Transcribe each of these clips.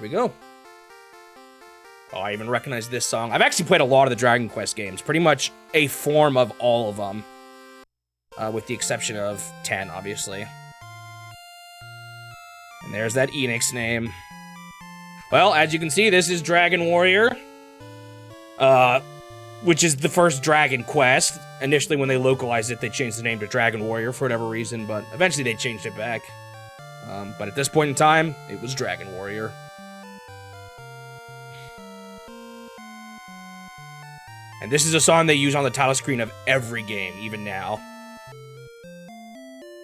we go. Oh, I even recognize this song. I've actually played a lot of the Dragon Quest games. Pretty much a form of all of them. With the exception of 10, obviously. And there's that Enix name. Well, as you can see, this is Dragon Warrior. Which is the first Dragon Quest. Initially, when they localized it, they changed the name to Dragon Warrior for whatever reason, but eventually they changed it back. But at this point in time, it was Dragon Warrior. And this is a song they use on the title screen of every game, even now.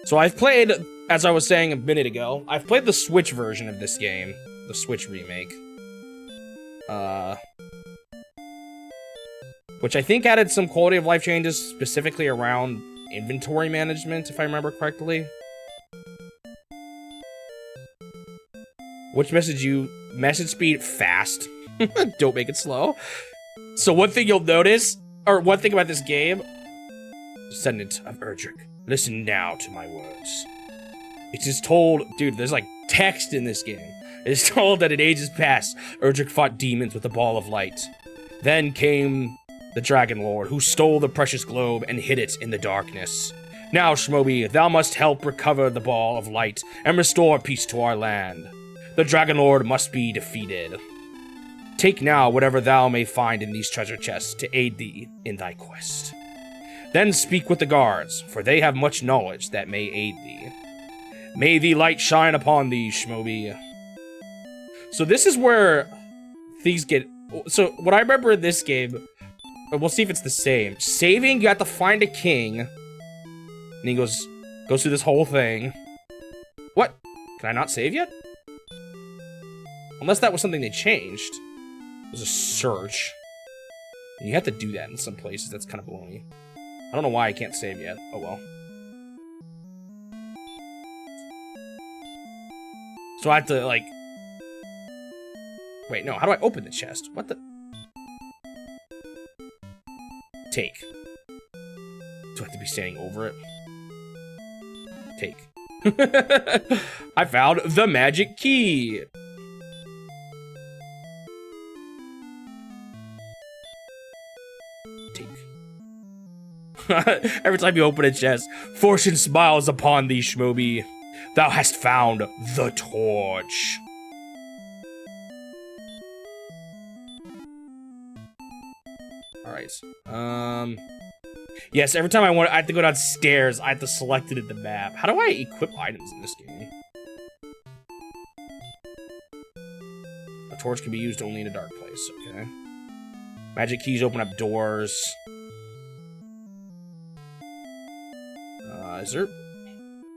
So I've played, as I was saying a minute ago, I've played the Switch version of this game. The Switch remake. Which I think added some quality of life changes, specifically around inventory management, if I remember correctly. Which message speed fast. Don't make it slow. So one thing you'll notice, or one thing about this game, Descendant of Erdrick, listen now to my words. It is told, dude, there's like text in this game. It is told that in ages past, Erdrick fought demons with a ball of light. Then came the Dragon Lord, who stole the precious globe and hid it in the darkness. Now, Shmobi, thou must help recover the ball of light and restore peace to our land. The Dragon Lord must be defeated. Take now whatever thou may find in these treasure chests to aid thee in thy quest. Then speak with the guards, for they have much knowledge that may aid thee. May the light shine upon thee, Shmobi. So this is where things get... So what I remember in this game, we'll see if it's the same. Saving, you have to find a king. And he goes through this whole thing. What? Can I not save yet? Unless that was something they changed. It was a search. And you have to do that in some places. That's kind of baloney. I don't know why I can't save yet. Oh well. So I have to, like... Wait, no. How do I open the chest? What the... Take. Do I have to be standing over it? Take. I found the magic key! Every time you open a chest, fortune smiles upon thee, Shmobi. Thou hast found the torch. Alright. Yes, every time I have to go downstairs, I have to select it in the map. How do I equip items in this game? A torch can be used only in a dark place, okay. Magic keys open up doors. Is there...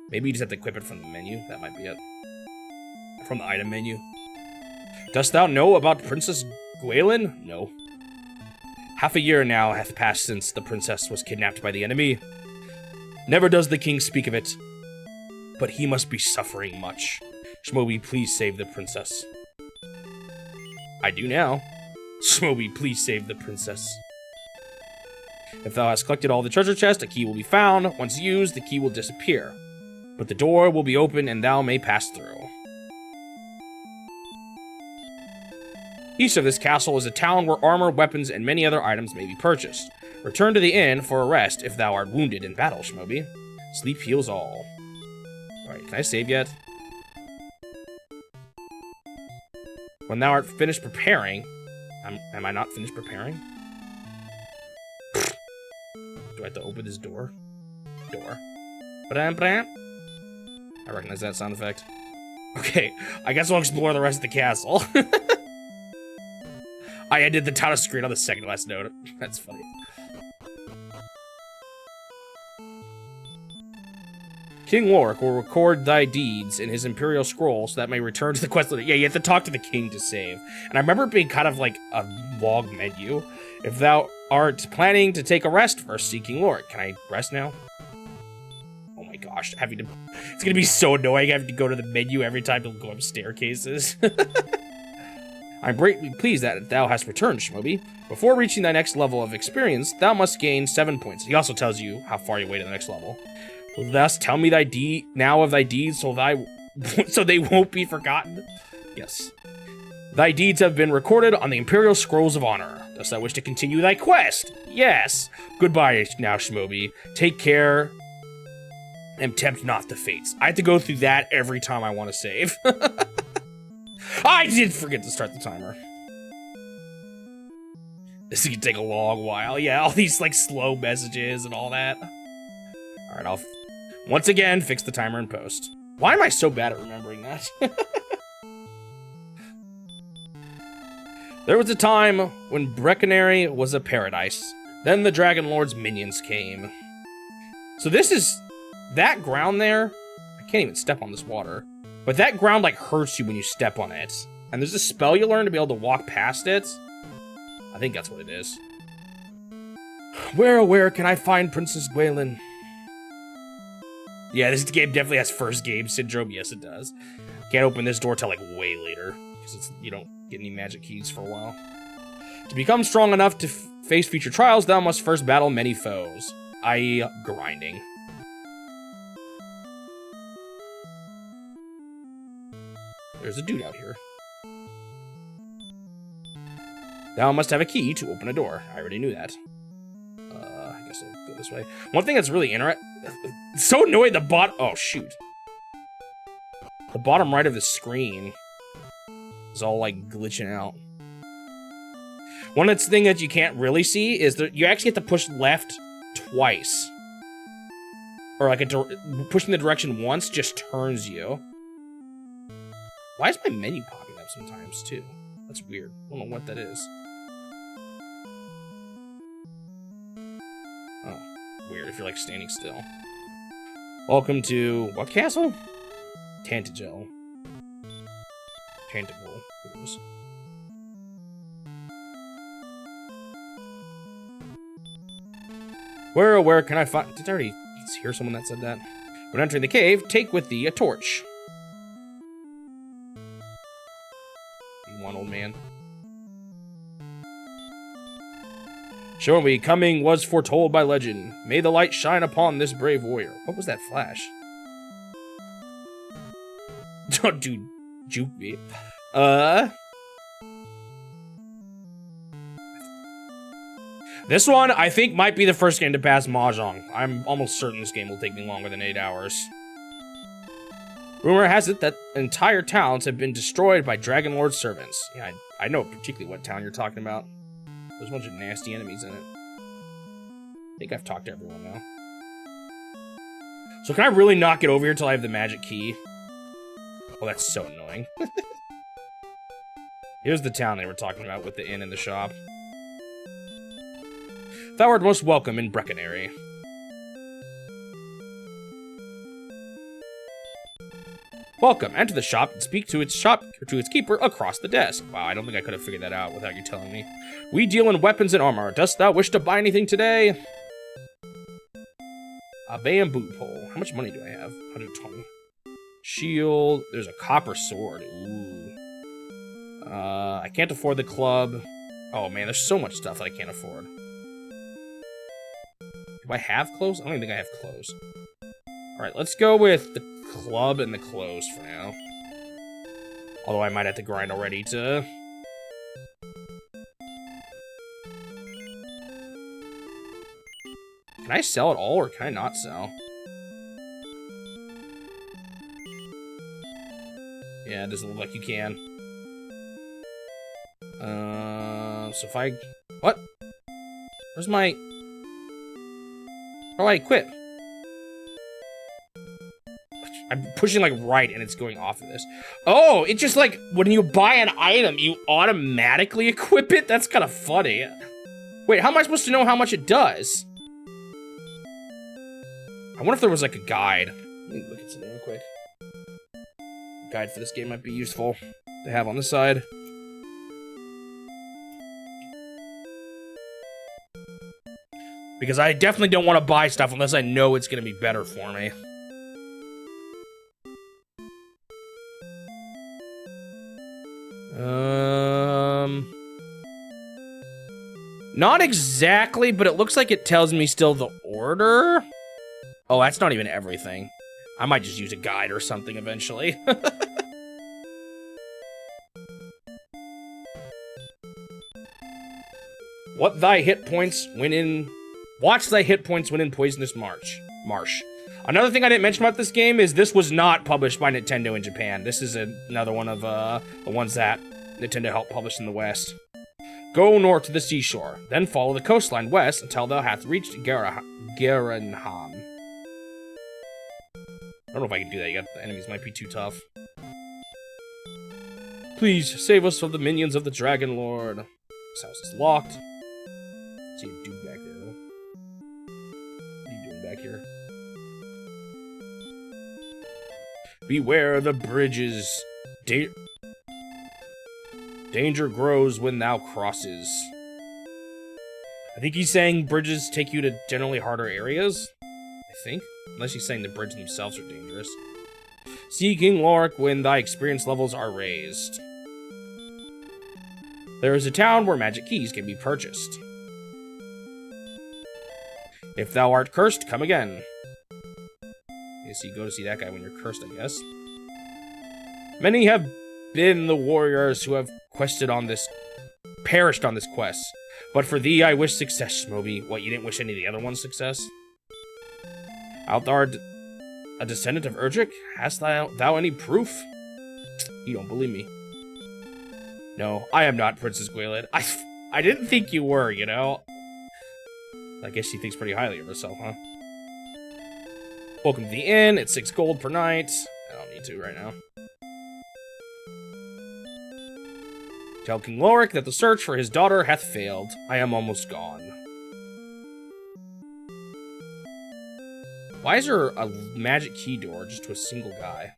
Maybe you just have to equip it from the menu. That might be it. From the item menu. Dost thou know about Princess Galenholm? No. Half a year now hath passed since the princess was kidnapped by the enemy. Never does the king speak of it. But he must be suffering much. Shmobi, please save the princess. I do now. Shmobi, please save the princess. If thou hast collected all the treasure chest, a key will be found. Once used, the key will disappear. But the door will be open and thou may pass through. East of this castle is a town where armor, weapons, and many other items may be purchased. Return to the inn for a rest if thou art wounded in battle, Shmobi. Sleep heals all. Alright, can I save yet? When thou art finished preparing... Am I not finished preparing? Do I have to open this door? Door. Bram. I recognize that sound effect. Okay, I guess I'll explore the rest of the castle. I ended the title screen on the second last note. That's funny. King Lorik will record thy deeds in his imperial scroll so that may return to the quest. Yeah, you have to talk to the king to save. And I remember it being kind of like a log menu. If thou art planning to take a rest, first see King Lorik. Can I rest now? Oh my gosh, it's gonna be so annoying having to go to the menu every time to go up staircases. I'm greatly pleased that thou hast returned, Shmobi. Before reaching thy next level of experience, thou must gain 7 points. He also tells you how far you wait to the next level. Will thus tell me thy deed now of thy deeds so they won't be forgotten? Yes. Thy deeds have been recorded on the Imperial Scrolls of Honor. Dost thou wish to continue thy quest? Yes. Goodbye now, Shmobi. Take care, and tempt not the fates. I have to go through that every time I want to save. I did forget to start the timer. This could take a long while. Yeah, all these like slow messages and all that. All right, I'll once again fix the timer in post. Why am I so bad at remembering that? There was a time when Breckenary was a paradise. Then the Dragon Lord's minions came. So this is... that ground there... I can't even step on this water. But that ground, like, hurts you when you step on it. And there's a spell you learn to be able to walk past it. I think that's what it is. Where can I find Princess Gwalen? Yeah, this game definitely has first game syndrome. Yes, it does. Can't open this door till, like, way later. Because you don't get any magic keys for a while. To become strong enough to face future trials, thou must first battle many foes, i.e. grinding. There's a dude out here. Thou must have a key to open a door. I already knew that. I guess I'll go this way. One thing that's really interesting... so annoying, oh, shoot. The bottom right of the screen is all, like, glitching out. One of the things that you can't really see is that you actually have to push left twice. Or, like, pushing the direction once just turns you. Why is my menu popping up sometimes, too? That's weird. I don't know what that is. Oh, weird if you're, like, standing still. Welcome to... what castle? Tantegel. Tantegel. Where can I find... did I already hear someone that said that? When entering the cave, take with thee a torch. You want, old man? Show me, coming was foretold by legend. May the light shine upon this brave warrior. What was that flash? Don't do juke me. This one, I think, might be the first game to pass Mahjong. I'm almost certain this game will take me longer than 8 hours. Rumor has it that entire towns have been destroyed by Dragon Lord servants. Yeah, I know particularly what town you're talking about. There's a bunch of nasty enemies in it. I think I've talked to everyone now. So can I really not get over here till I have the magic key? Oh, that's so annoying. Here's the town they were talking about with the inn and the shop. Thou art most welcome in Breckenary. Welcome. Enter the shop and speak to its keeper across the desk. Wow, I don't think I could have figured that out without you telling me. We deal in weapons and armor. Dost thou wish to buy anything today? A bamboo pole. How much money do I have? 120. Shield. There's a copper sword. Ooh. I can't afford the club. Oh man, there's so much stuff that I can't afford. Do I have clothes? I don't even think I have clothes. Alright, let's go with the club and the clothes for now. Although I might have to grind already to... Can I sell it all or can I not sell? Yeah, it doesn't look like you can. So if I... What? Where's my... How do I equip? I'm pushing like right and it's going off of this. Oh, it's just like when you buy an item, you automatically equip it? That's kind of funny. Wait, how am I supposed to know how much it does? I wonder if there was like a guide. Let me look at something real quick. A guide for this game might be useful to have on the side. Because I definitely don't want to buy stuff unless I know it's going to be better for me. Not exactly, but it looks like it tells me still the order. Oh, that's not even everything. I might just use a guide or something eventually. Watch thy hit points when in Poisonous Marsh. Another thing I didn't mention about this game is this was not published by Nintendo in Japan. This is another one of the ones that Nintendo helped publish in the West. Go north to the seashore, then follow the coastline west until thou hast reached Garenham. I don't know if I can do that. The enemies might be too tough. Please save us from the minions of the Dragon Lord. This house is locked. See a dude back there, though. What are you doing back here? Beware the bridges. Danger grows when thou crosses. I think he's saying bridges take you to generally harder areas. I think. Unless he's saying the bridges themselves are dangerous. See King Lorik when thy experience levels are raised. There is a town where magic keys can be purchased. If thou art cursed, come again. Okay, so you go to see that guy when you're cursed, I guess. Many have been the warriors who have perished on this quest. But for thee I wish success, Shmobi. What, you didn't wish any of the other ones success? Art thou a descendant of Erdrick? Hast thou any proof? You don't believe me. No, I am not Princess Gwaelin. I didn't think you were, you know? I guess she thinks pretty highly of herself, huh? Welcome to the inn. It's 6 gold per night. I don't need to right now. Tell King Lorik that the search for his daughter hath failed. I am almost gone. Why is there a magic key door just to a single guy?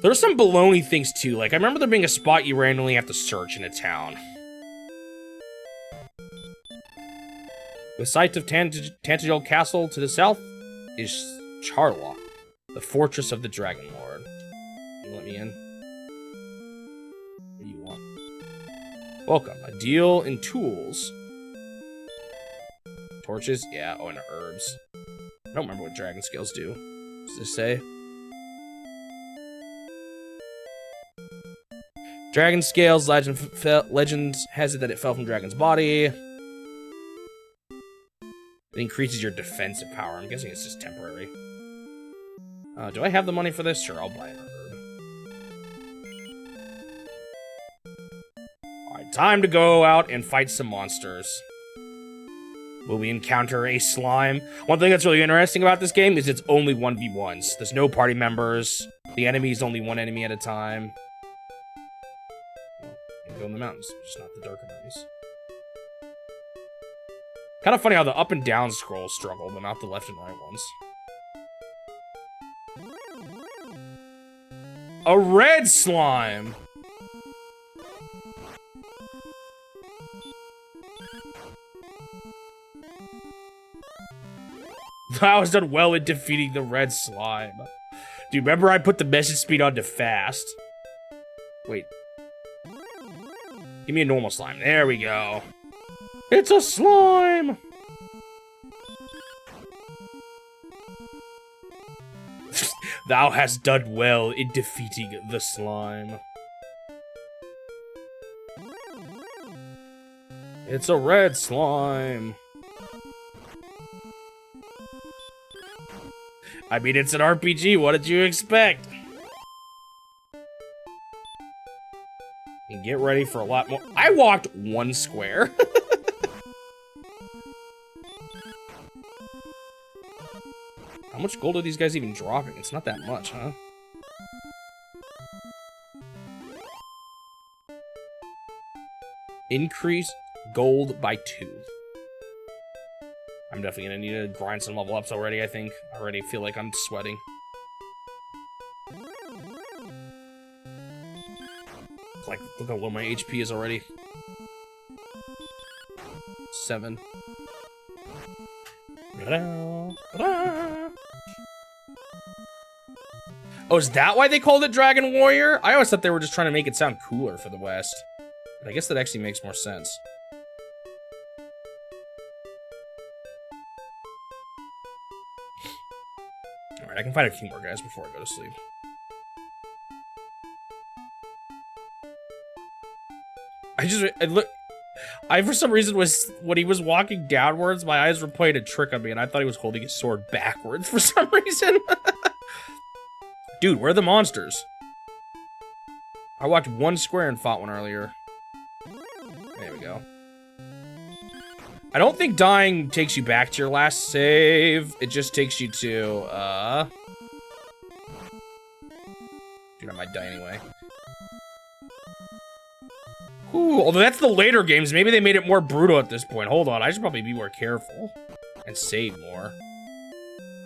There are some baloney things too. Like, I remember there being a spot you randomly have to search in a town. The site of Tantegel Castle to the south is Charla, the fortress of the Dragon Lord. Can you let me in? What do you want? Welcome. A deal in tools. Torches? Yeah. Oh, and herbs. I don't remember what dragon scales do. What does this say? Dragon scales. Legend has it that it fell from dragon's body. It increases your defensive power. I'm guessing it's just temporary. Do I have the money for this? Sure, I'll buy an herb. Alright, time to go out and fight some monsters. Will we encounter a slime? One thing that's really interesting about this game is it's only 1v1s. There's no party members. The enemy is only one enemy at a time. And go in the mountains, just not the darker enemies. Kind of funny how the up and down scrolls struggle, but not the left and right ones. A red slime! I was done well in defeating the red slime. Dude, remember I put the message speed on to fast? Wait. Give me a normal slime. There we go. It's a slime! Thou hast done well in defeating the slime. It's a red slime. I mean, it's an RPG. What did you expect? And get ready for a lot more. I walked 1 square. How much gold are these guys even dropping? It's not that much, huh? Increase gold by 2. I'm definitely gonna need to grind some level ups already, I think. I already feel like I'm sweating. Like, look how low my HP is already. 7. Oh, is that why they called it Dragon Warrior? I always thought they were just trying to make it sound cooler for the West. But I guess that actually makes more sense. Alright, I can find a few more guys before I go to sleep. I, for some reason, was when he was walking downwards, my eyes were playing a trick on me, and I thought he was holding his sword backwards for some reason. Dude, where are the monsters? I walked one square and fought one earlier. There we go. I don't think dying takes you back to your last save. It just takes you to, Dude, I might die anyway. Ooh, although that's the later games. Maybe they made it more brutal at this point. Hold on, I should probably be more careful. And save more.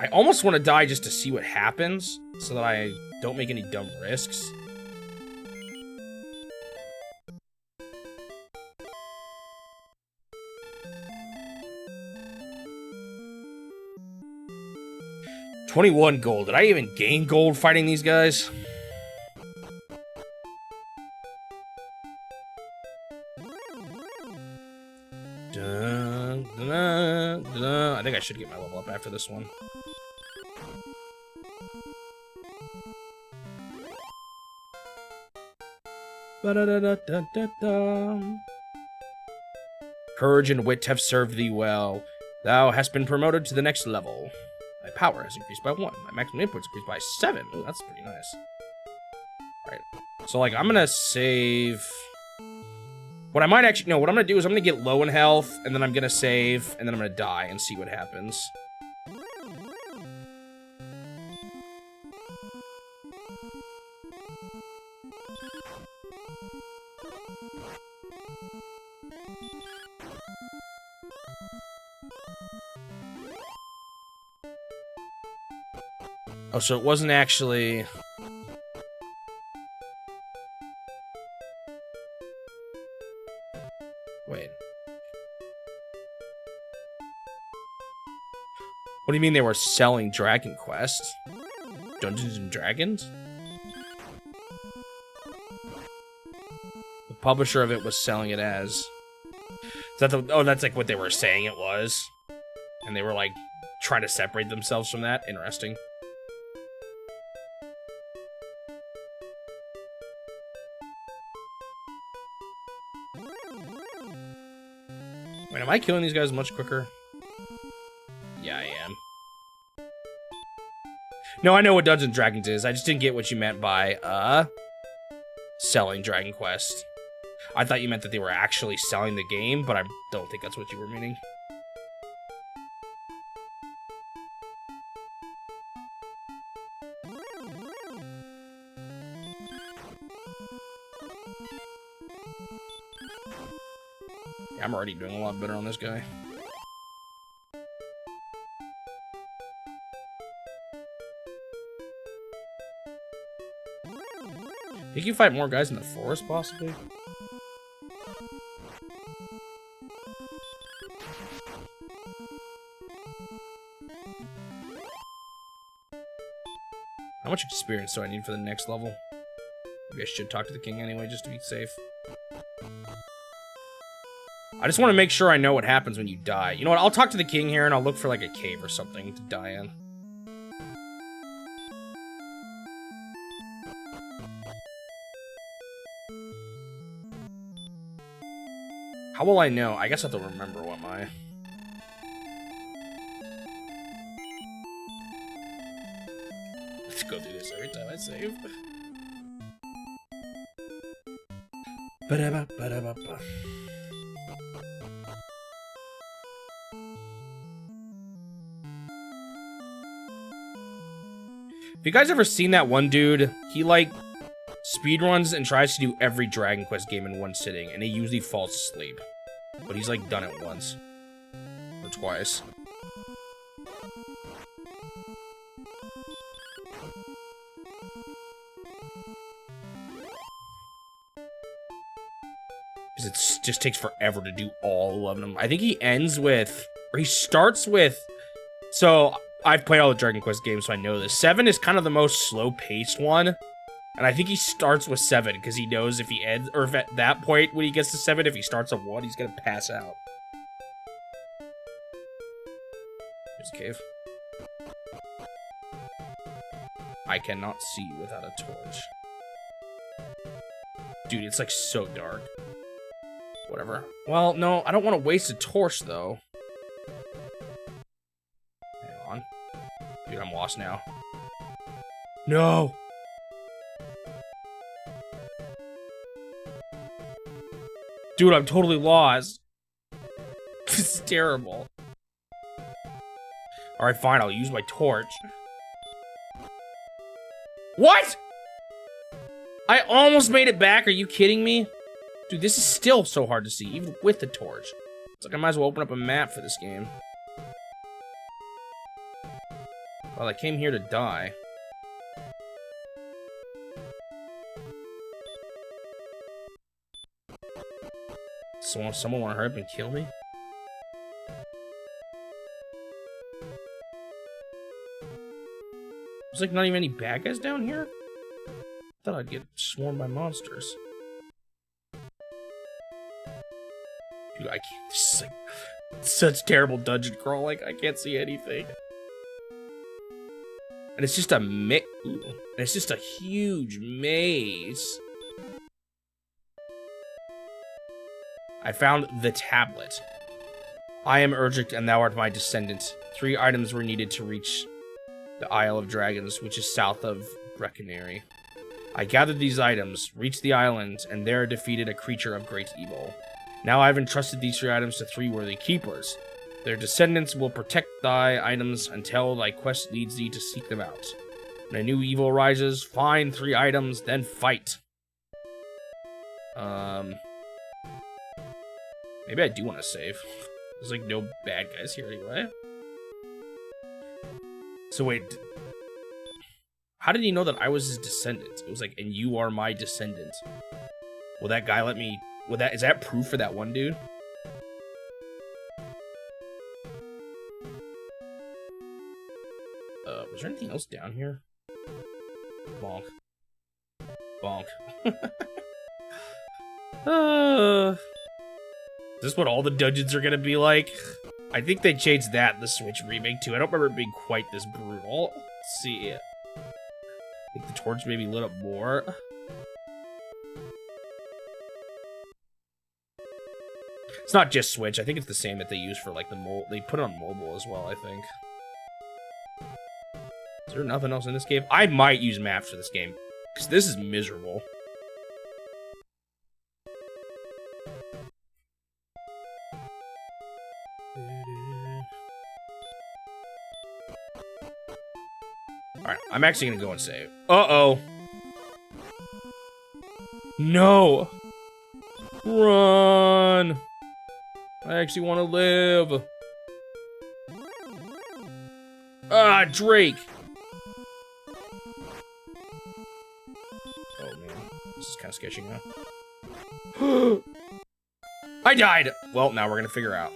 I almost want to die just to see what happens, so that I don't make any dumb risks. $21 gold. Did I even gain gold fighting these guys? I think I should get my level up after this one. Courage and wit have served thee well. Thou hast been promoted to the next level. My power has increased by 1. My maximum input's increased by 7. Ooh, that's pretty nice. Alright. So, like, I'm gonna save... What I might actually... No, what I'm gonna do is I'm gonna get low in health, and then I'm gonna save, and then I'm gonna die and see what happens. Oh, so it wasn't actually... Wait. What do you mean they were selling Dragon Quest? Dungeons and Dragons? The publisher of it was selling it as... Is that the... Oh, that's like what they were saying it was. And they were like trying to separate themselves from that. Interesting. Wait, am I killing these guys much quicker? Yeah, I am. No, I know what Dungeons and Dragons is. I just didn't get what you meant by, selling Dragon Quest. I thought you meant that they were actually selling the game, but I don't think that's what you were meaning. Yeah, I'm already doing a lot better on this guy. Think you fight more guys in the forest, possibly? How much experience do I need for the next level? Maybe I should talk to the king anyway, just to be safe. I just want to make sure I know what happens when you die. You know what? I'll talk to the king here, and I'll look for, like, a cave or something to die in. How will I know? I guess I have to remember what my... Let's go through this every time I save. Ba-da-ba-ba-da-ba-ba. Have you guys ever seen that one dude? He, like, speedruns and tries to do every Dragon Quest game in one sitting, and he usually falls asleep. But he's, like, done it once. Or twice. Because it just takes forever to do all 11 of them. I think he ends with... Or he starts with... So... I've played all the Dragon Quest games, so I know this. 7 is kind of the most slow-paced one. And I think he starts with 7, because he knows if he ends... Or if at that point, when he gets to 7, if he starts at 1, he's gonna pass out. There's a cave. I cannot see without a torch. Dude, it's like so dark. Whatever. Well, no, I don't want to waste a torch, though. Hang on. Dude, I'm lost now. No! Dude, I'm totally lost. This is terrible. Alright, fine, I'll use my torch. What?! I almost made it back, are you kidding me? Dude, this is still so hard to see, even with the torch. It's like I might as well open up a map for this game. Well, I came here to die. Someone want to hurry up and kill me? There's like not even any bad guys down here? I thought I'd get swarmed by monsters. Dude, I can't. This is like such terrible dungeon crawling. I can't see anything. And it's just a it's just a huge maze. I found the tablet. I am Erdrick, and thou art my descendant. 3 items were needed to reach the Isle of Dragons, which is south of Breckenary. I gathered these items, reached the island, and there defeated a creature of great evil. Now I have entrusted these 3 items to 3 worthy keepers. Their descendants will protect thy items until thy quest leads thee to seek them out. When a new evil rises, find 3 items, then fight. Maybe I do want to save. There's like no bad guys here anyway. So wait. How did he know that I was his descendant? It was like, and you are my descendant. Will that guy let me... Is that proof for that one dude? Was there anything else down here? Bonk. Bonk. Is this what all the dungeons are gonna be like? I think they changed that in the Switch remake too. I don't remember it being quite this brutal. Let's see. I think the torch maybe lit up more. It's not just Switch. I think it's the same that they use for like the they put it on mobile as well, I think. Is there nothing else in this game? I might use maps for this game, because this is miserable. Alright, I'm actually gonna go and save. Uh-oh. No! Run! I actually want to live. Ah, Drake! Oh man, this is kind of sketchy now. I died! Well, now we're gonna figure out.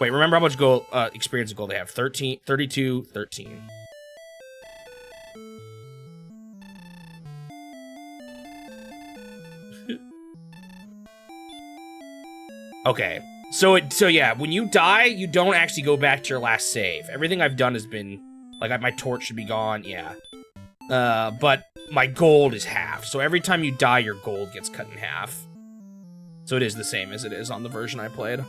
Wait, remember how much gold, experience and gold they have? 13, 32, 13. Okay, so yeah, when you die, you don't actually go back to your last save. Everything I've done has been, like, my torch should be gone, yeah. But my gold is half, so every time you die, your gold gets cut in half. So it is the same as it is on the version I played.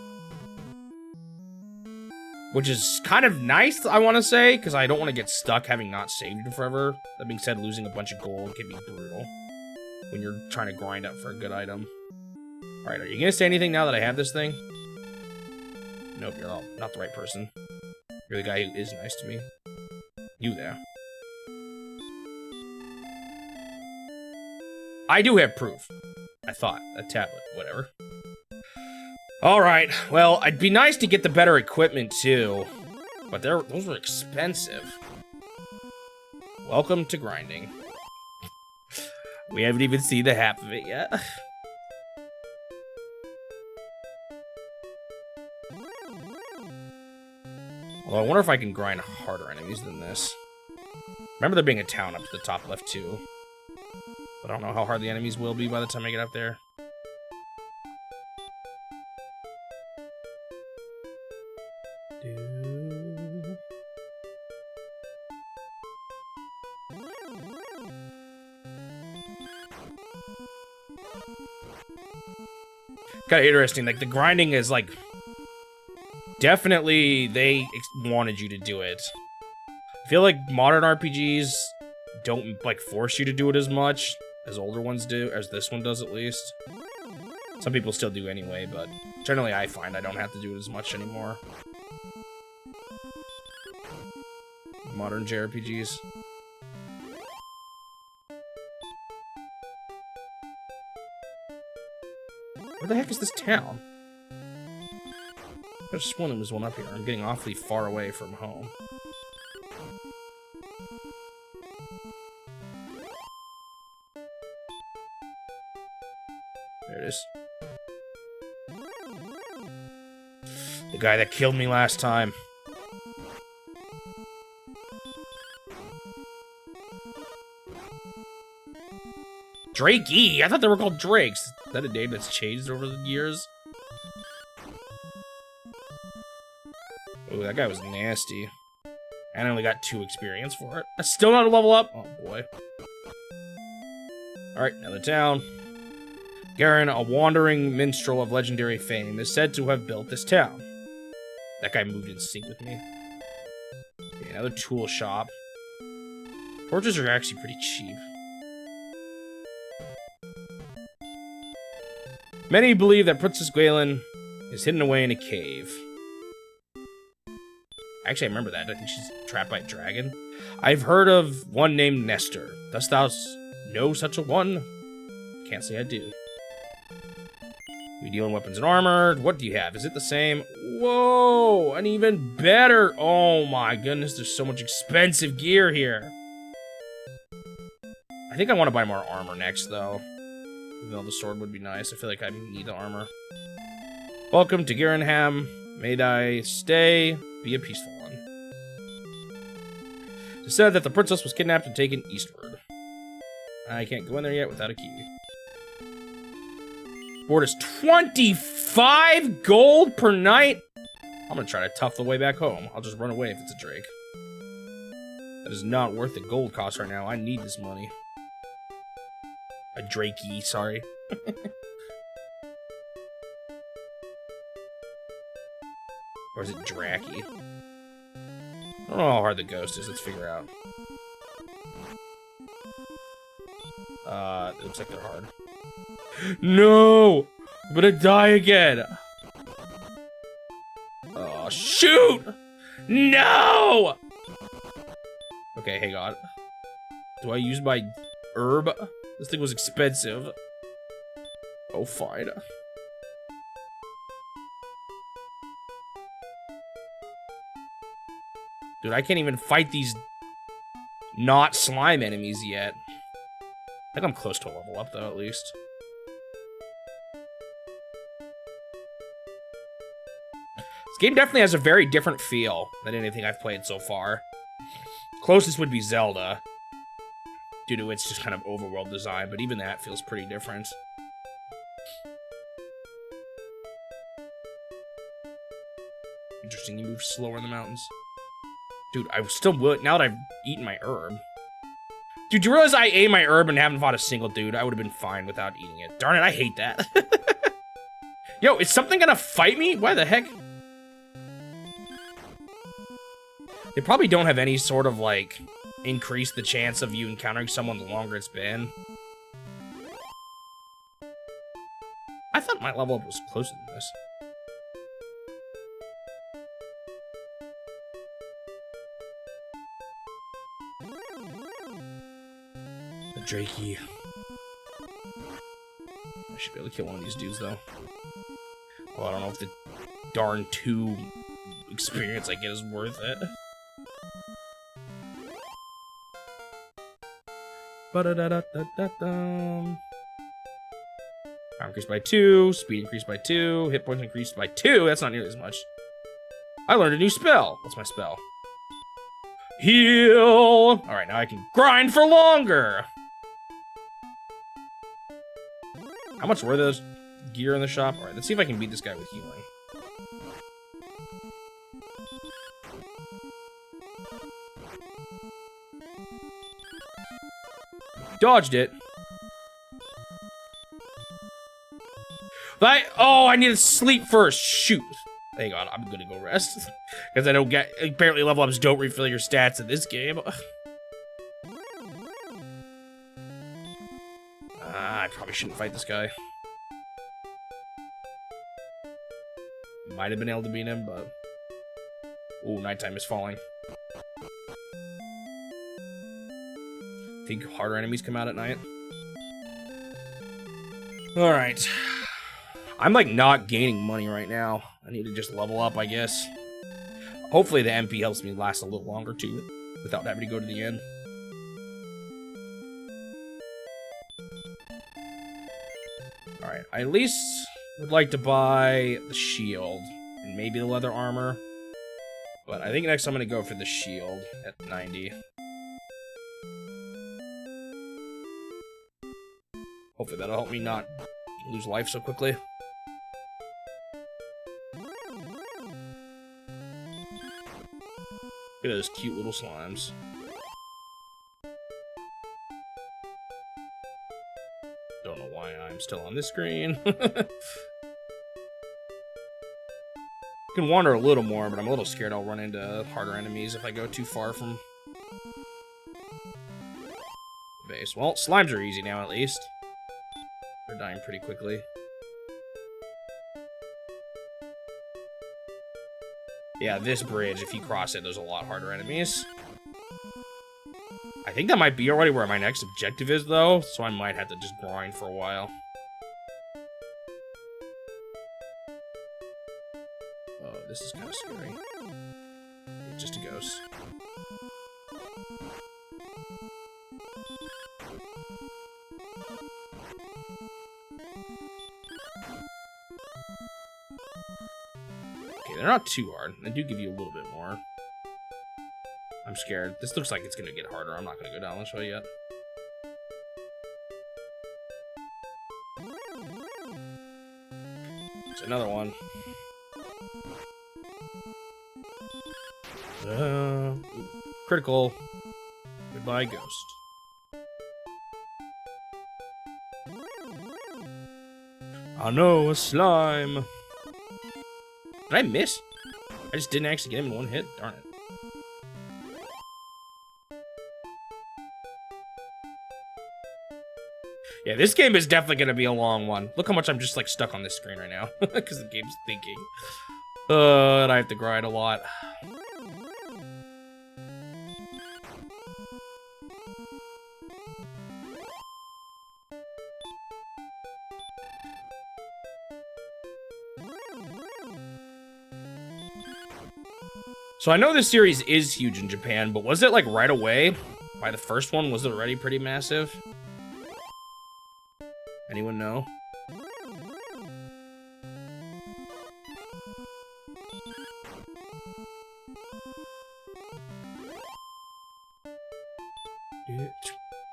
Which is kind of nice, I want to say, because I don't want to get stuck having not saved it forever. That being said, losing a bunch of gold can be brutal when you're trying to grind up for a good item. Alright, are you gonna say anything now that I have this thing? Nope, you're not the right person. You're the guy who is nice to me. You there. I do have proof. I thought. A tablet. Whatever. Alright, well, it'd be nice to get the better equipment, too. But those were expensive. Welcome to grinding. We haven't even seen the half of it yet. Although I wonder if I can grind harder enemies than this. Remember there being a town up to the top left, too. But I don't know how hard the enemies will be by the time I get up there. kind of interesting. Like, the grinding is, like, definitely they wanted you to do it. I feel like modern RPGs don't, like, force you to do it as much as older ones do, as this one does at least. Some people still do anyway, but generally I find I don't have to do it as much anymore. Modern JRPGs. Where the heck is this town? I just sworn there was one up here. I'm getting awfully far away from home. There it is. The guy that killed me last time. Drakey! I thought they were called Drakes. Is that a name that's changed over the years? Oh, that guy was nasty. And I only got 2 experience for it. I still not a level up? Oh, boy. Alright, another town. Garin, a wandering minstrel of legendary fame, is said to have built this town. That guy moved in sync with me. Okay, another tool shop. Torches are actually pretty cheap. Many believe that Princess Galen is hidden away in a cave. Actually, I remember that. I think she's trapped by a dragon. I've heard of one named Nestor. Dost thou know such a one? Can't say I do. You deal in weapons and armor. What do you have? Is it the same? Whoa! An even better! Oh my goodness, there's so much expensive gear here. I think I want to buy more armor next, though. Even though the sword would be nice. I feel like I need the armor. Welcome to Galenholm. May thy stay be a peaceful one. It said that the princess was kidnapped and taken eastward. I can't go in there yet without a key. Board is 25 gold per night? I'm gonna try to tough the way back home. I'll just run away if it's a Drake. That is not worth the gold cost right now. I need this money. A Drakey, sorry. Or is it Dracky? I don't know how hard the ghost is. Let's figure out. It looks like they're hard. No! I'm gonna die again! Oh, shoot! No! Okay, hang on. Do I use my herb? This thing was expensive. Oh, fine. Dude, I can't even fight these not slime enemies yet. I think I'm close to a level up, though, at least. This game definitely has a very different feel than anything I've played so far. Closest would be Zelda, due to its just kind of overworld design, but even that feels pretty different. Interesting, you move slower in the mountains. Dude, I still would, now that I've eaten my herb. Dude, do you realize I ate my herb and haven't fought a single dude? I would have been fine without eating it. Darn it, I hate that. Yo, is something gonna fight me? Why the heck? They probably don't have any sort of, like, increase the chance of you encountering someone the longer it's been. I thought my level up was closer than this. The Drakey. I should be able to kill one of these dudes, though. Well, I don't know if the darn 2 experience I get is worth it. Power increased by 2, speed increased by 2, hit points increased by 2. That's not nearly as much. I learned a new spell. What's my spell? Heal! Alright, now I can grind for longer! How much were those gear in the shop? Alright, let's see if I can beat this guy with healing. Dodged it. I need to sleep first. Shoot. Hang on, I'm gonna go rest. Because I don't get, apparently level ups don't refill your stats in this game. I probably shouldn't fight this guy. Might have been able to beat him, but... Ooh, nighttime is falling. Think harder enemies come out at night? Alright. I'm, like, not gaining money right now. I need to just level up, I guess. Hopefully the MP helps me last a little longer, too, without having to go to the end. Alright, I at least would like to buy the shield, and maybe the leather armor. But I think next I'm going to go for the shield at 90. Hopefully that'll help me not lose life so quickly. Look at those cute little slimes. Don't know why I'm still on this screen. Can wander a little more, but I'm a little scared I'll run into harder enemies if I go too far from the base. Well, slimes are easy now, at least. They're dying pretty quickly. Yeah, this bridge, if you cross it, there's a lot harder enemies. I think that might be already where my next objective is, though, so I might have to just grind for a while. Oh, this is kind of scary. It's just a ghost. Okay, they're not too hard. They do give you a little bit more. I'm scared. This looks like it's gonna get harder. I'm not gonna go down this way yet. It's another one. Critical. Goodbye, ghost. Oh no, a slime. Did I miss? I just didn't actually get him in one hit? Darn it. Yeah, this game is definitely going to be a long one. Look how much I'm just, like, stuck on this screen right now. Because the game's thinking. And I have to grind a lot. So I know this series is huge in Japan, but was it, like, right away? By the first one, was it already pretty massive? Anyone know?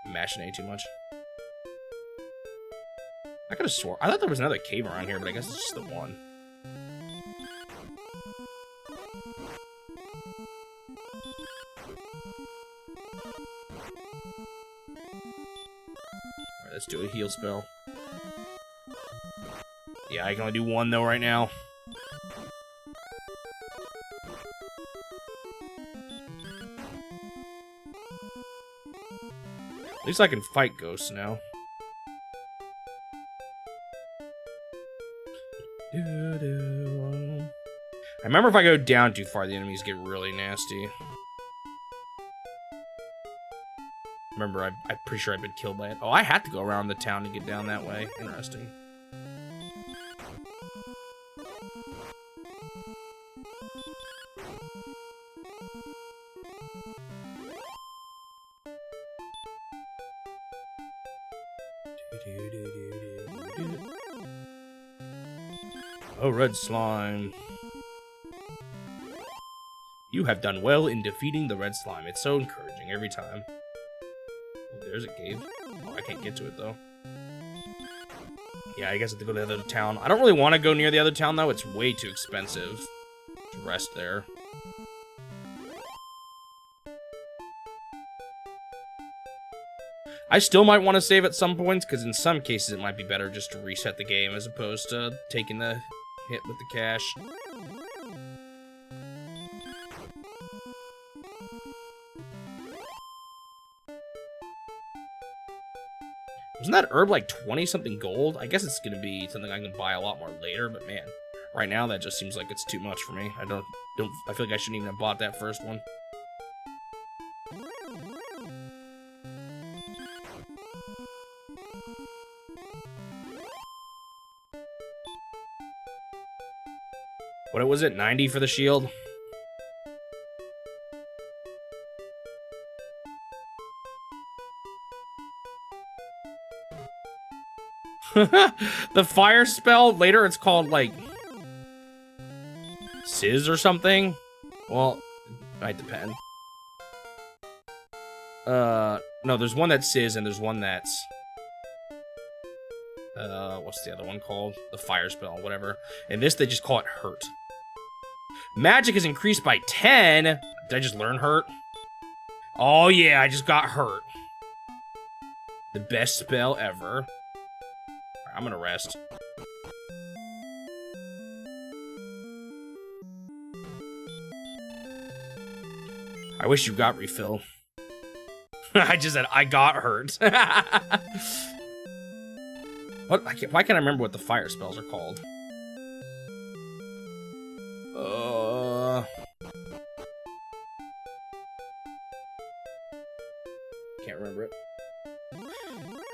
Machinate too much. I could have swore. I thought there was another cave around here, but I guess it's just the one. Alright, let's do a heal spell. Yeah, I can only do one though right now. At least I can fight ghosts now. I remember if I go down too far, the enemies get really nasty. Remember, I'm pretty sure I've been killed by it. Oh, I had to go around the town to get down that way. Interesting. Oh, red slime. You have done well in defeating the red slime. It's so encouraging every time. Oh, there's a cave. Oh, I can't get to it, though. Yeah, I guess I have to go to the other town. I don't really want to go near the other town, though. It's way too expensive to rest there. I still might want to save at some points, because in some cases it might be better just to reset the game as opposed to taking the hit with the cash. Wasn't that herb like 20-something gold? I guess it's going to be something I can buy a lot more later, but man, right now that just seems like it's too much for me. I feel like I shouldn't even have bought that first one. What was it, 90 for the shield? The fire spell, later it's called, like, Sizz or something? Well, it might depend. No, there's one that's Sizz and there's one that's... what's the other one called? The fire spell, whatever. And this, they just call it Hurt. Magic is increased by 10. Did I just learn Hurt? Oh yeah, I just got Hurt. The best spell ever. I'm gonna rest. I wish you got refill. I just said I got hurt. What? Why can't I remember what the fire spells are called? Can't remember it.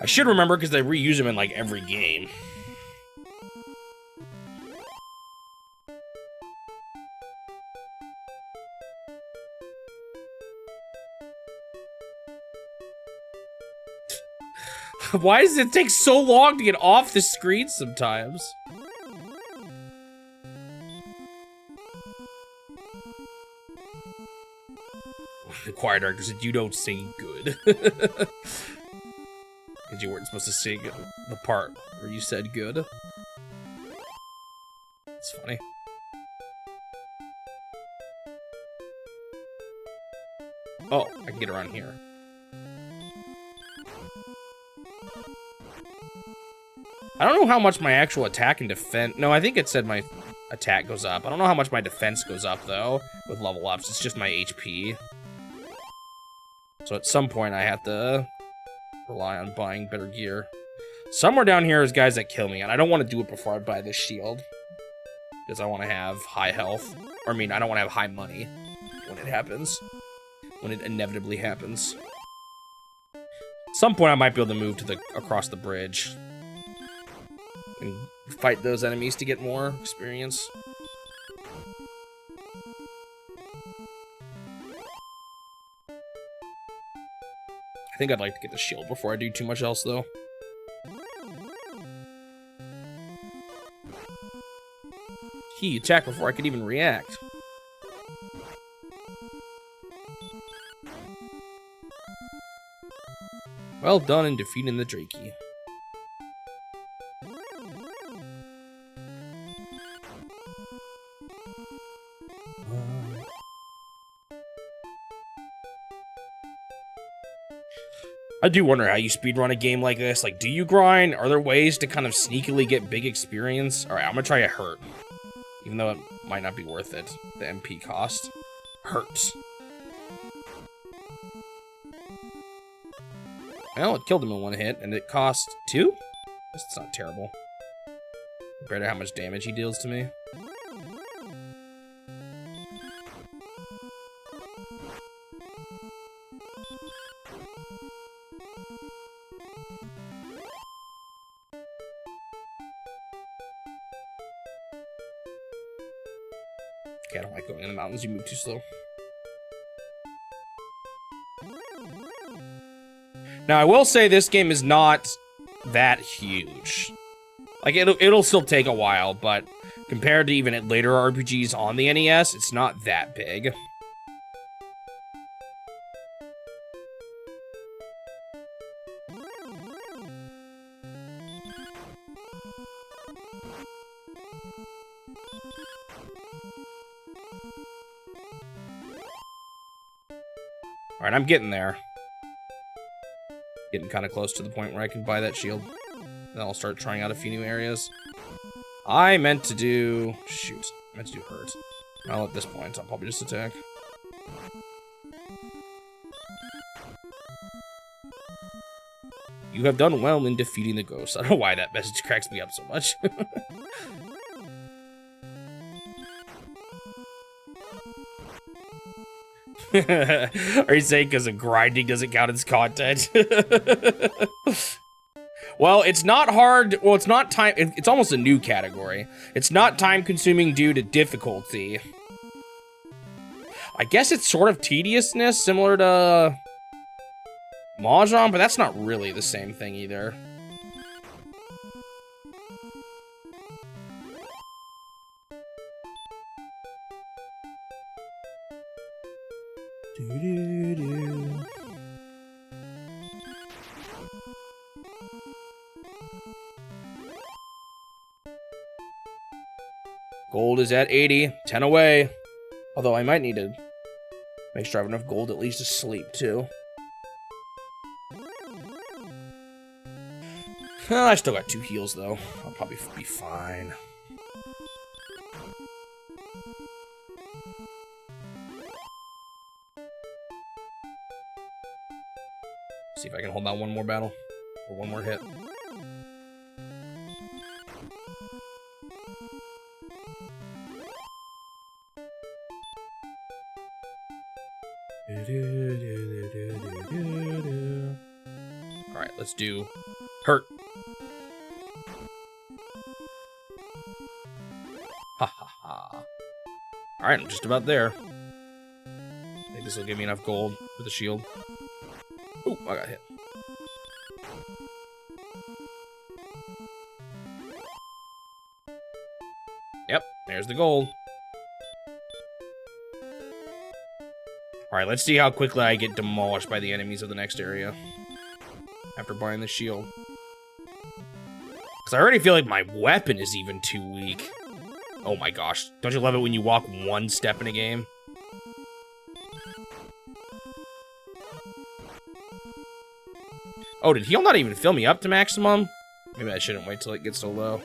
I should remember because they reuse them in like every game. Why does it take so long to get off the screen sometimes? The choir director said, "You don't sing good." Because you weren't supposed to sing the part where you said good. It's funny. Oh, I can get around here. I don't know how much my actual attack and defense... No, I think it said my attack goes up. I don't know how much my defense goes up, though, with level ups. It's just my HP. So at some point, I have to rely on buying better gear. Somewhere down here is guys that kill me, and I don't want to do it before I buy this shield. Because I want to have high health. Or, I mean, I don't want to have high money when it happens. When it inevitably happens. At some point, I might be able to move to across the bridge. And fight those enemies to get more experience. I think I'd like to get the shield before I do too much else, though. He attacked before I could even react. Well done in defeating the Drakey. I do wonder how you speedrun a game like this. Like, do you grind? Are there ways to kind of sneakily get big experience? Alright, I'm gonna try a Hurt. Even though it might not be worth it. The MP cost. Hurts. Well, it killed him in one hit, and it cost 2? That's not terrible. Compared to how much damage he deals to me. Okay, I don't like going in the mountains, you move too slow. Now, I will say this game is not that huge. Like, it'll still take a while, but compared to even later RPGs on the NES, it's not that big. Alright, I'm getting there. Getting kind of close to the point where I can buy that shield. Then I'll start trying out a few new areas. I meant to do... Shoot. I meant to do hurt. Well, at this point, I'll probably just attack. You have done well in defeating the ghost. I don't know why that message cracks me up so much. Are you saying because of grinding doesn't count as content? Well, it's not hard. Well, it's not time. It's almost a new category. It's not time consuming due to difficulty. I guess it's sort of tediousness, similar to Mahjong, but that's not really the same thing either. Gold is at 80, 10 away. Although I might need to make sure I have enough gold at least to sleep too. I still got 2 heals though. I'll probably be fine. See if I can hold out one more battle or one more hit. Alright, let's do hurt. Ha ha ha. Alright, I'm just about there. I think this will give me enough gold for the shield. Ooh, I got hit. Yep, there's the gold. Alright, let's see how quickly I get demolished by the enemies of the next area. After buying the shield. Because I already feel like my weapon is even too weak. Oh my gosh. Don't you love it when you walk one step in a game? Oh, did heal not even fill me up to maximum? Maybe I shouldn't wait till it gets so low.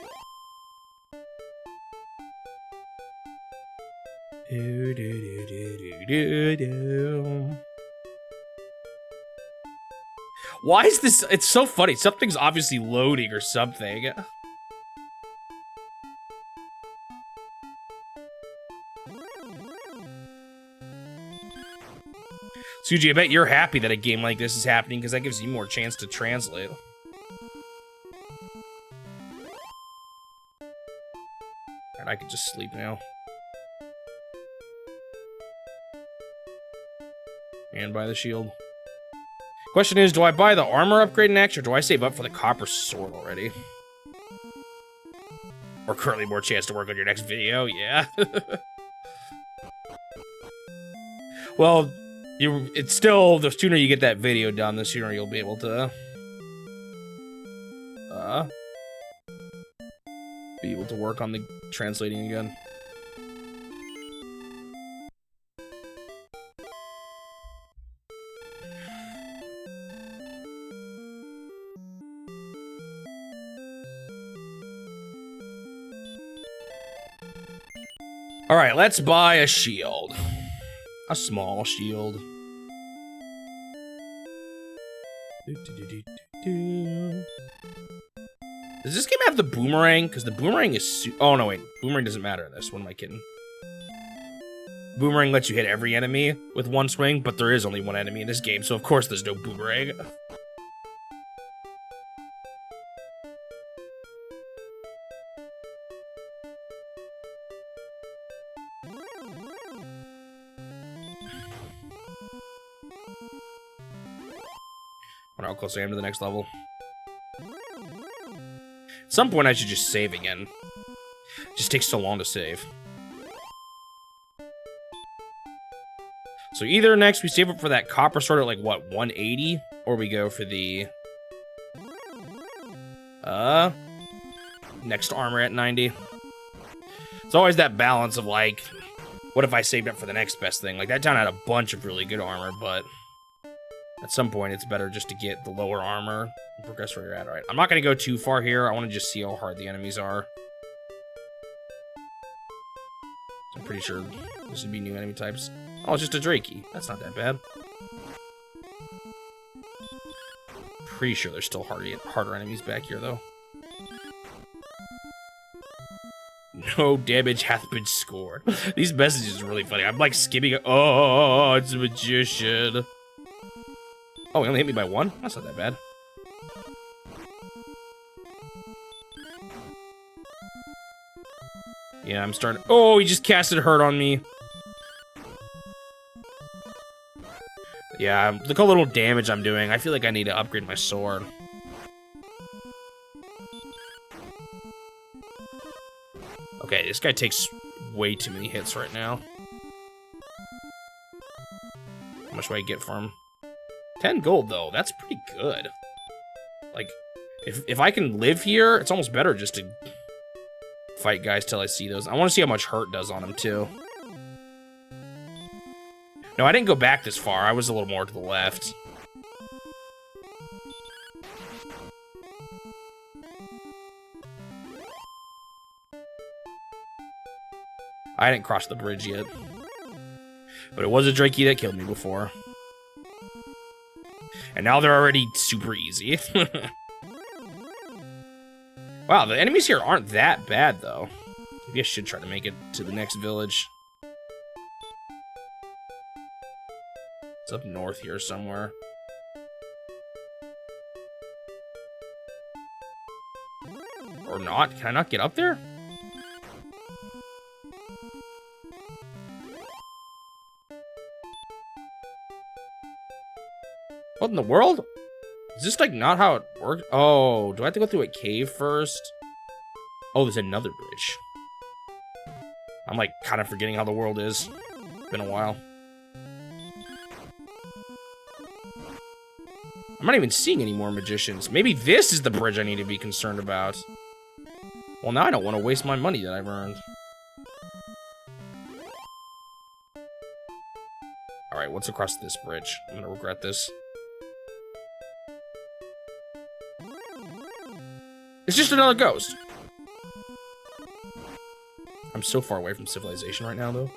Why is this? It's so funny. Something's obviously loading or something. Suji, I bet you're happy that a game like this is happening because that gives you more chance to translate. And I can just sleep now. And buy the shield. Question is, do I buy the armor upgrade next, or do I save up for the copper sword already? Or currently more chance to work on your next video, yeah. Well, it's still, the sooner you get that video done, the sooner you'll be able to work on the translating again. Alright, let's buy a shield. A small shield. Does this game have the boomerang? Because the boomerang is oh no, wait. Boomerang doesn't matter in this. What am I kidding? Boomerang lets you hit every enemy with one swing, but there is only one enemy in this game, so of course there's no boomerang. I wonder how close I am to the next level. At some point I should just save again. It just takes so long to save. So either next we save up for that copper sword at like what, 180? Or we go for the next armor at 90. It's always that balance of like, what if I saved up for the next best thing? Like that town had a bunch of really good armor, but At some point, it's better just to get the lower armor and progress where you're at. All right, I'm not going to go too far here. I want to just see how hard the enemies are. I'm pretty sure this would be new enemy types. Oh, it's just a Drakey. That's not that bad. Pretty sure there's still harder enemies back here, though. No damage hath been scored. These messages are really funny. I'm like skipping. Oh, it's a magician. Oh, he only hit me by one? That's not that bad. Yeah, I'm starting. Oh, he just casted hurt on me. Yeah, look how little damage I'm doing. I feel like I need to upgrade my sword. Okay, this guy takes way too many hits right now. How much do I get for him? 10 gold, though. That's pretty good. Like, if I can live here, it's almost better just to fight guys till I see those. I want to see how much hurt does on him, too. No, I didn't go back this far. I was a little more to the left. I didn't cross the bridge yet. But it was a Drakey that killed me before. And now they're already super easy. Wow, the enemies here aren't that bad, though. Maybe I should try to make it to the next village. It's up north here somewhere. Or not? Can I not get up there? What in the world? Is this like not how it works? Oh, do I have to go through a cave first? Oh, there's another bridge. I'm like kind of forgetting how the world is. It's been a while. I'm not even seeing any more magicians. Maybe this is the bridge I need to be concerned about. Well, now I don't want to waste my money that I've earned. Alright, what's across this bridge? I'm gonna regret this. It's just another ghost. I'm so far away from civilization right now, though.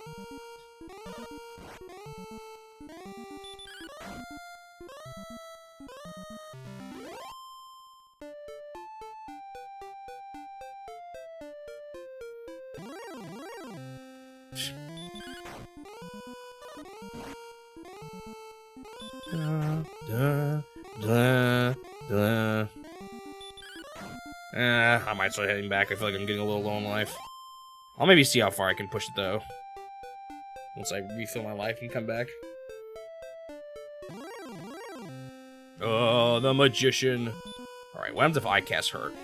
I might start heading back. I feel like I'm getting a little low in life. I'll maybe see how far I can push it, though. Once I refill my life and come back. Oh, the magician. Alright, what happens if I cast hurt?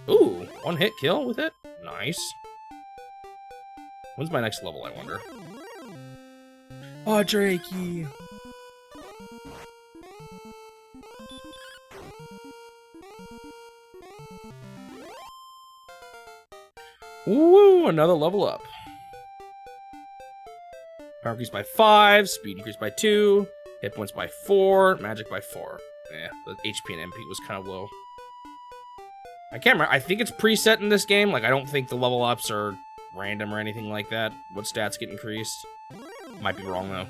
Ooh, one hit kill with it? Nice. When's my next level, I wonder? Oh, Drakey. Woo, another level up. Power increased by 5, speed increased by 2, hit points by 4, magic by 4. Yeah, the HP and MP was kind of low. I can't remember. I think it's preset in this game. Like, I don't think the level ups are random or anything like that. What stats get increased? Might be wrong, though.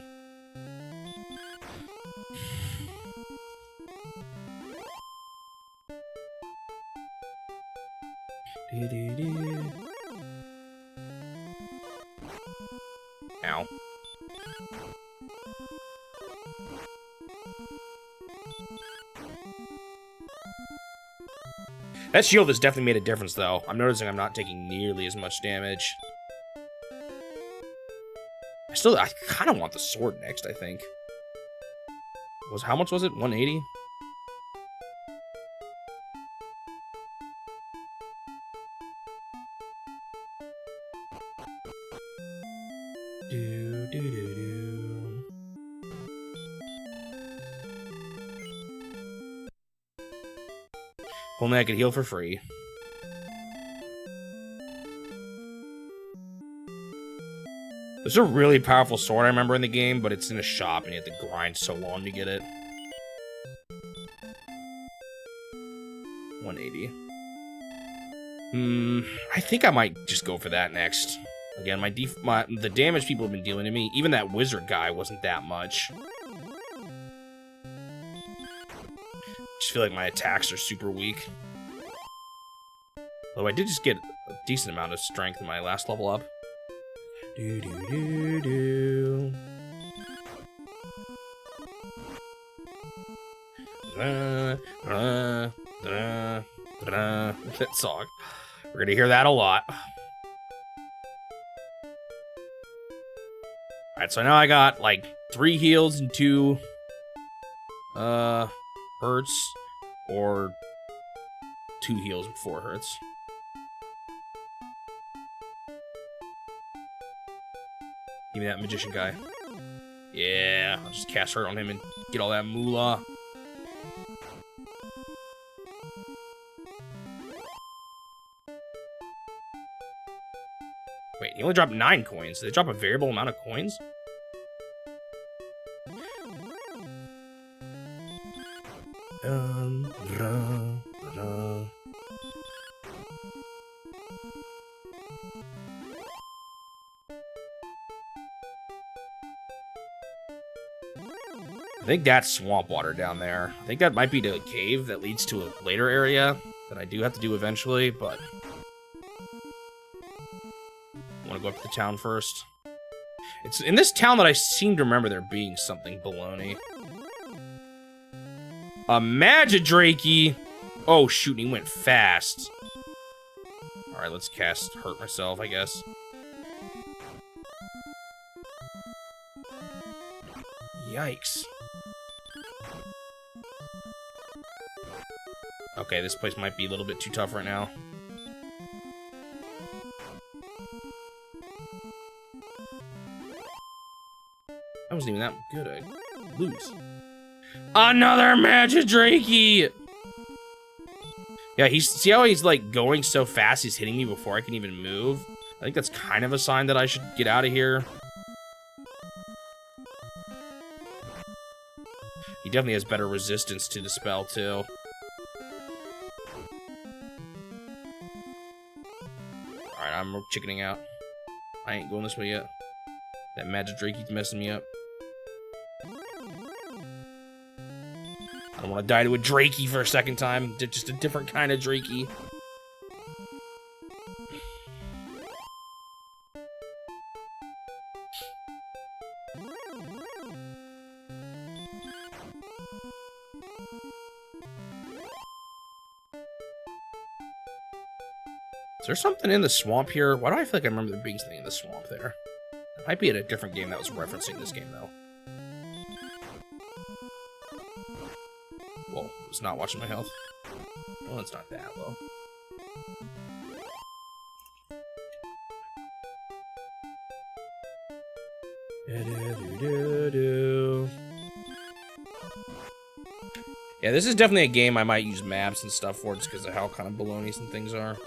Ow. That shield has definitely made a difference, though. I'm noticing I'm not taking nearly as much damage. I kind of want the sword next, I think. How much was it? 180? If only I could heal for free. There's a really powerful sword I remember in the game, but it's in a shop and you have to grind so long to get it. 180. I think I might just go for that next. Again, the damage people have been dealing to me, even that wizard guy wasn't that much. Just feel like my attacks are super weak. Although I did just get a decent amount of strength in my last level up. That song. We're gonna hear that a lot. Alright, so now I got like 3 heals and 2 hurts, or 2 heals and 4 hurts. Give me that magician guy. Yeah, I'll just cast hurt on him and get all that moolah. Wait, he only dropped 9 coins. Did they drop a variable amount of coins? I think that's swamp water down there. I think that might be the cave that leads to a later area that I do have to do eventually, but I want to go up to the town first. It's in this town that I seem to remember there being something baloney. A Magidrakey! Oh shoot, he went fast. Alright, let's cast Hurt myself, I guess. Yikes. Okay, this place might be a little bit too tough right now. That wasn't even that good. I lose. Another Magidrakey! Yeah, see how he's like going so fast, he's hitting me before I can even move? I think that's kind of a sign that I should get out of here. He definitely has better resistance to the spell, too. Alright, I'm chickening out. I ain't going this way yet. That Magidrakey's messing me up. I don't want to die to a Drakey for a second time. Just a different kind of Drakey. Is there something in the swamp here? Why do I feel like I remember there being something in the swamp there? It might be in a different game that was referencing this game, though. Whoa, I was not watching my health. Well, it's not that low. Yeah, this is definitely a game I might use maps and stuff for just because of how kind of baloney some things are.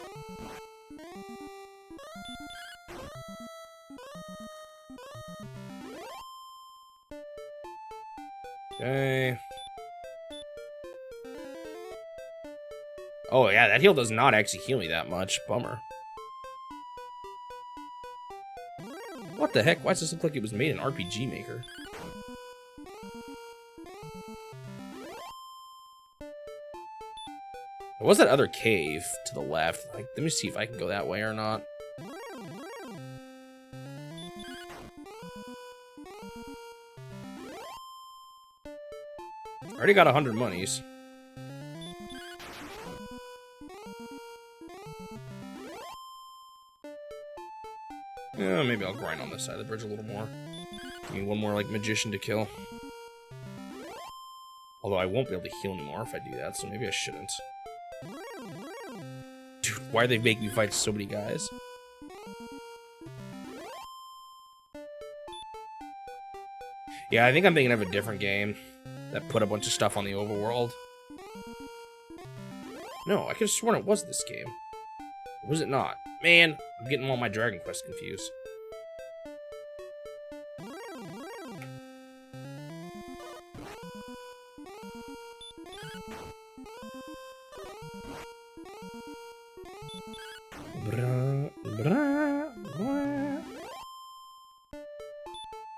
Okay. Oh, yeah, that heal does not actually heal me that much. Bummer. What the heck? Why does this look like it was made in RPG Maker? There was that other cave to the left. Like, let me see if I can go that way or not. I already got 100 monies. Yeah, maybe I'll grind on this side of the bridge a little more. I need one more, like, magician to kill. Although I won't be able to heal anymore if I do that, so maybe I shouldn't. Dude, why do they make me fight so many guys? Yeah, I think I'm thinking of a different game that put a bunch of stuff on the overworld. No, I could have sworn it was this game. Or was it not? Man, I'm getting all my Dragon Quest confused.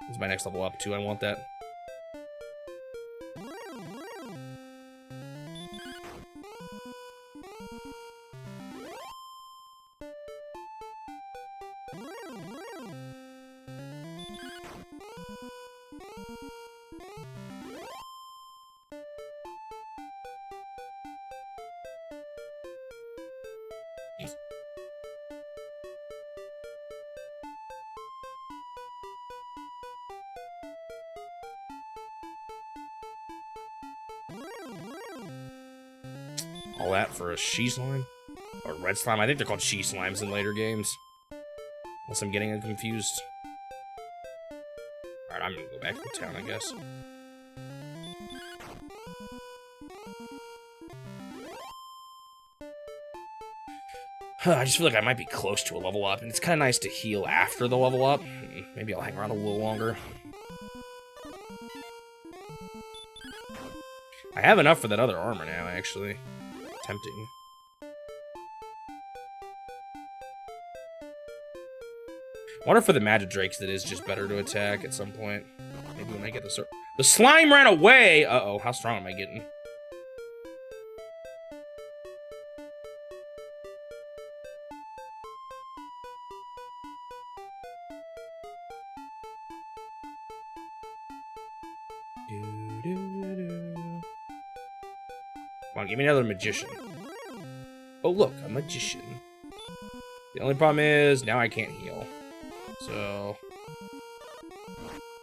This is my next level up too. I want that. All that for a she slime? Or red slime? I think they're called she slimes in later games. Unless I'm getting confused. Alright, I'm gonna go back to the town, I guess. I just feel like I might be close to a level up, and it's kind of nice to heal after the level up. Maybe I'll hang around a little longer. I have enough for that other armor now, actually. Tempting. I wonder for the magic drakes that is just better to attack at some point. Maybe when I get the slime ran away! Uh-oh, how strong am I getting? Come on, give me another magician. Oh, look, a magician. The only problem is, now I can't heal. So...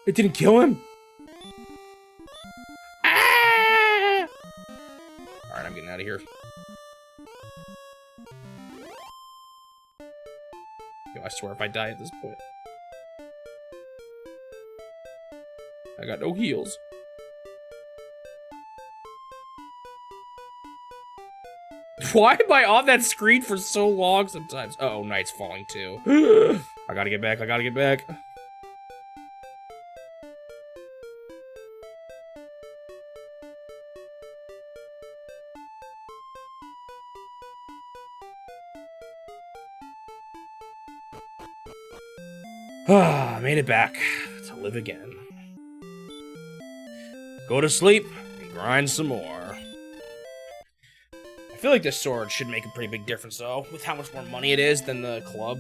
It didn't kill him? Ah! Alright, I'm getting out of here. Yo, I swear if I die at this point. I got no heals. Why am I on that screen for so long sometimes? Uh oh, night's falling too. I gotta get back, I gotta get back. Ah, made it back to live again. Go to sleep and grind some more. I feel like this sword should make a pretty big difference, though, with how much more money it is than the club.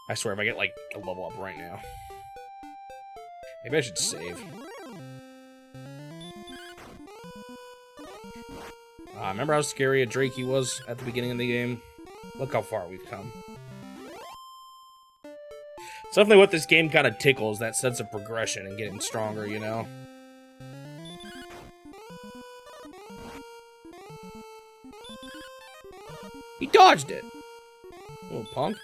I swear, if I get, like, a level up right now. Maybe I should save. Remember how scary a Drake he was at the beginning of the game? Look how far we've come. It's definitely what this game kind of tickles, that sense of progression and getting stronger, you know? He dodged it! Little punk.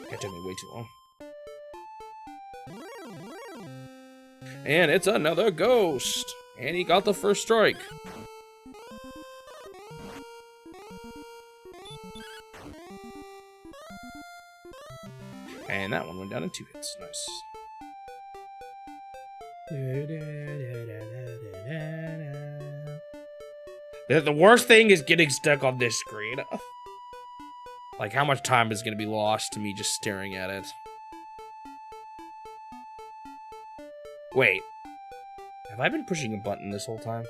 That took me way too long. And it's another ghost! And he got the first strike. And that one went down in 2 hits. Nice. The worst thing is getting stuck on this screen. Like, how much time is going to be lost to me just staring at it? Wait. Have I been pushing a button this whole time?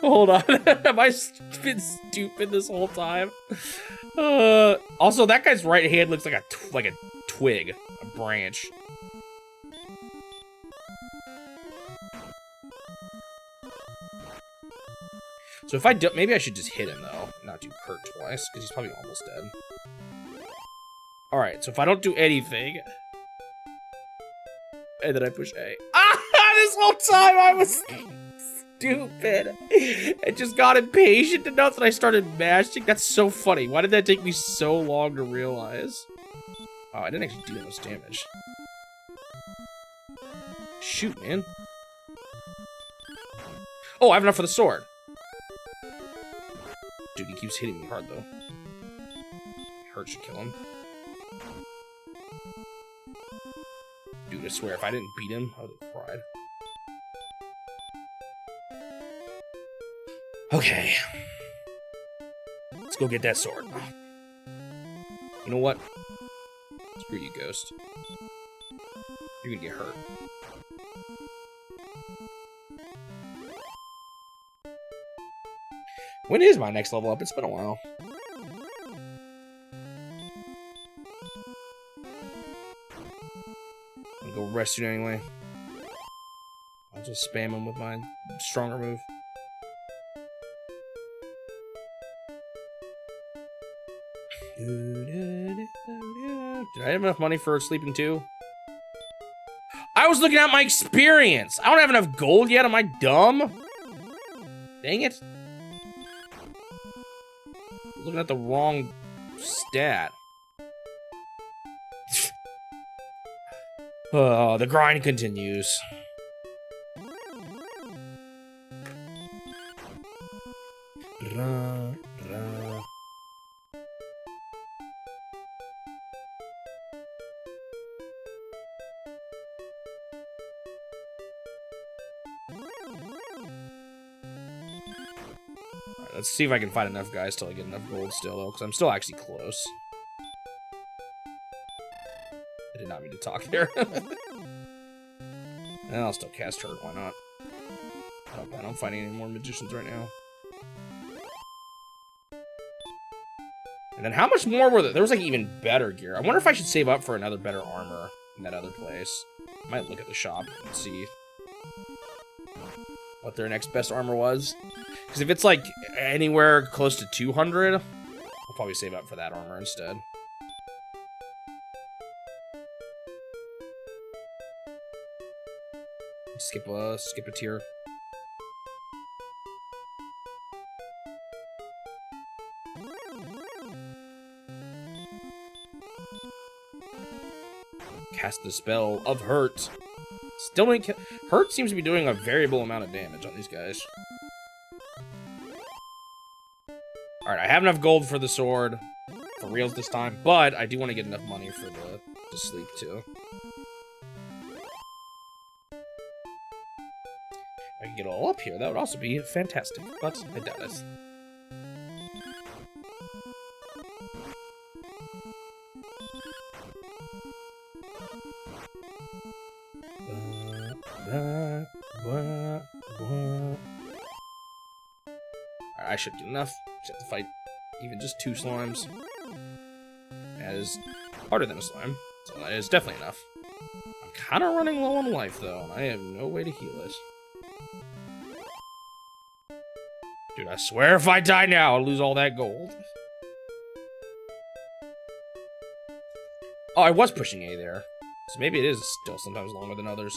Hold on. Have I been stupid this whole time? Also, that guy's right hand looks like a twig, a branch. So if I do, maybe I should just hit him though, not do Kurt twice, because he's probably almost dead. All right, so if I don't do anything, and then I push A. Ah! This whole time I was. stupid. I just got impatient enough that I started mashing. That's so funny. Why did that take me so long to realize? Oh, I didn't actually do that much damage. Shoot, man. Oh, I have enough for the sword. Dude, he keeps hitting me hard, though. Hurt should kill him. Dude, I swear, if I didn't beat him, I would have cried. Okay. Let's go get that sword. You know what? Screw you, Ghost. You're gonna get hurt. When is my next level up? It's been a while. I'll go rest you anyway. I'll just spam him with my stronger move. Did I have enough money for sleeping too? I was looking at my experience. I don't have enough gold yet. Am I dumb? Dang it. Looking at the wrong stat. Oh, the grind continues. Let's see if I can find enough guys till I get enough gold still, though, because I'm still actually close. I did not mean to talk there. I'll still cast Hurt, why not? I don't plan on fighting any more magicians right now. And then how much more were there? There was like even better gear. I wonder if I should save up for another better armor in that other place. I might look at the shop and see what their next best armor was. Because if it's like anywhere close to 200, I'll probably save up for that armor instead. Skip a tier. Cast the spell of Hurt. Still didn't kill. Hurt seems to be doing a variable amount of damage on these guys. Alright, I have enough gold for the sword. For reals this time. But I do want to get enough money for the sleep too. If I can get all up here, that would also be fantastic. But I doubt it. I should get enough. Just have to fight even just 2 slimes. That is harder than a slime, so that is definitely enough. I'm kind of running low on life, though, and I have no way to heal it. Dude, I swear if I die now, I'll lose all that gold. Oh, I was pushing A there. So maybe it is still sometimes longer than others.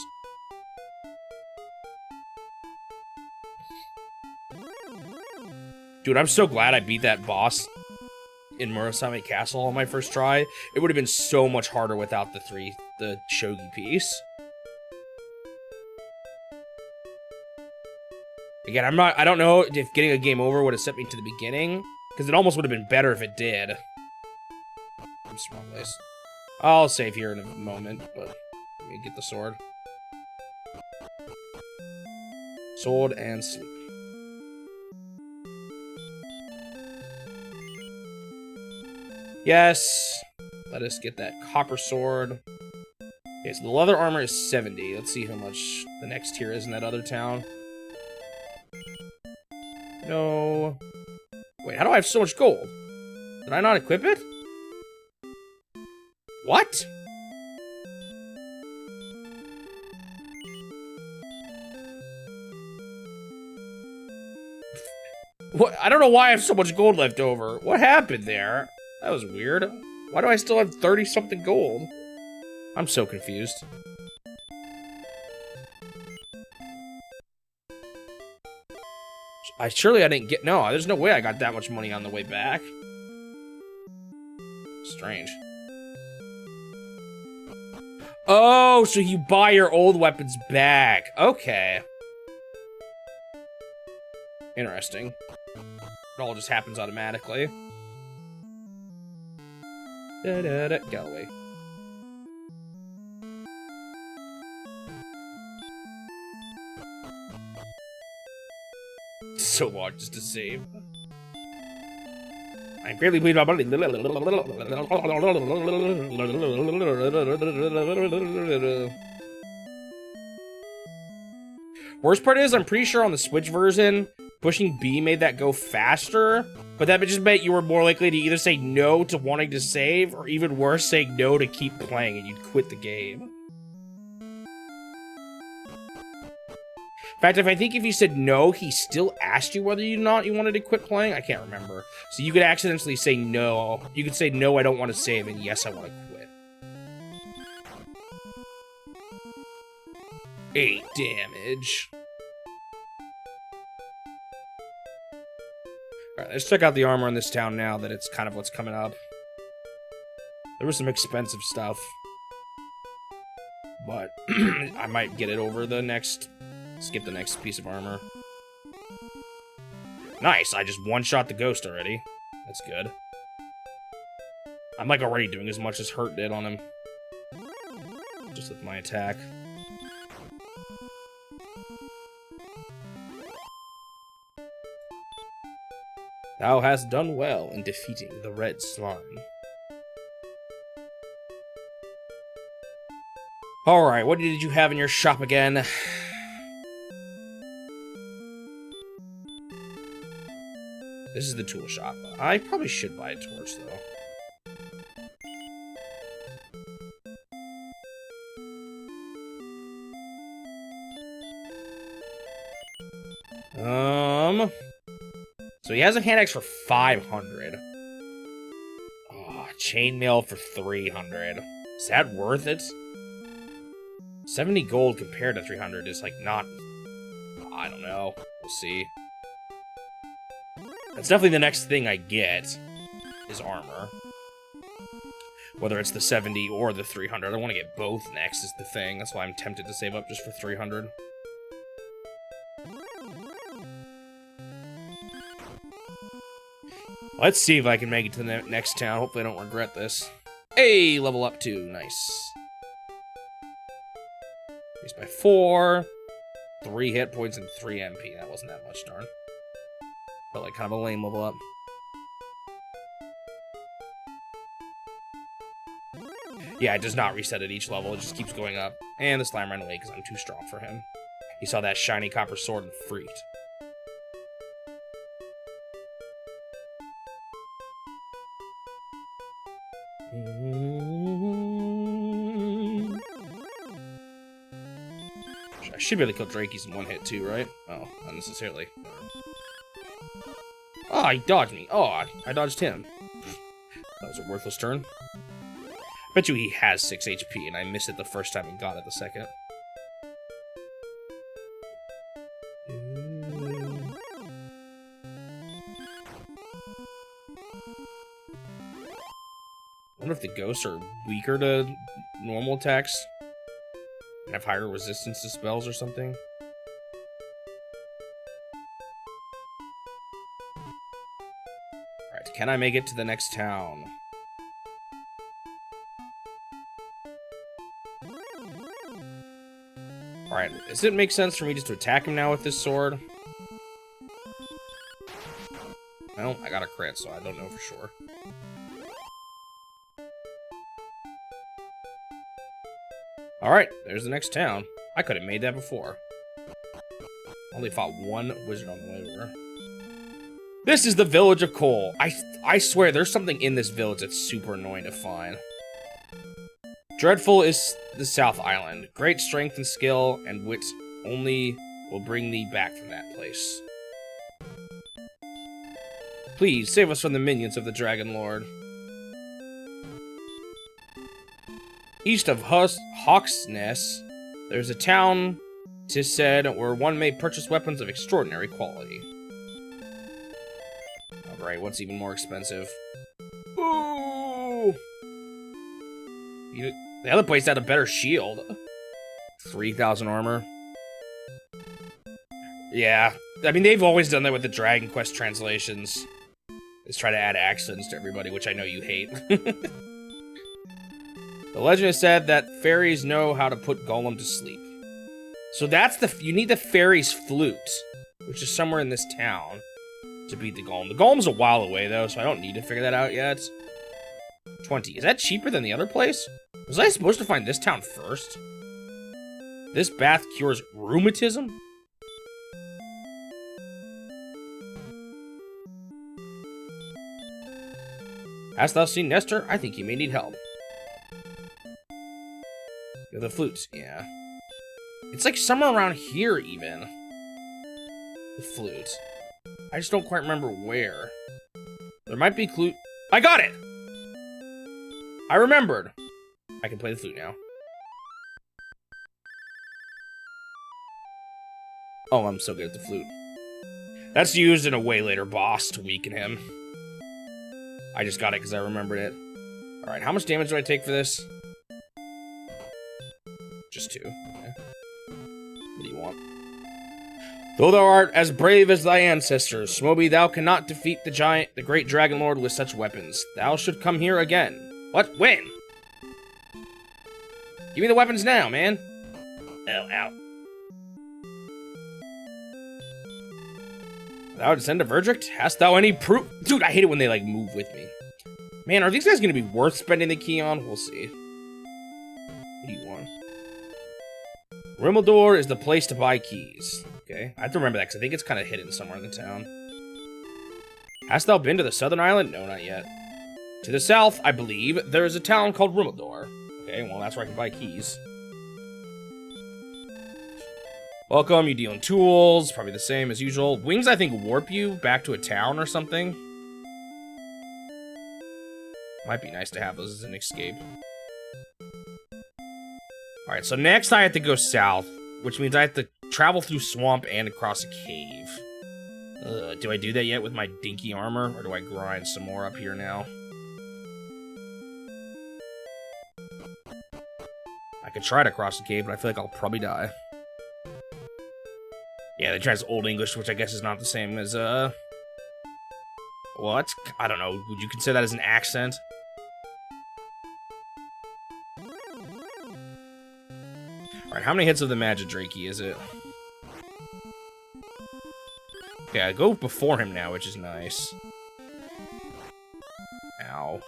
Dude, I'm so glad I beat that boss in Murasame Castle on my first try. It would have been so much harder without the shogi piece. Again, I don't know if getting a game over would have sent me to the beginning, because it almost would have been better if it did. I'm just wrong place. I'll save here in a moment, but let me get the sword. Sword and sleep. Yes. Let us get that copper sword. Okay, so the leather armor is 70. Let's see how much the next tier is in that other town. No. Wait, how do I have so much gold? Did I not equip it? What? What? I don't know why I have so much gold left over. What happened there? That was weird. Why do I still have 30-something gold? I'm so confused. Surely I didn't get... No, there's no way I got that much money on the way back. Strange. Oh, so you buy your old weapons back. Okay. Interesting. It all just happens automatically. Get away. So long just to save. I greatly bleed my money. Worst part is, I'm pretty sure on the Switch version, pushing B made that go faster, but that just meant you were more likely to either say no to wanting to save, or even worse, saying no to keep playing and you'd quit the game. In fact, I think if you said no, he still asked you whether you wanted to quit playing. I can't remember. So you could accidentally say no. You could say, no, I don't want to save, and yes, I want to quit. 8 damage. Alright, let's check out the armor in this town now that it's kind of what's coming up. There was some expensive stuff. But I might get it over the next... Skip the next piece of armor. Nice, I just one-shot the ghost already. That's good. I'm like already doing as much as Hurt did on him. Just with my attack. Thou hast done well in defeating the red slime. Alright, what did you have in your shop again? This is the tool shop. I probably should buy a torch, though. So he has a hand axe for 500. Oh, chainmail for 300. Is that worth it? 70 gold compared to 300 is like not... I don't know. We'll see. That's definitely the next thing I get, is armor. Whether it's the 70 or the 300. I want to get both next is the thing. That's why I'm tempted to save up just for 300. Let's see if I can make it to the next town. Hopefully I don't regret this. Hey, level up 2. Nice. Increased by 4. 3 hit points and 3 MP. That wasn't that much, darn. But like kind of a lame level up. Yeah, it does not reset at each level. It just keeps going up. And the slime ran away because I'm too strong for him. He saw that shiny copper sword and freaked. I should be able to kill Drakeys in one hit too, right? Oh, not necessarily. Oh, he dodged me. Oh, I dodged him. That was a worthless turn. I bet you he has 6 HP, and I missed it the first time and got it the second. I wonder if the ghosts are weaker to normal attacks and have higher resistance to spells or something. Alright, can I make it to the next town? Alright, does it make sense for me just to attack him now with this sword? Well, I got a crit, so I don't know for sure. Alright, there's the next town. I could have made that before. Only fought one wizard on the way over. This is the village of Cole. I swear, there's something in this village that's super annoying to find. Dreadful is the South Island. Great strength and skill and wit only will bring thee back from that place. Please, save us from the minions of the Dragon Lord. East of Hawksness, there's a town, 'tis said, where one may purchase weapons of extraordinary quality. Alright, what's even more expensive? Ooh! The other place had a better shield. 3,000 armor. Yeah. I mean, they've always done that with the Dragon Quest translations. Is try to add accents to everybody, which I know you hate. The legend has said that fairies know how to put Golem to sleep. So that's you need the fairy's flute, which is somewhere in this town, to beat the Golem. The Golem's a while away, though, so I don't need to figure that out yet. 20. Is that cheaper than the other place? Was I supposed to find this town first? This bath cures rheumatism? Hast thou seen Nestor? I think he may need help. Yo, the flutes, yeah. It's like somewhere around here, even. The flute. I just don't quite remember where. There might be clue. I got it! I remembered. I can play the flute now. Oh, I'm so good at the flute. That's used in a way later boss to weaken him. I just got it because I remembered it. Alright, how much damage do I take for this? Just 2. Okay. What do you want? Though thou art as brave as thy ancestors, Smoby, thou cannot defeat the great Dragon Lord with such weapons. Thou should come here again. What? When? Give me the weapons now, man. Ow, ow. Thou descend of Erdrick? Hast thou any proof? Dude, I hate it when they, like, move with me. Man, are these guys gonna be worth spending the key on? We'll see. What do you want? Rimuldar is the place to buy keys. Okay, I have to remember that, because I think it's kind of hidden somewhere in the town. Hast thou been to the southern island? No, not yet. To the south, I believe, there is a town called Rimuldar. Okay, well, that's where I can buy keys. Welcome, you deal in tools, probably the same as usual. Wings, I think, warp you back to a town or something. Might be nice to have those as an escape. Alright, so next I have to go south, which means I have to travel through swamp and across a cave. Do I do that yet with my dinky armor, or do I grind some more up here now? I could try to cross the cave, but I feel like I'll probably die. Yeah, they tried Old English, which I guess is not the same as, what? I don't know. Would you consider that as an accent? Alright, how many hits of the Magidrakey is it? Okay, I go before him now, which is nice. Ow.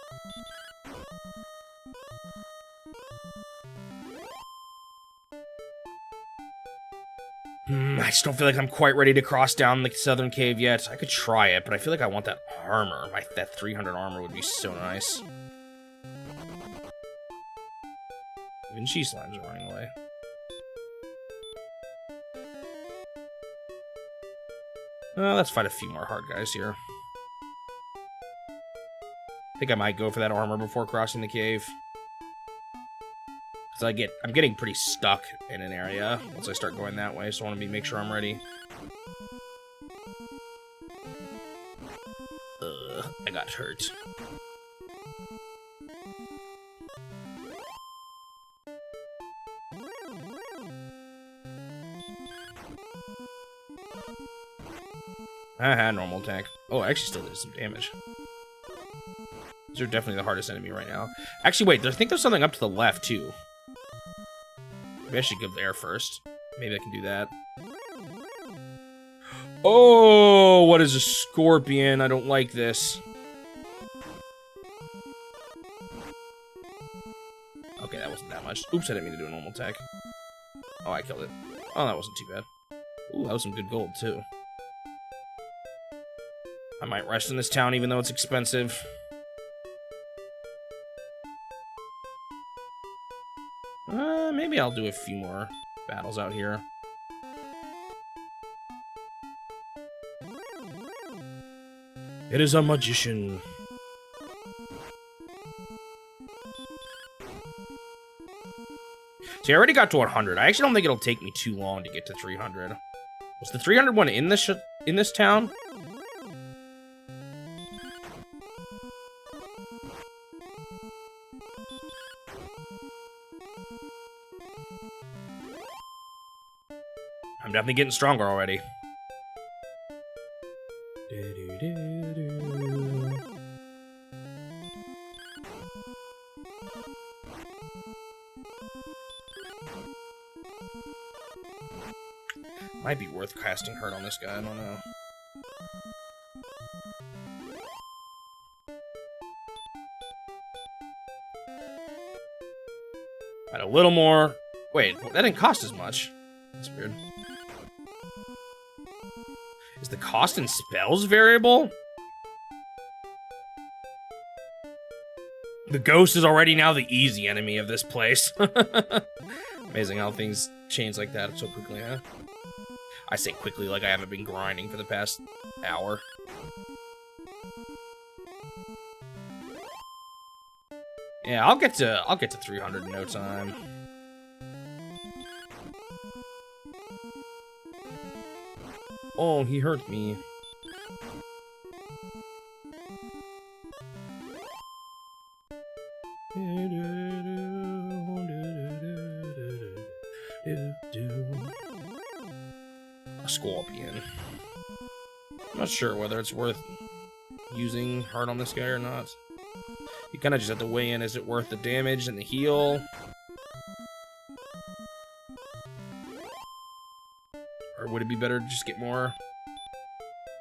I just don't feel like I'm quite ready to cross down the southern cave yet. I could try it, but I feel like I want that armor. That 300 armor would be so nice. Even she slimes are running away. Let's fight a few more hard guys here. I think I might go for that armor before crossing the cave. Because I'm getting pretty stuck in an area once I start going that way, so I want to make sure I'm ready. I got hurt. Haha, normal attack. Oh, I actually still did some damage. These are definitely the hardest enemy right now. Actually, wait, I think there's something up to the left, too. Maybe I should go there first. Maybe I can do that. Oh, what is a scorpion? I don't like this. Okay, that wasn't that much. Oops, I didn't mean to do a normal attack. Oh, I killed it. Oh, that wasn't too bad. Ooh, that was some good gold, too. I might rest in this town even though it's expensive. Maybe I'll do a few more battles out here. It is a magician. See, I already got to 100. I actually don't think it'll take me too long to get to 300. Was the 300 one in this town? I'm definitely getting stronger already. Might be worth casting hurt on this guy, I don't know. Right, a little more. Wait, that didn't cost as much. That's weird. Is the cost in spells variable? The ghost is already now the easy enemy of this place. Amazing how things change like that so quickly, huh? I say quickly like I haven't been grinding for the past hour. Yeah, I'll get to 300 in no time. Oh, he hurt me. A scorpion. I'm not sure whether it's worth using hard on this guy or not. You kind of just have to weigh in, is it worth the damage and the heal? Or would it be better to just get more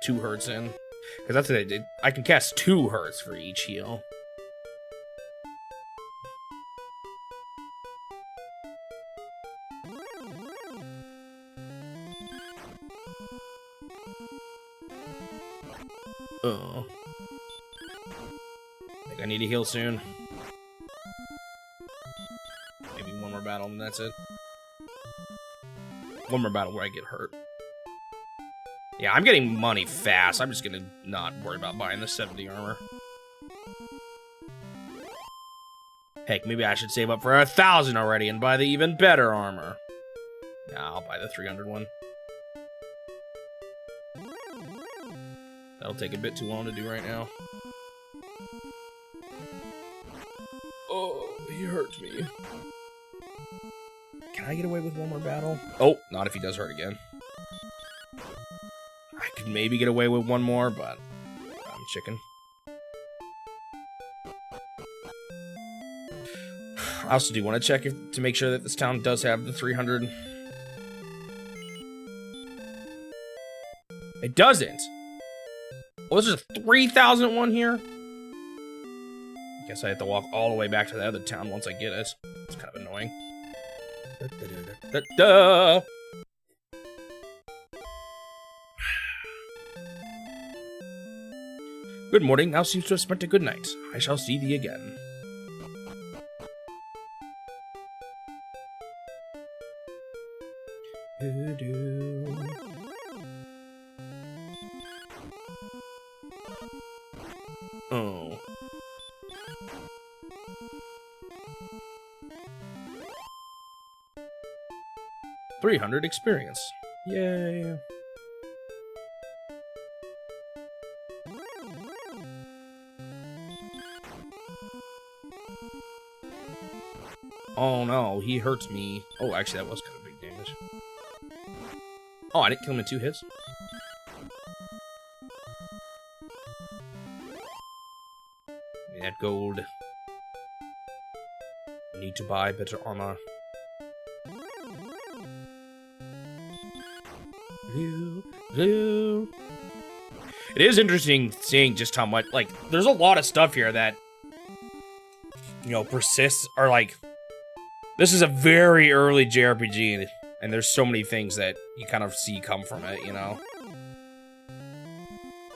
2 hurts in? Because that's what I did. I can cast 2 hurts for each heal. Oh. I think I need to heal soon. Maybe one more battle and that's it. One more battle where I get hurt. Yeah, I'm getting money fast. I'm just gonna not worry about buying the 70 armor. Heck, maybe I should save up for 1,000 already and buy the even better armor. Nah, I'll buy the 300 one. That'll take a bit too long to do right now. Oh, he hurt me. Can I get away with one more battle? Oh, not if he does hurt again. I could maybe get away with one more, but I'm chicken. I also do want to check to make sure that this town does have the 300. It doesn't. Oh, there's a 3,000 one here? I guess I have to walk all the way back to the other town once I get it. It's kind of annoying. Good morning, thou seems to have spent a good night. I shall see thee again. Oh. $300 experience. Yay. Oh no, he hurts me. Oh, actually, that was kind of big damage. Oh, I didn't kill him in 2 hits. That gold. Need to buy better armor. It is interesting seeing just how much, like, there's a lot of stuff here that, you know, persists, or like, this is a very early JRPG, and there's so many things that you kind of see come from it, you know?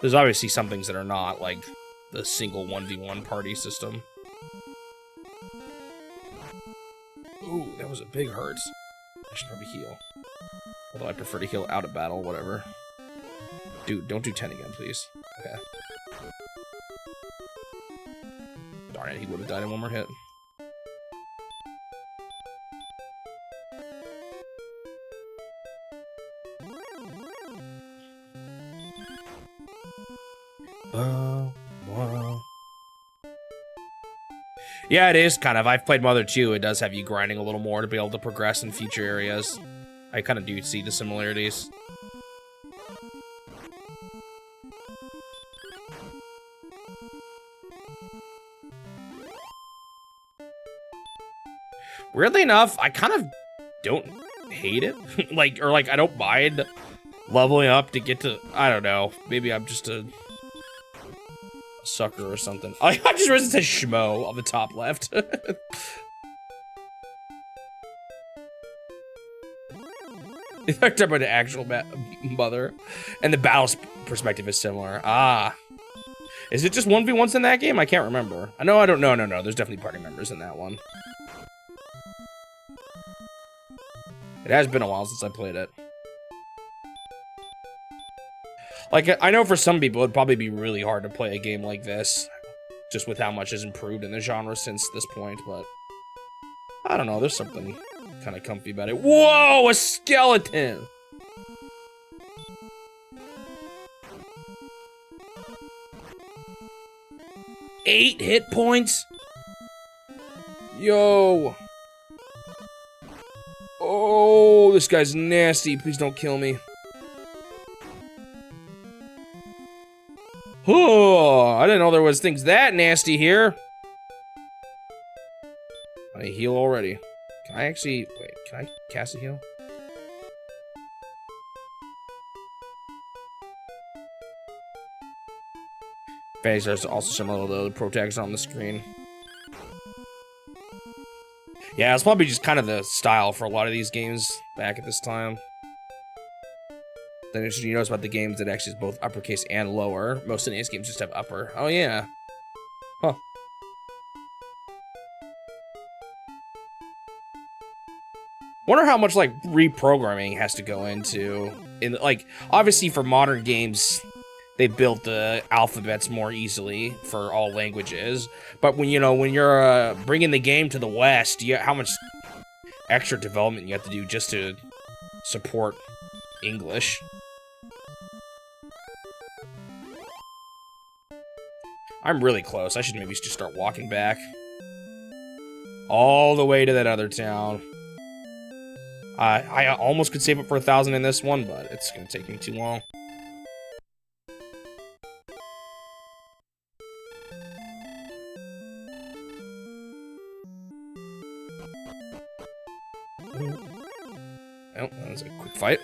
There's obviously some things that are not, like the single 1v1 party system. Ooh, that was a big hurt. I should probably heal. Although I prefer to heal out of battle, whatever. Dude, don't do 10 again, please. Okay. Darn it, he would have died in one more hit. Yeah, it is kind of. I've played Mother 2. It does have you grinding a little more to be able to progress in future areas. I kind of do see the similarities. Weirdly enough, I kind of don't hate it. I don't mind leveling up to get to, I don't know. Maybe I'm just a sucker or something. I just realized it says Schmo on the top left. They're talking about the actual mother. And the battle perspective is similar. Ah. Is it just 1v1s in that game? I can't remember. I know I don't know. No. There's definitely party members in that one. It has been a while since I played it. Like, I know for some people, it'd probably be really hard to play a game like this, just with how much has improved in the genre since this point, but I don't know, there's something kind of comfy about it. Whoa, a skeleton! Eight hit points? Yo! Oh, this guy's nasty. Please don't kill me. Oh, I didn't know there was things that nasty here. I heal already. Can I actually... Wait, can I cast a heal? Phase are also similar to the protects on the screen. Yeah, it's probably just kind of the style for a lot of these games back at this time. Then you notice about the games that actually is both uppercase and lower. Most of these games just have upper. Oh yeah. Huh. Wonder how much like reprogramming has to go into like obviously for modern games they built the alphabets more easily for all languages, but when you're bringing the game to the West, how much extra development you have to do just to support English. I'm really close. I should maybe just start walking back all the way to that other town. I almost could save up for 1,000 in this one, but it's gonna take me too long. Oh, that was a quick fight.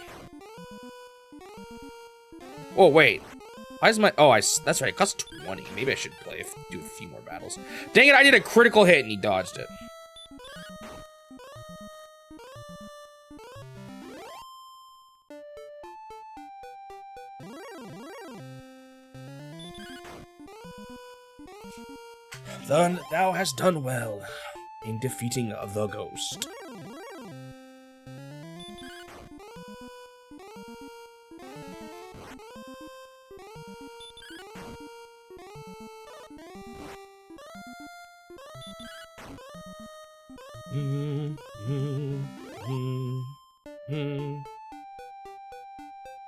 Oh, wait. Why is my... Oh, that's right. It costs 20. Maybe I should do a few more battles. Dang it, I did a critical hit and he dodged it. Then thou hast done well in defeating the ghost.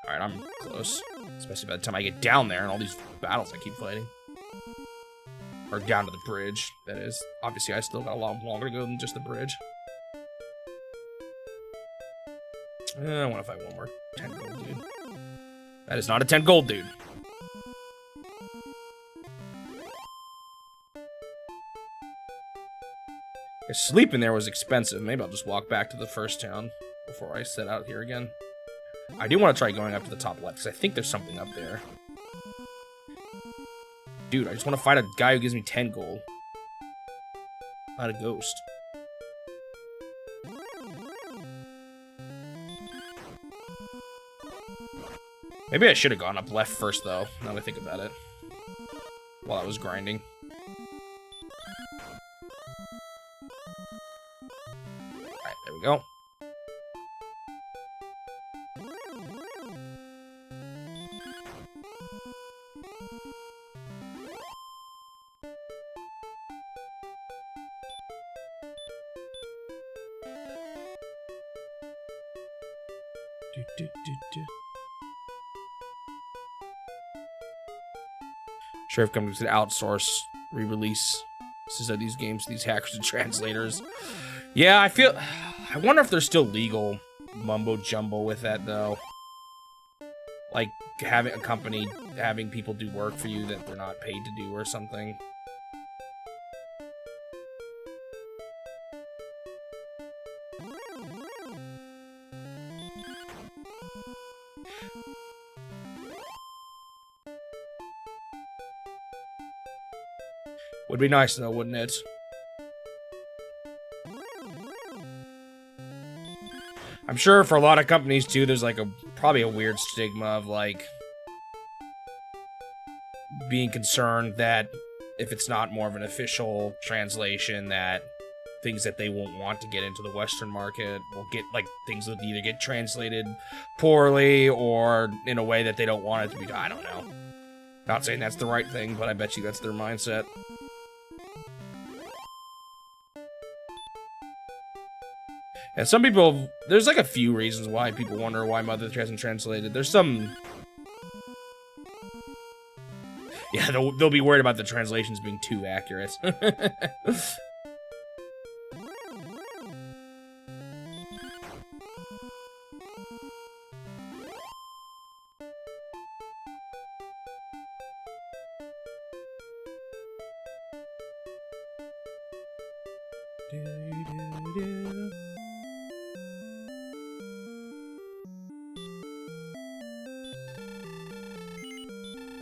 Alright, I'm close. Especially by the time I get down there and all these battles I keep fighting. Or down to the bridge, that is. Obviously, I still got a lot longer to go than just the bridge. I want to fight one more 10 gold dude. That is not a 10 gold dude. Sleeping there was expensive. Maybe I'll just walk back to the first town before I set out here again. I do want to try going up to the top left, because I think there's something up there. Dude, I just want to fight a guy who gives me 10 gold. Not a ghost. Maybe I should have gone up left first, though, now that I think about it. While I was grinding. Alright, there we go. Sure, if comes to outsource re-release This is these games, these hackers and translators. Yeah, I wonder if there's still legal mumbo jumbo with that though. Like having a company having people do work for you that they're not paid to do or something. Would be nice though, wouldn't it? I'm sure for a lot of companies too, there's like probably a weird stigma of like being concerned that if it's not more of an official translation, that things that they won't want to get into the Western market will get, like, things will either get translated poorly or in a way that they don't want it to be. I don't know. Not saying that's the right thing, but I bet you that's their mindset. And some people, there's like a few reasons why people wonder why Mother hasn't translated. There's some... Yeah, they'll be worried about the translations being too accurate.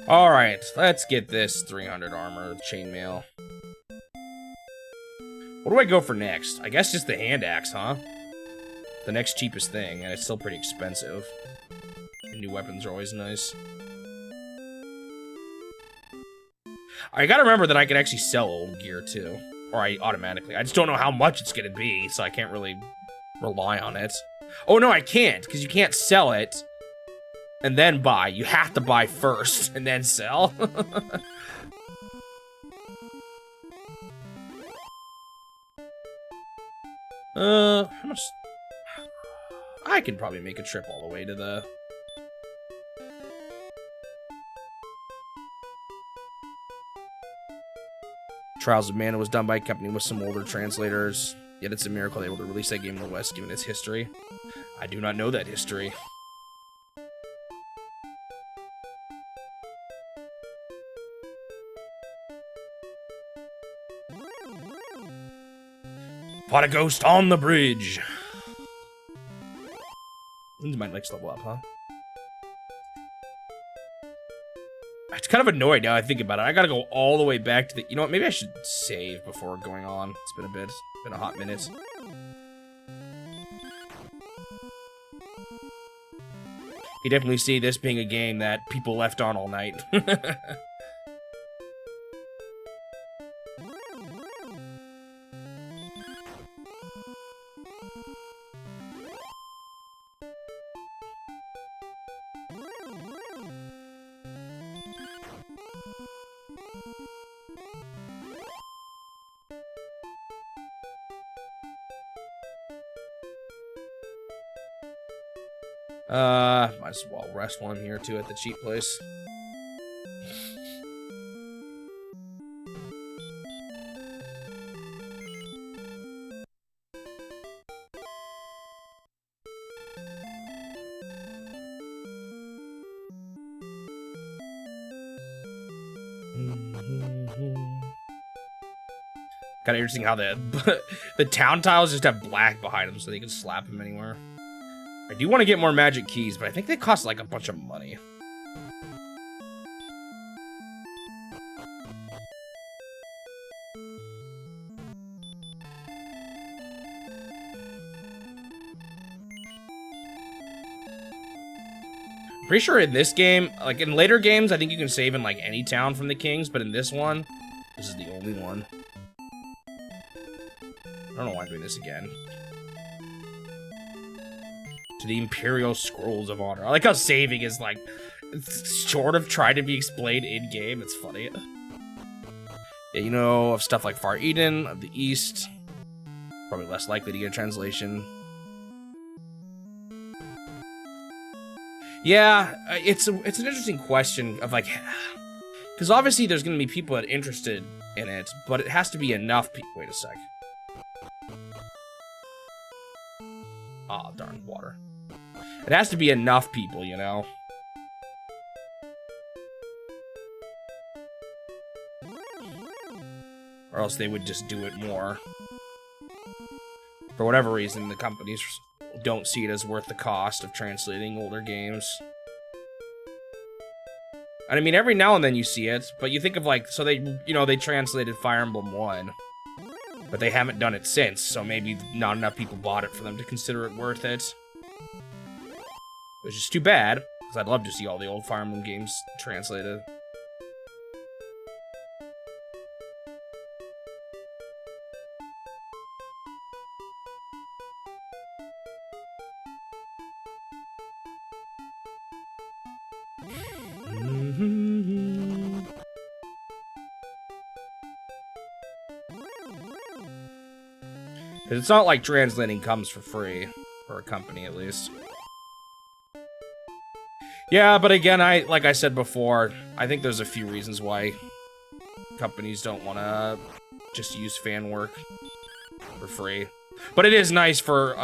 Alright, let's get this 300 armor chainmail. What do I go for next? I guess just the hand axe, huh? The next cheapest thing, and it's still pretty expensive. New weapons are always nice. I gotta remember that I can actually sell old gear too. Or I automatically. I just don't know how much it's gonna be, so I can't really rely on it. Oh no, I can't, because you can't sell it and then buy. You have to buy first and then sell. How much? I can probably make a trip all the way to the... Trials of Mana was done by a company with some older translators. Yet it's a miracle they were able to release that game in the West, given its history. I do not know that history. Fought a ghost on the bridge. This is my next level up, huh? It's kind of annoying now I think about it. I gotta go all the way back to the... You know what? Maybe I should save before going on. It's been a bit. It's been a hot minute. You definitely see this being a game that people left on all night. Might as well rest while I'm here too at the cheap place. Kind of interesting how the town tiles just have black behind them so they can slap them anywhere. I do want to get more magic keys, but I think they cost like a bunch of money. Pretty sure in this game, like in later games, I think you can save in like any town from the kings, but in this one, this is the only one. I don't know why I'm doing this again. To the Imperial Scrolls of Honor. I like how saving is like sort of trying to be explained in game. It's funny. Yeah, you know of stuff like Far Eden of the East. Probably less likely to get a translation. Yeah, it's an interesting question of like, because obviously there's going to be people that are interested in it, but it has to be enough people. Wait a sec. Ah, darn, water. It has to be enough people, you know? Or else they would just do it more. For whatever reason, the companies don't see it as worth the cost of translating older games. And I mean, every now and then you see it, but you think of like, so they, you know, they translated Fire Emblem 1, but they haven't done it since, so maybe not enough people bought it for them to consider it worth it. Which is too bad, because I'd love to see all the old Fire Emblem games translated. It's not like translating comes for free, for a company at least. Yeah, but again, like I said before, I think there's a few reasons why companies don't want to just use fan work for free. But it is nice for,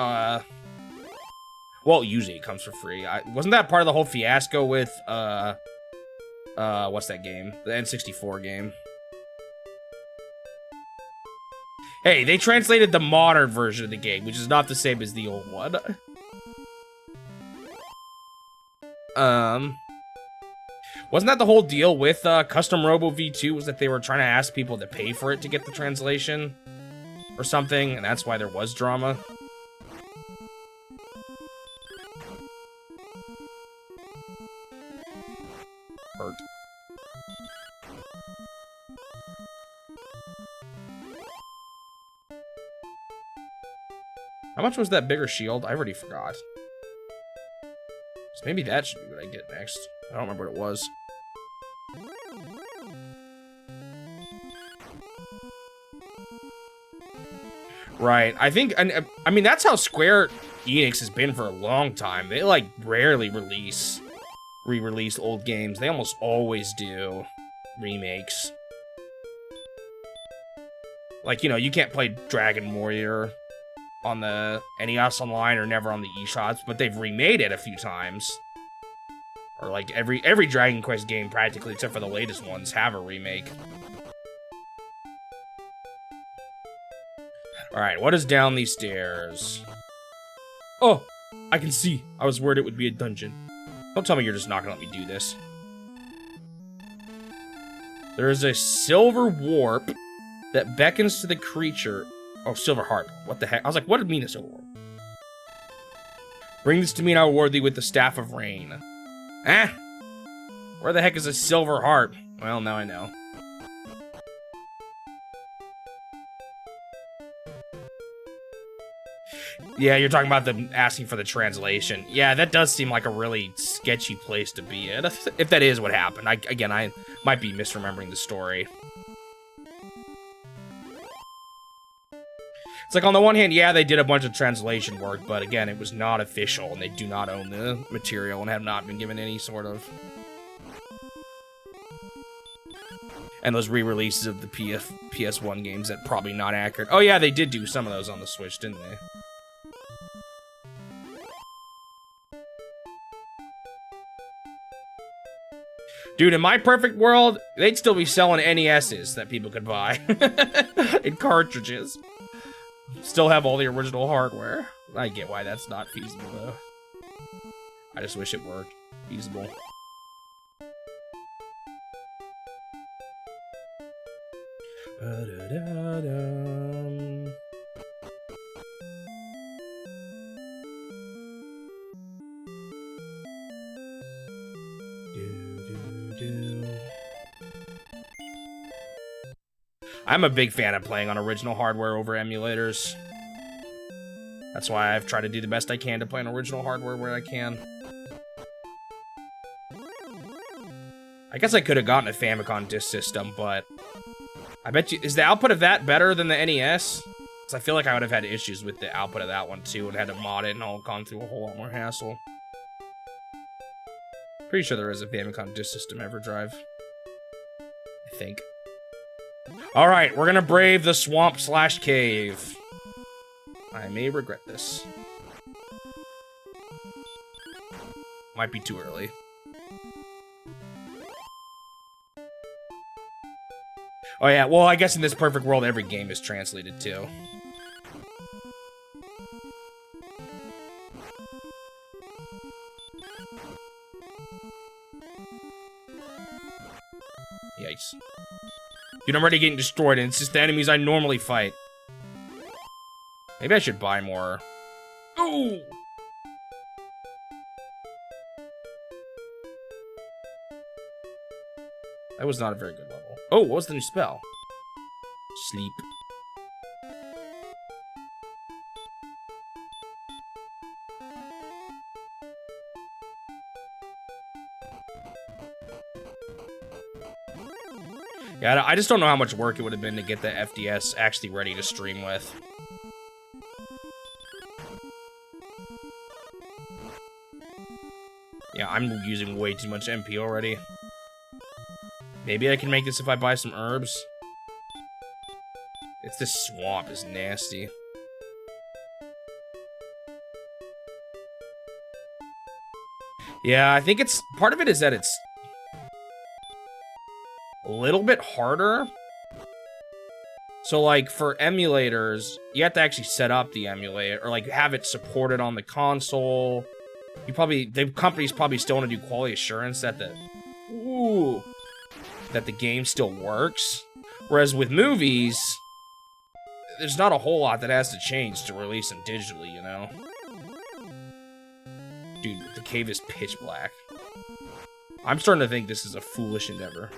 well, usually it comes for free. Wasn't that part of the whole fiasco with, what's that game? The N64 game. Hey, they translated the modern version of the game, which is not the same as the old one. Wasn't that the whole deal with Custom Robo V2, was that they were trying to ask people to pay for it to get the translation? Or something, and that's why there was drama? Hurt. How much was that bigger shield? I already forgot. So maybe that should be what I get next. I don't remember what it was. Right, I think, I mean, that's how Square Enix has been for a long time. They, like, rarely re-release old games. They almost always do remakes. Like, you know, you can't play Dragon Warrior on the NES Online or never on the eShops, but they've remade it a few times. Or like every Dragon Quest game practically, except for the latest ones, have a remake. Alright, what is down these stairs? Oh, I can see. I was worried it would be a dungeon. Don't tell me you're just not gonna let me do this. There is a silver warp that beckons to the creature. Oh, silver harp. What the heck? I was like, what did it mean, a silver warp? Bring this to me and I will reward thee with the Staff of Rain. Eh? Where the heck is a silver harp? Well, now I know. Yeah, you're talking about them asking for the translation. Yeah, that does seem like a really sketchy place to be in. If that is what happened. Again, I might be misremembering the story. It's like, on the one hand, yeah, they did a bunch of translation work, but again, it was not official, and they do not own the material and have not been given any sort of... And those re-releases of the PS1 games that probably not accurate. Oh yeah, they did do some of those on the Switch, didn't they? Dude, in my perfect world, they'd still be selling NESs that people could buy. In cartridges. Still have all the original hardware. I get why that's not feasible, though. I just wish it were feasible. I'm a big fan of playing on original hardware over emulators. That's why I've tried to do the best I can to play on original hardware where I can. I guess I could have gotten a Famicom disk system, but I bet you, is the output of that better than the NES? Because I feel like I would have had issues with the output of that one too, and had to mod it and all gone through a whole lot more hassle. Pretty sure there is a Famicom disk system EverDrive. I think. All right, we're gonna brave the swamp / cave. I may regret this. Might be too early. Oh yeah, well, I guess in this perfect world, every game is translated too. Yikes. Dude, I'm already getting destroyed, and it's just the enemies I normally fight. Maybe I should buy more. Ooh! That was not a very good level. Oh, what was the new spell? Sleep. Yeah, I just don't know how much work it would have been to get the FDS actually ready to stream with. Yeah, I'm using way too much MP already. Maybe I can make this if I buy some herbs. This swamp is nasty. Yeah, I think it's... Part of it is that it's a little bit harder. So, like, for emulators, you have to actually set up the emulator, or, like, have it supported on the console. The companies probably still want to do quality assurance that the game still works. Whereas with movies, there's not a whole lot that has to change to release them digitally, you know? Dude, the cave is pitch black. I'm starting to think this is a foolish endeavor.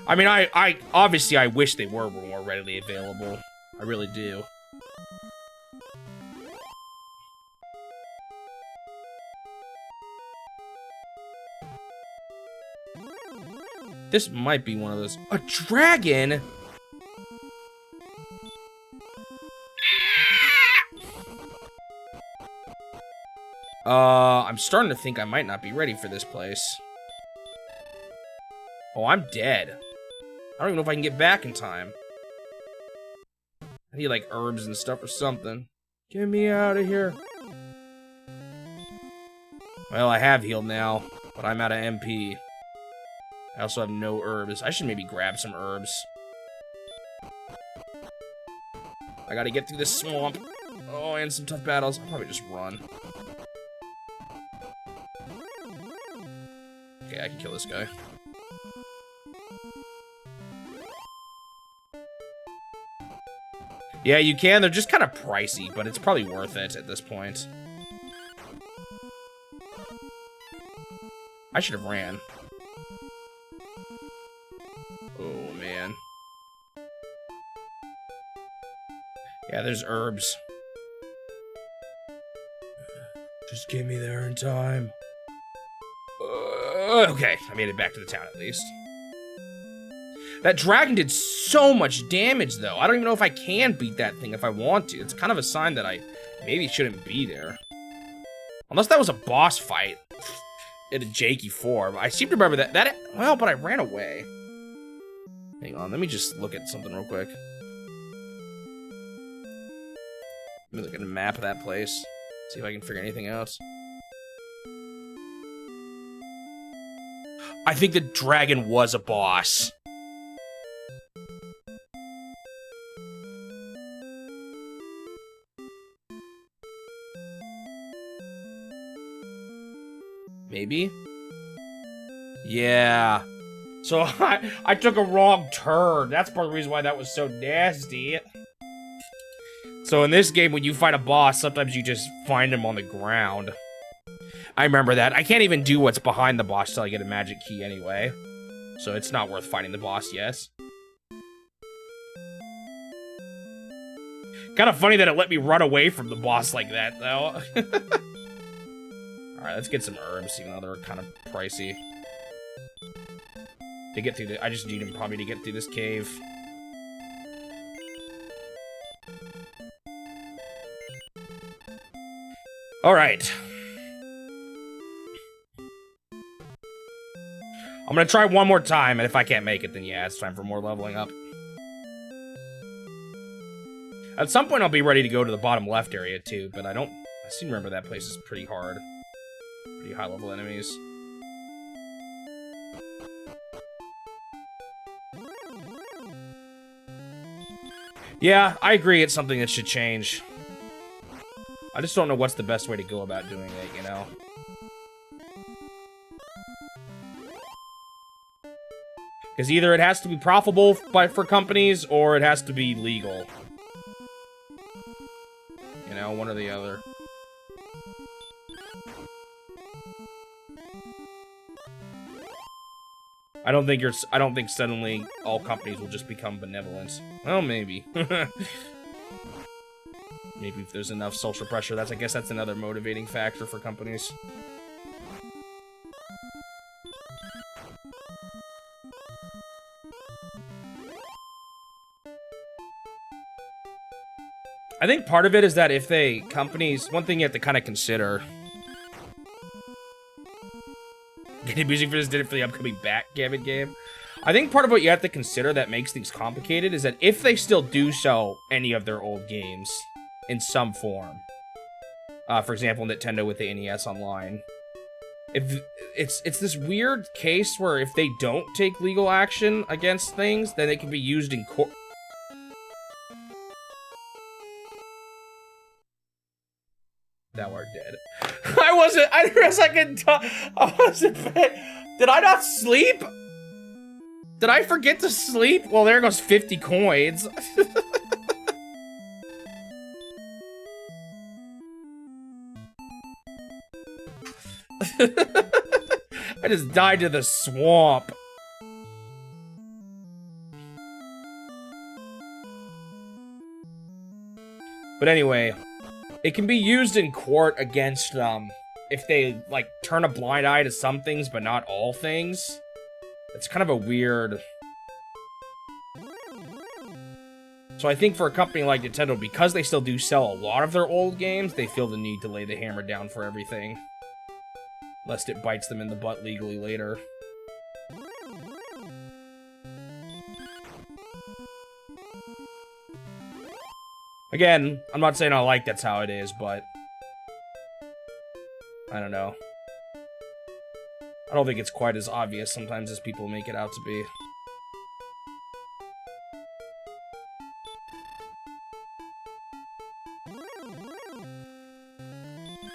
I mean, I obviously I wish they were more readily available. I really do. This might be one of those. A dragon? I'm starting to think I might not be ready for this place. Oh, I'm dead. I don't even know if I can get back in time. I need, like, herbs and stuff or something. Get me out of here. Well, I have healed now, but I'm out of MP. I also have no herbs. I should maybe grab some herbs. I gotta get through this swamp. Oh, and some tough battles. I'll probably just run. Okay, I can kill this guy. Yeah, you can. They're just kind of pricey, but it's probably worth it at this point. I should have ran. Oh, man. Yeah, there's herbs. Just get me there in time. Okay, I made it back to the town at least. That dragon did so much damage, though. I don't even know if I can beat that thing if I want to. It's kind of a sign that I maybe shouldn't be there. Unless that was a boss fight in a janky form. I seem to remember that. Well, but I ran away. Hang on, let me just look at something real quick. Let me look at a map of that place. See if I can figure anything out. I think the dragon was a boss. Maybe? Yeah. So I took a wrong turn. That's part of the reason why that was so nasty. So in this game, when you fight a boss, sometimes you just find him on the ground. I remember that. I can't even do what's behind the boss till I get a magic key anyway. So it's not worth fighting the boss, yes. Kind of funny that it let me run away from the boss like that, though. Alright, let's get some herbs, even though they're kind of pricey. To get through the... I just need them probably to get through this cave. Alright. I'm gonna try one more time, and if I can't make it, then yeah, it's time for more leveling up. At some point, I'll be ready to go to the bottom left area, too, but I seem to remember that place is pretty hard. Pretty high-level enemies. Yeah, I agree it's something that should change. I just don't know what's the best way to go about doing it, you know? Because either it has to be profitable for companies, or it has to be legal. You know, one or the other. I don't think suddenly all companies will just become benevolent. Well, maybe. Maybe if there's enough social pressure, I guess that's another motivating factor for companies. I think part of it is that if one thing you have to kind of consider. Getting music for this did it for the upcoming Backgammon game. I think part of what you have to consider that makes things complicated is that if they still do sell any of their old games in some form, for example, Nintendo with the NES Online, if it's this weird case where if they don't take legal action against things, then it can be used in court. Thou art dead. I wasn't did I not sleep? Did I forget to sleep? Well, there goes 50 coins. I just died to the swamp. But anyway, it can be used in court against if they like turn a blind eye to some things but not all things. It's kind of a weird. So I think for a company like Nintendo, because they still do sell a lot of their old games, they feel the need to lay the hammer down for everything, lest it bites them in the butt legally later. Again, I'm not saying I like that's how it is, but I don't know. I don't think it's quite as obvious sometimes as people make it out to be.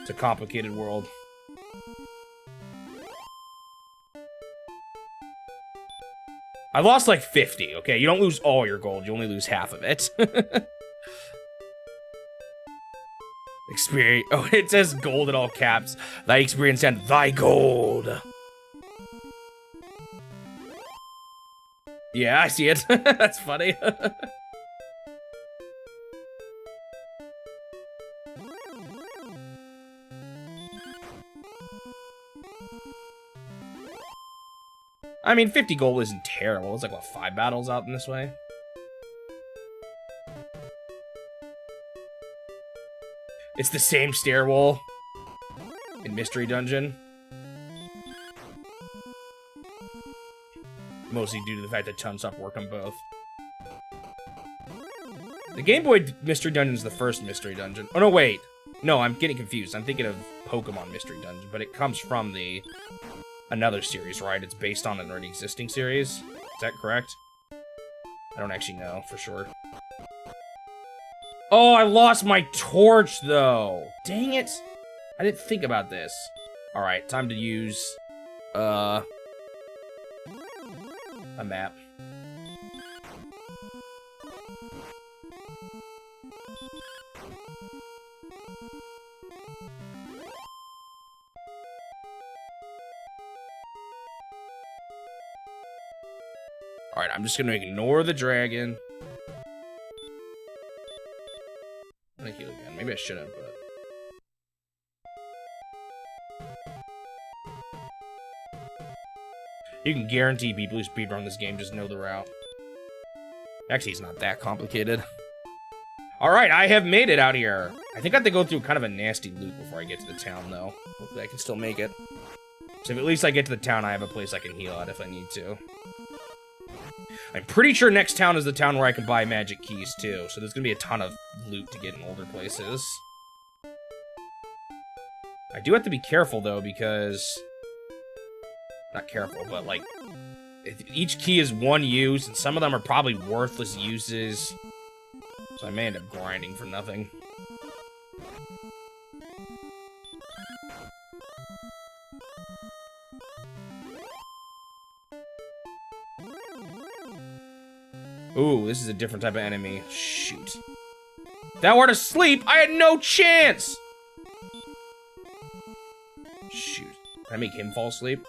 It's a complicated world. I lost like 50, okay? You don't lose all your gold, you only lose half of it. Experience. Oh, it says gold in all caps. Thy experience and thy gold. Yeah, I see it. That's funny. I mean, 50 gold isn't terrible. It's like, what, 5 battles out in this way? It's the same stairwell in Mystery Dungeon. Mostly due to the fact that tons stopped work on both. The Game Boy Mystery Dungeon is the first Mystery Dungeon. Oh, no, wait. No, I'm getting confused. I'm thinking of Pokemon Mystery Dungeon, but it comes from another series, right? It's based on an already existing series. Is that correct? I don't actually know for sure. Oh, I lost my torch, though. Dang it. I didn't think about this. Alright, time to use, a map. Alright, I'm just gonna ignore the dragon. I'm gonna heal again. Maybe I should have, but... You can guarantee people who speedrun this game just know the route. Actually, it's not that complicated. Alright, I have made it out here. I think I have to go through kind of a nasty loop before I get to the town, though. Hopefully I can still make it. So if at least I get to the town, I have a place I can heal at if I need to. I'm pretty sure next town is the town where I can buy magic keys, too. So there's gonna be a ton of loot to get in older places. I do have to be careful, though, because... Not careful, but, like... Each key is one use, and some of them are probably worthless uses. So I may end up grinding for nothing. Ooh, this is a different type of enemy. Shoot. Thou art asleep! I had no chance! Shoot. Can I make him fall asleep?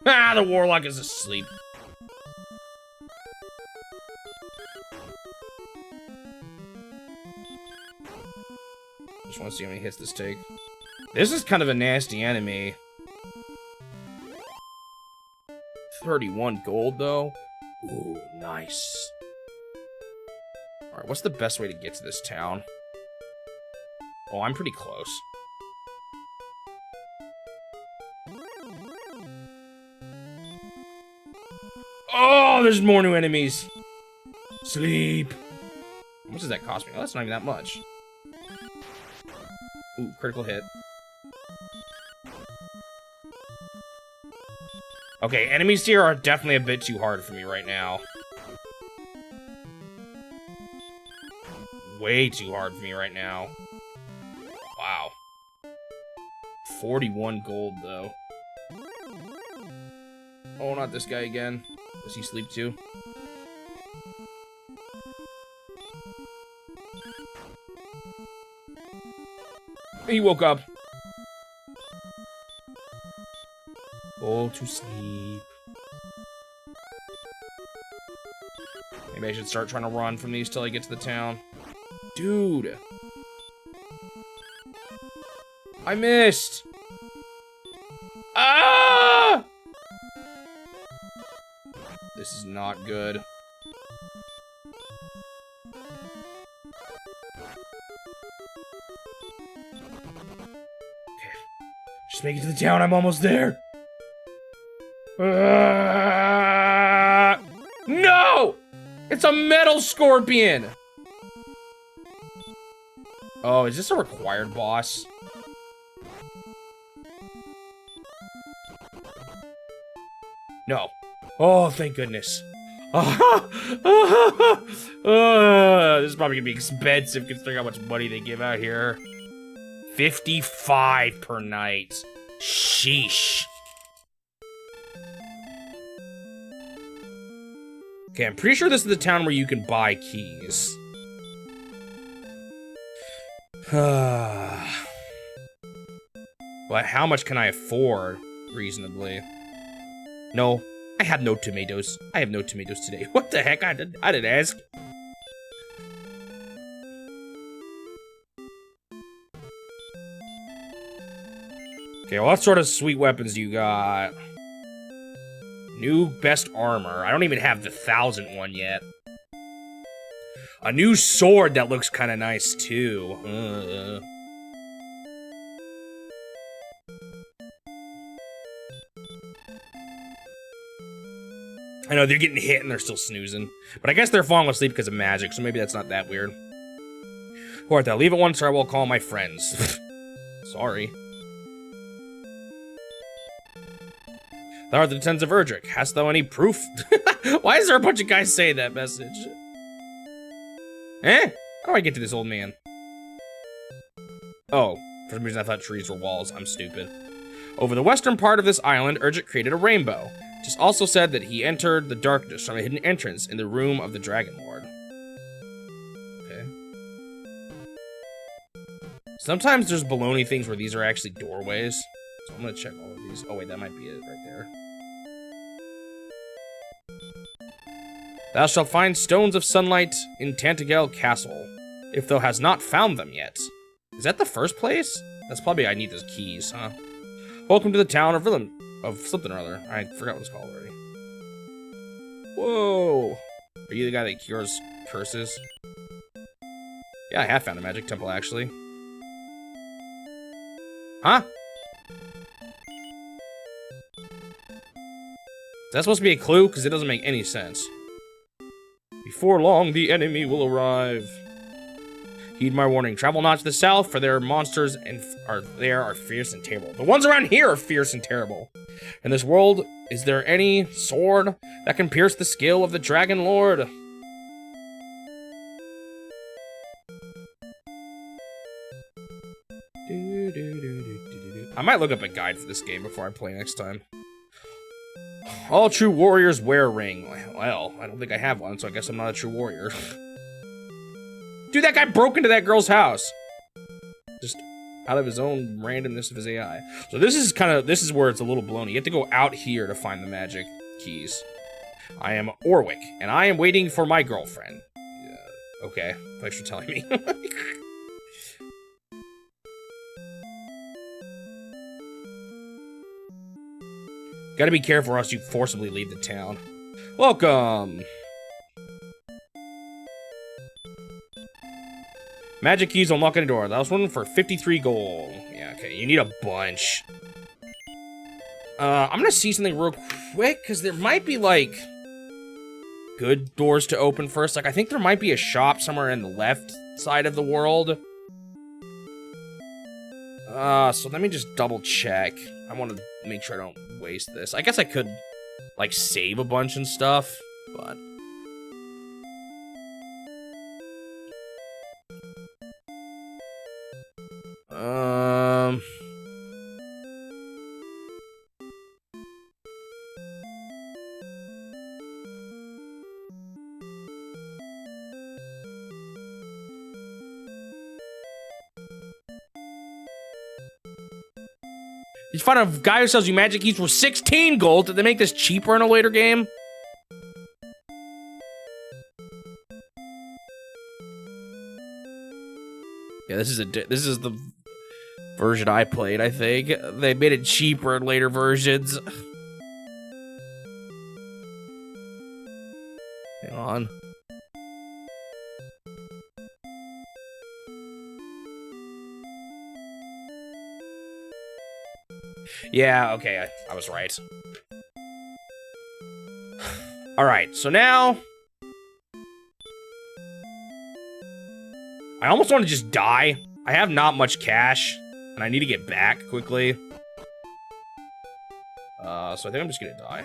Ah, the warlock is asleep. Just want to see how many hits this take. This is kind of a nasty enemy. 31 gold, though. Ooh, nice. Alright, what's the best way to get to this town? Oh, I'm pretty close. Oh, there's more new enemies. Sleep. How much does that cost me? Oh, that's not even that much. Ooh, critical hit. Okay, enemies here are definitely a bit too hard for me right now. Way too hard for me right now. Wow. 41 gold, though. Oh, not this guy again. Does he sleep too? He woke up. Go to sleep. Maybe I should start trying to run from these till I get to the town. Dude. I missed. Ah! This is not good. Okay. Just make it to the town. I'm almost there. No! It's a metal scorpion! Oh, is this a required boss? No. Oh, thank goodness. This is probably gonna be expensive considering how much money they give out here. 55 per night. Sheesh. Okay, I'm pretty sure this is the town where you can buy keys. But how much can I afford reasonably? No, I had no tomatoes. I have no tomatoes today. What the heck? I didn't ask. Okay, what sort of sweet weapons do you got? New best armor. I don't even have the 1000 one yet. A new sword that looks kind of nice too. I know they're getting hit and they're still snoozing, but I guess they're falling asleep because of magic, so maybe that's not that weird. Who art thou? Leave at once, or I will call my friends. Sorry. Thou art the descendants of Erdrick. Hast thou any proof? Why is there a bunch of guys saying that message? Eh? How do I get to this old man? Oh, for some reason I thought trees were walls. I'm stupid. Over the western part of this island, Erdrick created a rainbow. It is also said that he entered the darkness from a hidden entrance in the room of the Dragon Lord. Okay. Sometimes there's baloney things where these are actually doorways. So I'm gonna check all of these. Oh wait, that might be it right there. Thou shalt find stones of sunlight in Tantegel Castle, if thou hast not found them yet. Is that the first place? That's probably I need those keys, huh? Welcome to the town of Rimuldar, of something or other. I forgot what it's called already. Whoa! Are you the guy that cures curses? Yeah, I have found a magic temple, actually. Huh? that supposed to be a clue? Because it doesn't make any sense. Before long, the enemy will arrive. Heed my warning. Travel not to the south, for their monsters are fierce and terrible. The ones around here are fierce and terrible. In this world, is there any sword that can pierce the skill of the Dragon Lord? I might look up a guide for this game before I play next time. All true warriors wear a ring. Well, I don't think I have one, so I guess I'm not a true warrior. Dude, that guy broke into that girl's house. Just out of his own randomness of his AI. So this is where it's a little baloney. You have to go out here to find the magic keys. I am Orwick, and I am waiting for my girlfriend. Okay, thanks for telling me. Gotta be careful or else you forcibly leave the town. Welcome! Magic keys unlocking a door. That was one for 53 gold. Yeah, okay, you need a bunch. I'm gonna see something real quick, because there might be, like, good doors to open first. Like, I think there might be a shop somewhere in the left side of the world. So let me just double check. I want to make sure I don't waste this. I guess I could, like, save a bunch and stuff, but... You find a guy who sells you magic keys for 16 gold. Did they make this cheaper in a later game? Yeah, this is the version I played, I think. They made it cheaper in later versions. Hang on. Yeah, okay, I was right. Alright, so now... I almost want to just die. I have not much cash, and I need to get back quickly. So I think I'm just gonna die.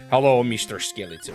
Hello, Mr. Skeleton.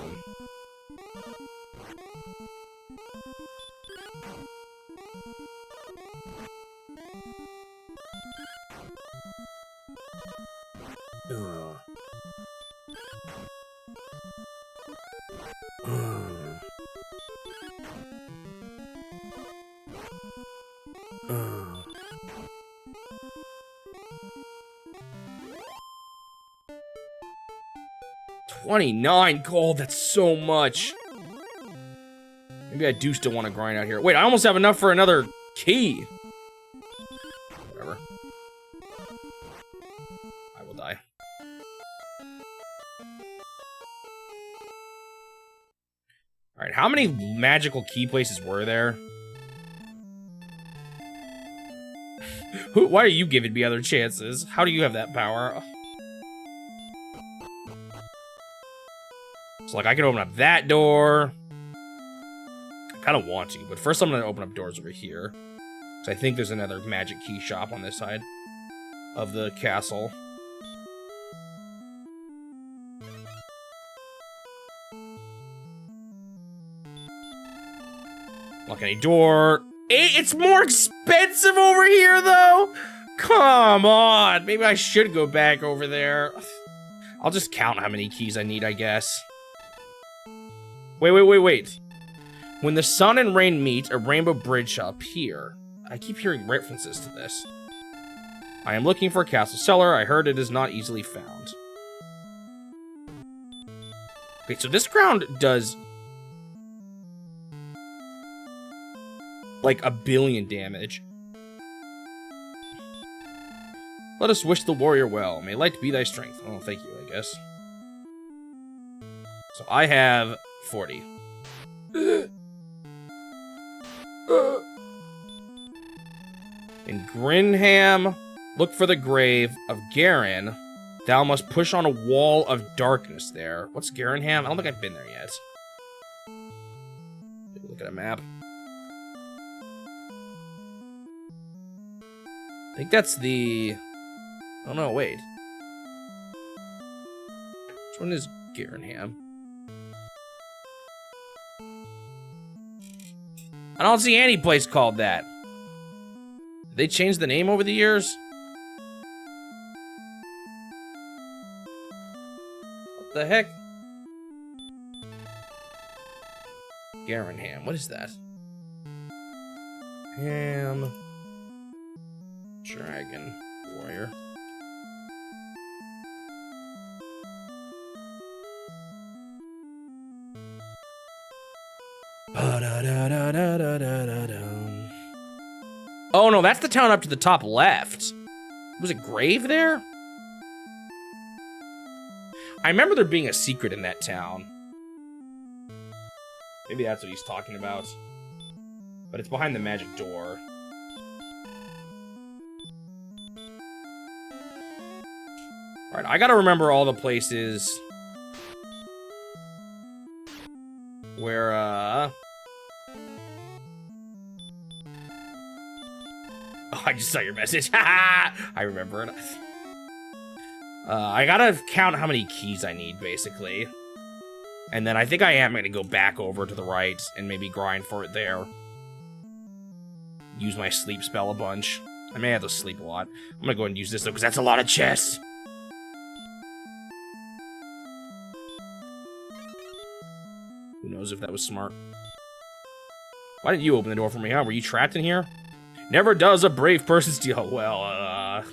$29 gold, that's so much. Maybe I do still want to grind out here. Wait, I almost have enough for another key. Whatever. I will die. Alright, how many magical key places were there? Why are you giving me other chances? How do you have that power? So, like, I can open up that door. I kind of want to, but first I'm going to open up doors over here. So I think there's another magic key shop on this side of the castle. Lock any door. It's more expensive over here, though! Come on! Maybe I should go back over there. I'll just count how many keys I need, I guess. Wait. When the sun and rain meet, a rainbow bridge shall appear. I keep hearing references to this. I am looking for a castle cellar. I heard it is not easily found. Okay, so this ground does... like 1 billion damage. Let us wish the warrior well. May light be thy strength. Oh, thank you, I guess. So I have 40. In Grinham, look for the grave of Garin, Thou must push on a wall of darkness there. What's Galenholm? I don't think I've been there yet. Take a look at a map. I think that's the... Oh no, wait. Which one is Galenholm? I don't see any place called that. Did they change the name over the years? What the heck? Galenholm, what is that? Ham... Dragon Warrior. Oh no, that's the town up to the top left. Was it Grave there? I remember there being a secret in that town. Maybe that's what he's talking about. But it's behind the magic door. Alright, I gotta remember all the places where, Oh, I just saw your message. I remember it. I gotta count how many keys I need, basically. And then I think I am gonna go back over to the right and maybe grind for it there. Use my sleep spell a bunch. I may have to sleep a lot. I'm gonna go ahead and use this, though, because that's a lot of chests. Who knows if that was smart. Why didn't you open the door for me, huh? Were you trapped in here? Never does a brave person steal. Well, I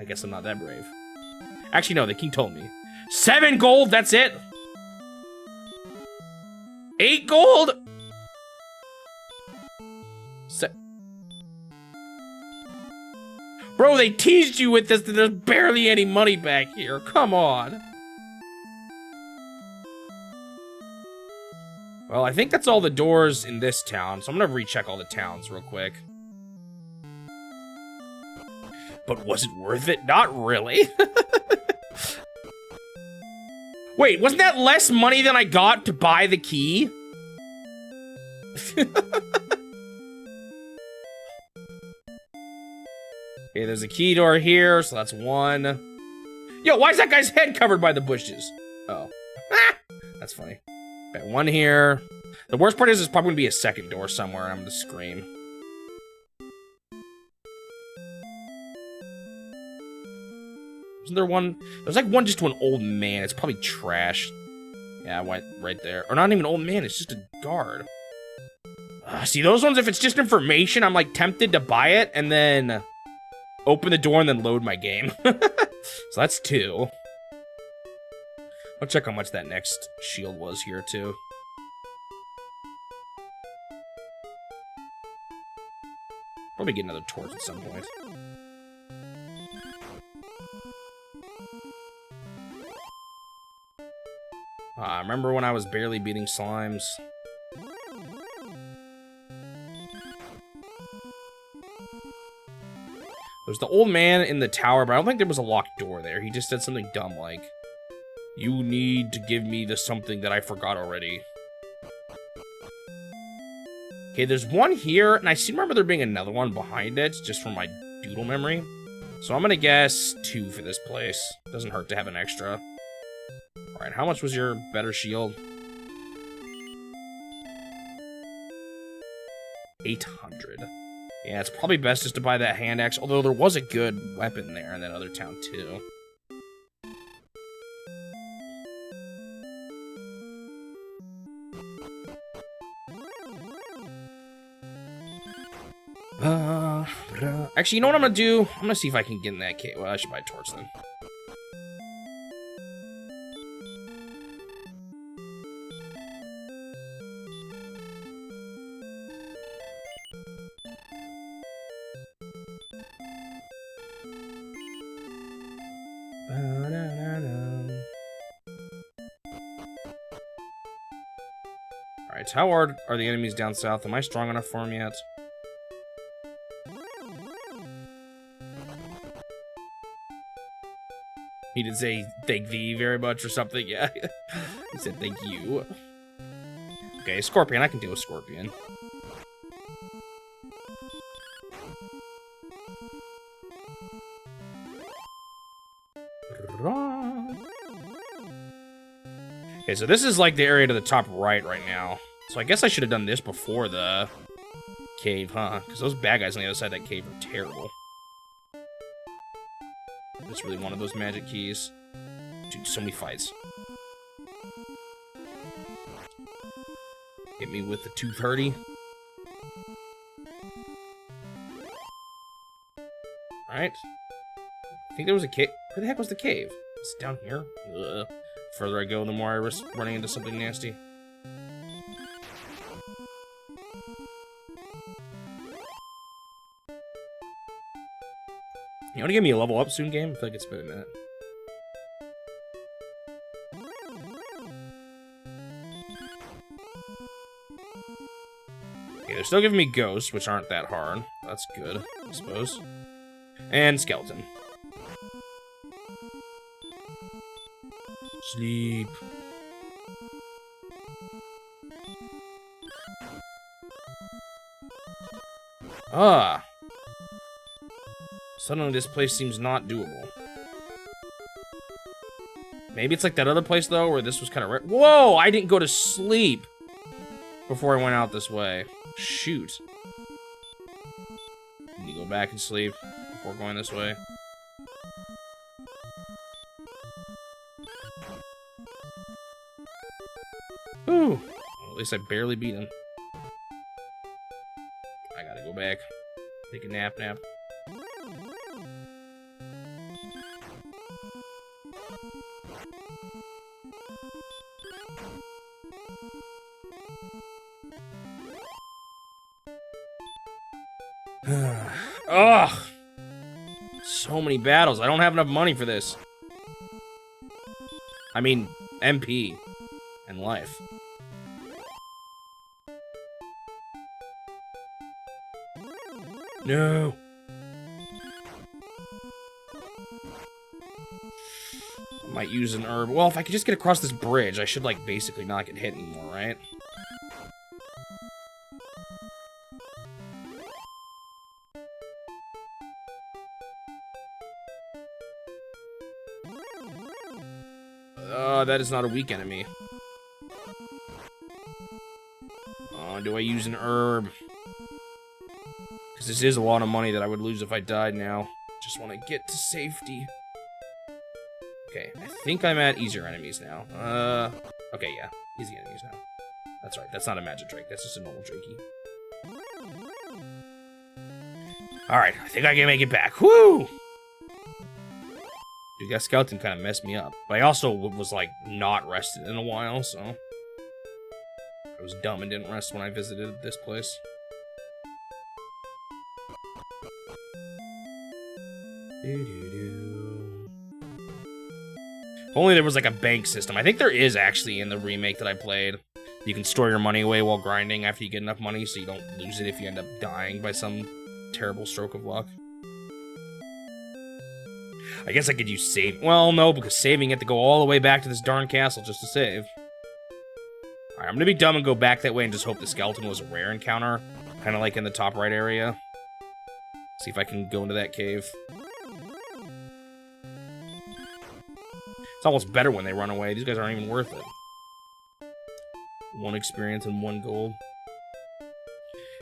guess I'm not that brave. Actually, no, the king told me. 7 gold, that's it? 8 gold? Bro, they teased you with this, that there's barely any money back here. Come on. Well, I think that's all the doors in this town, so I'm gonna recheck all the towns real quick. But was it worth it? Not really. Wait, wasn't that less money than I got to buy the key? Okay, there's a key door here, so that's 1. Yo, why is that guy's head covered by the bushes? Oh. That's funny. Got 1 here. The worst part is there's probably gonna be a second door somewhere and I'm gonna scream. Wasn't there one? There's like one just to an old man. It's probably trash. Yeah, I went right there. Or not even an old man, it's just a guard. See, those ones, if it's just information, I'm like tempted to buy it and then open the door and then load my game. So that's 2. I'll check how much that next shield was here, too. Probably get another torch at some point. Remember when I was barely beating slimes? There's the old man in the tower, but I don't think there was a locked door there. He just said something dumb like, "You need to give me the something that I forgot already." Okay, there's one here, and I seem to remember there being another one behind it, just from my doodle memory. So I'm gonna guess 2 for this place. Doesn't hurt to have an extra. Alright, how much was your better shield? 800. Yeah, it's probably best just to buy that hand axe, although there was a good weapon there in that other town, too. Actually, you know what I'm gonna do? I'm gonna see if I can get in that cave. Well, I should buy a torch then. Alright, how hard are the enemies down south? Am I strong enough for them yet? He didn't say thank thee very much or something. Yeah. He said thank you. Okay, Scorpion. I can deal with Scorpion. Okay, so this is like the area to the top right now. So I guess I should have done this before the cave, huh? Because those bad guys on the other side of that cave are terrible. I just really wanted those magic keys. Dude, so many fights. Hit me with the 230. Alright. I think there was a cave. Where the heck was the cave? It's down here. Ugh. The further I go, the more I risk running into something nasty. You want to give me a level up soon, game? I feel like it's been a minute. Okay, they're still giving me ghosts, which aren't that hard. That's good, I suppose. And skeleton. Sleep. Ah. Suddenly this place seems not doable. Maybe it's like that other place, though, where this was kind of... Whoa! I didn't go to sleep before I went out this way. Shoot. Need to go back and sleep before going this way. Ooh. Well, at least I barely beat him. I gotta go back. Take a nap. Ugh! So many battles. I don't have enough money for this. I mean, MP and life. No. I might use an herb. Well, if I could just get across this bridge, I should, like, basically not get hit anymore, right? That is not a weak enemy. Do I use an herb? Because this is a lot of money that I would lose if I died now. Just want to get to safety. Okay, I think I'm at easier enemies now. Okay, yeah. Easy enemies now. That's right, that's not a magic drake. That's just a normal drakey. Alright, I think I can make it back. Woo! Dude, that skeleton kind of messed me up. But I also was, like, not rested in a while, so... I was dumb and didn't rest when I visited this place. If only there was, like, a bank system. I think there is, actually, in the remake that I played. You can store your money away while grinding after you get enough money, so you don't lose it if you end up dying by some terrible stroke of luck. I guess I could use save. Well, no, because saving, you have to go all the way back to this darn castle just to save. Alright, I'm gonna be dumb and go back that way and just hope the skeleton was a rare encounter. Kind of like in the top right area. See if I can go into that cave. It's almost better when they run away. These guys aren't even worth it. 1 experience and 1 gold.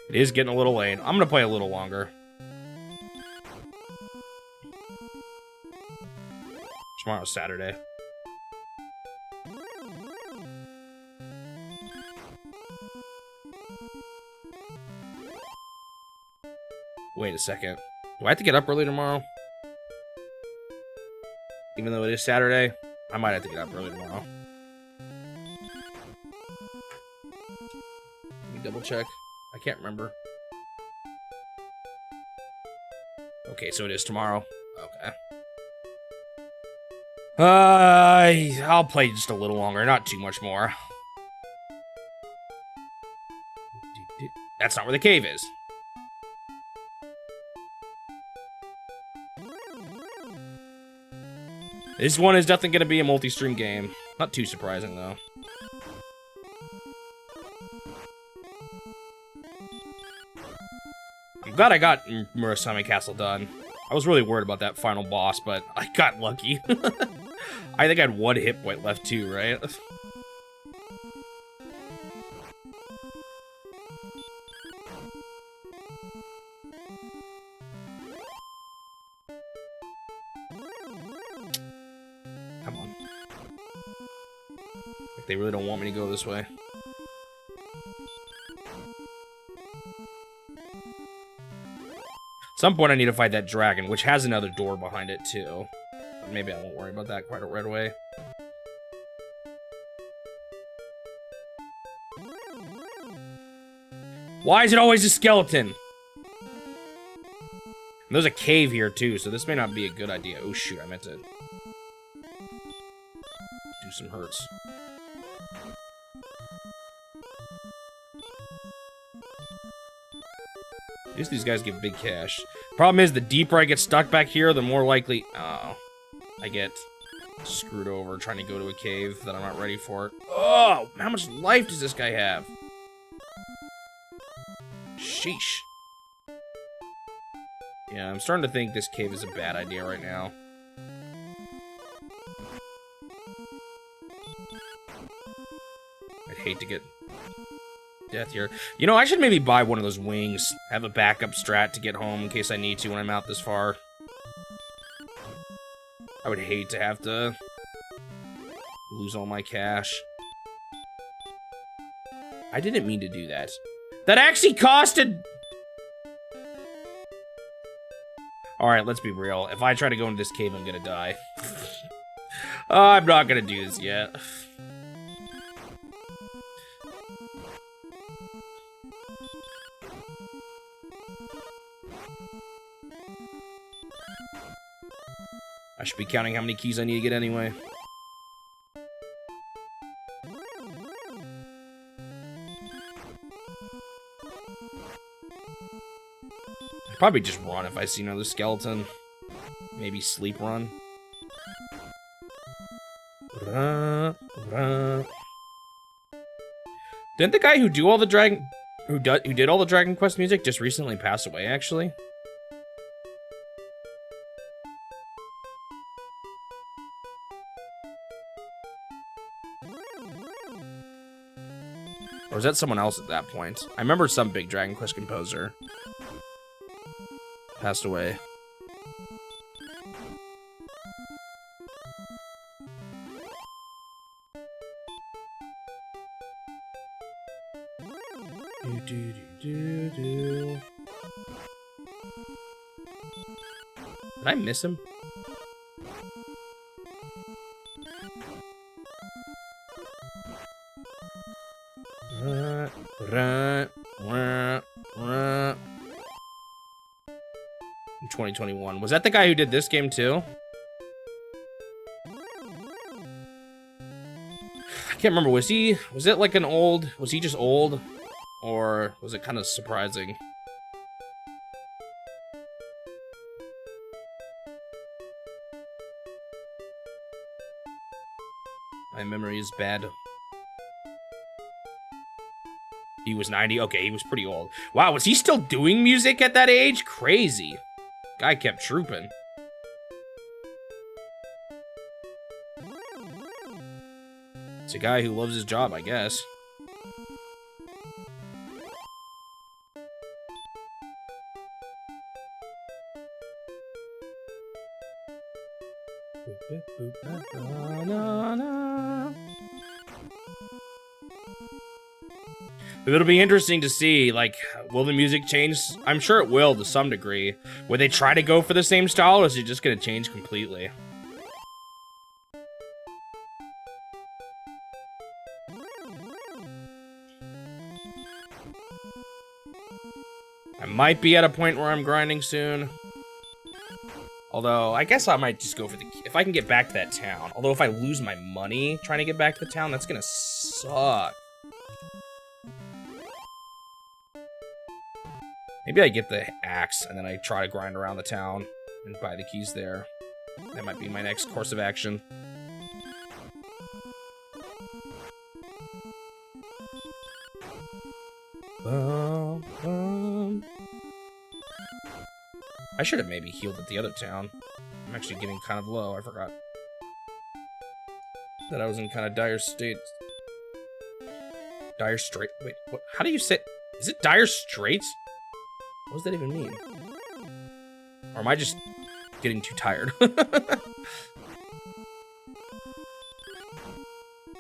It is getting a little late. I'm gonna play a little longer. Tomorrow's Saturday. Wait a second. Do I have to get up early tomorrow? Even though it is Saturday, I might have to get up early tomorrow. Let me double check. I can't remember. Okay, so it is tomorrow. Okay. I'll play just a little longer, not too much more. That's not where the cave is. This one is definitely going to be a multi-stream game. Not too surprising, though. I'm glad I got Murasame Castle done. I was really worried about that final boss, but I got lucky. I think I had 1 hit point left, too, right? Come on. Like they really don't want me to go this way. At some point I need to fight that dragon, which has another door behind it too. But maybe I won't worry about that quite right away. Why is it always a skeleton? And there's a cave here too, so this may not be a good idea. Oh shoot, I meant to do some hurts. At least these guys give big cash. Problem is, the deeper I get stuck back here, the more likely... Oh. I get screwed over trying to go to a cave that I'm not ready for. Oh! How much life does this guy have? Sheesh. Yeah, I'm starting to think this cave is a bad idea right now. I'd hate to get... death here. You know, I should maybe buy one of those wings. Have a backup strat to get home in case I need to when I'm out this far. I would hate to have to lose all my cash. I didn't mean to do that. That actually costed... Alright, let's be real. If I try to go into this cave, I'm gonna die. I'm not gonna do this yet. I should be counting how many keys I need to get anyway. I'd probably just run if I see another skeleton. Maybe sleep run. Didn't the guy who did all the Dragon Quest music just recently pass away, actually? Or was that someone else at that point? I remember some big Dragon Quest composer passed away. Did I miss him? In 2021. Was that the guy who did this game too? I can't remember. Was it like an old, was he just old? Or was it kind of surprising? My memory is bad. He was 90? Okay, he was pretty old. Wow, was he still doing music at that age? Crazy. Guy kept trooping. It's a guy who loves his job, I guess. It'll be interesting to see, like, will the music change? I'm sure it will to some degree. Will they try to go for the same style, or is it just going to change completely? I might be at a point where I'm grinding soon. Although, I guess I might just go for the... If I can get back to that town. Although, if I lose my money trying to get back to the town, that's gonna suck. Maybe I get the axe, and then I try to grind around the town and buy the keys there. That might be my next course of action. I should have maybe healed at the other town. I'm actually getting kind of low. I forgot that I was in kind of dire state. Dire strait. Wait, what? How do you say? Is it dire straits? What does that even mean? Or am I just getting too tired?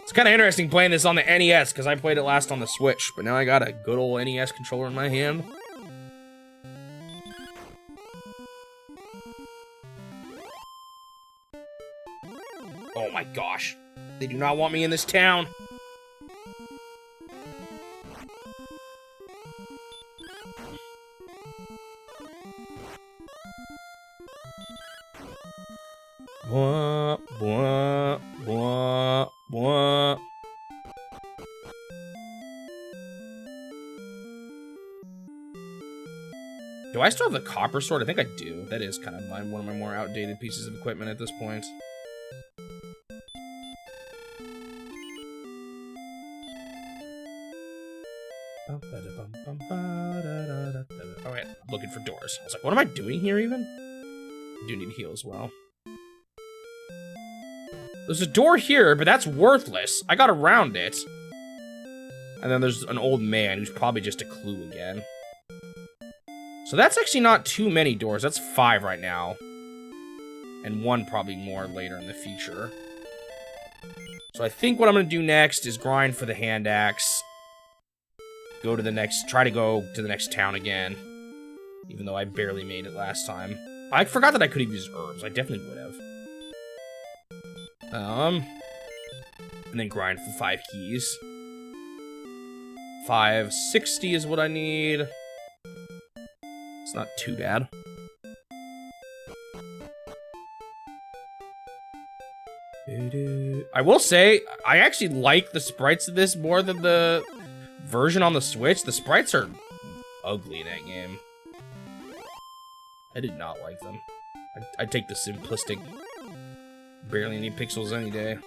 It's kind of interesting playing this on the NES because I played it last on the Switch, but now I got a good old NES controller in my hand. Oh my gosh. They do not want me in this town. Bwah, bwah, bwah, bwah. Do I still have the copper sword? I think I do. That is kind of one of my more outdated pieces of equipment at this point. Alright, looking for doors. I was like, what am I doing here even? I do need to heal as well. There's a door here, but that's worthless. I got around it. And then there's an old man who's probably just a clue again. So that's actually not too many doors. That's 5 right now. And 1 probably more later in the future. So I think what I'm going to do next is grind for the hand axe. Go to the next, try to go to the next town again. Even though I barely made it last time. I forgot that I could have used herbs. I definitely would have. And then grind for 5 keys. 560 is what I need. It's not too bad. I will say, I actually like the sprites of this more than the version on the Switch. The sprites are ugly in that game. I did not like them. I'd take the simplistic, barely any pixels any day.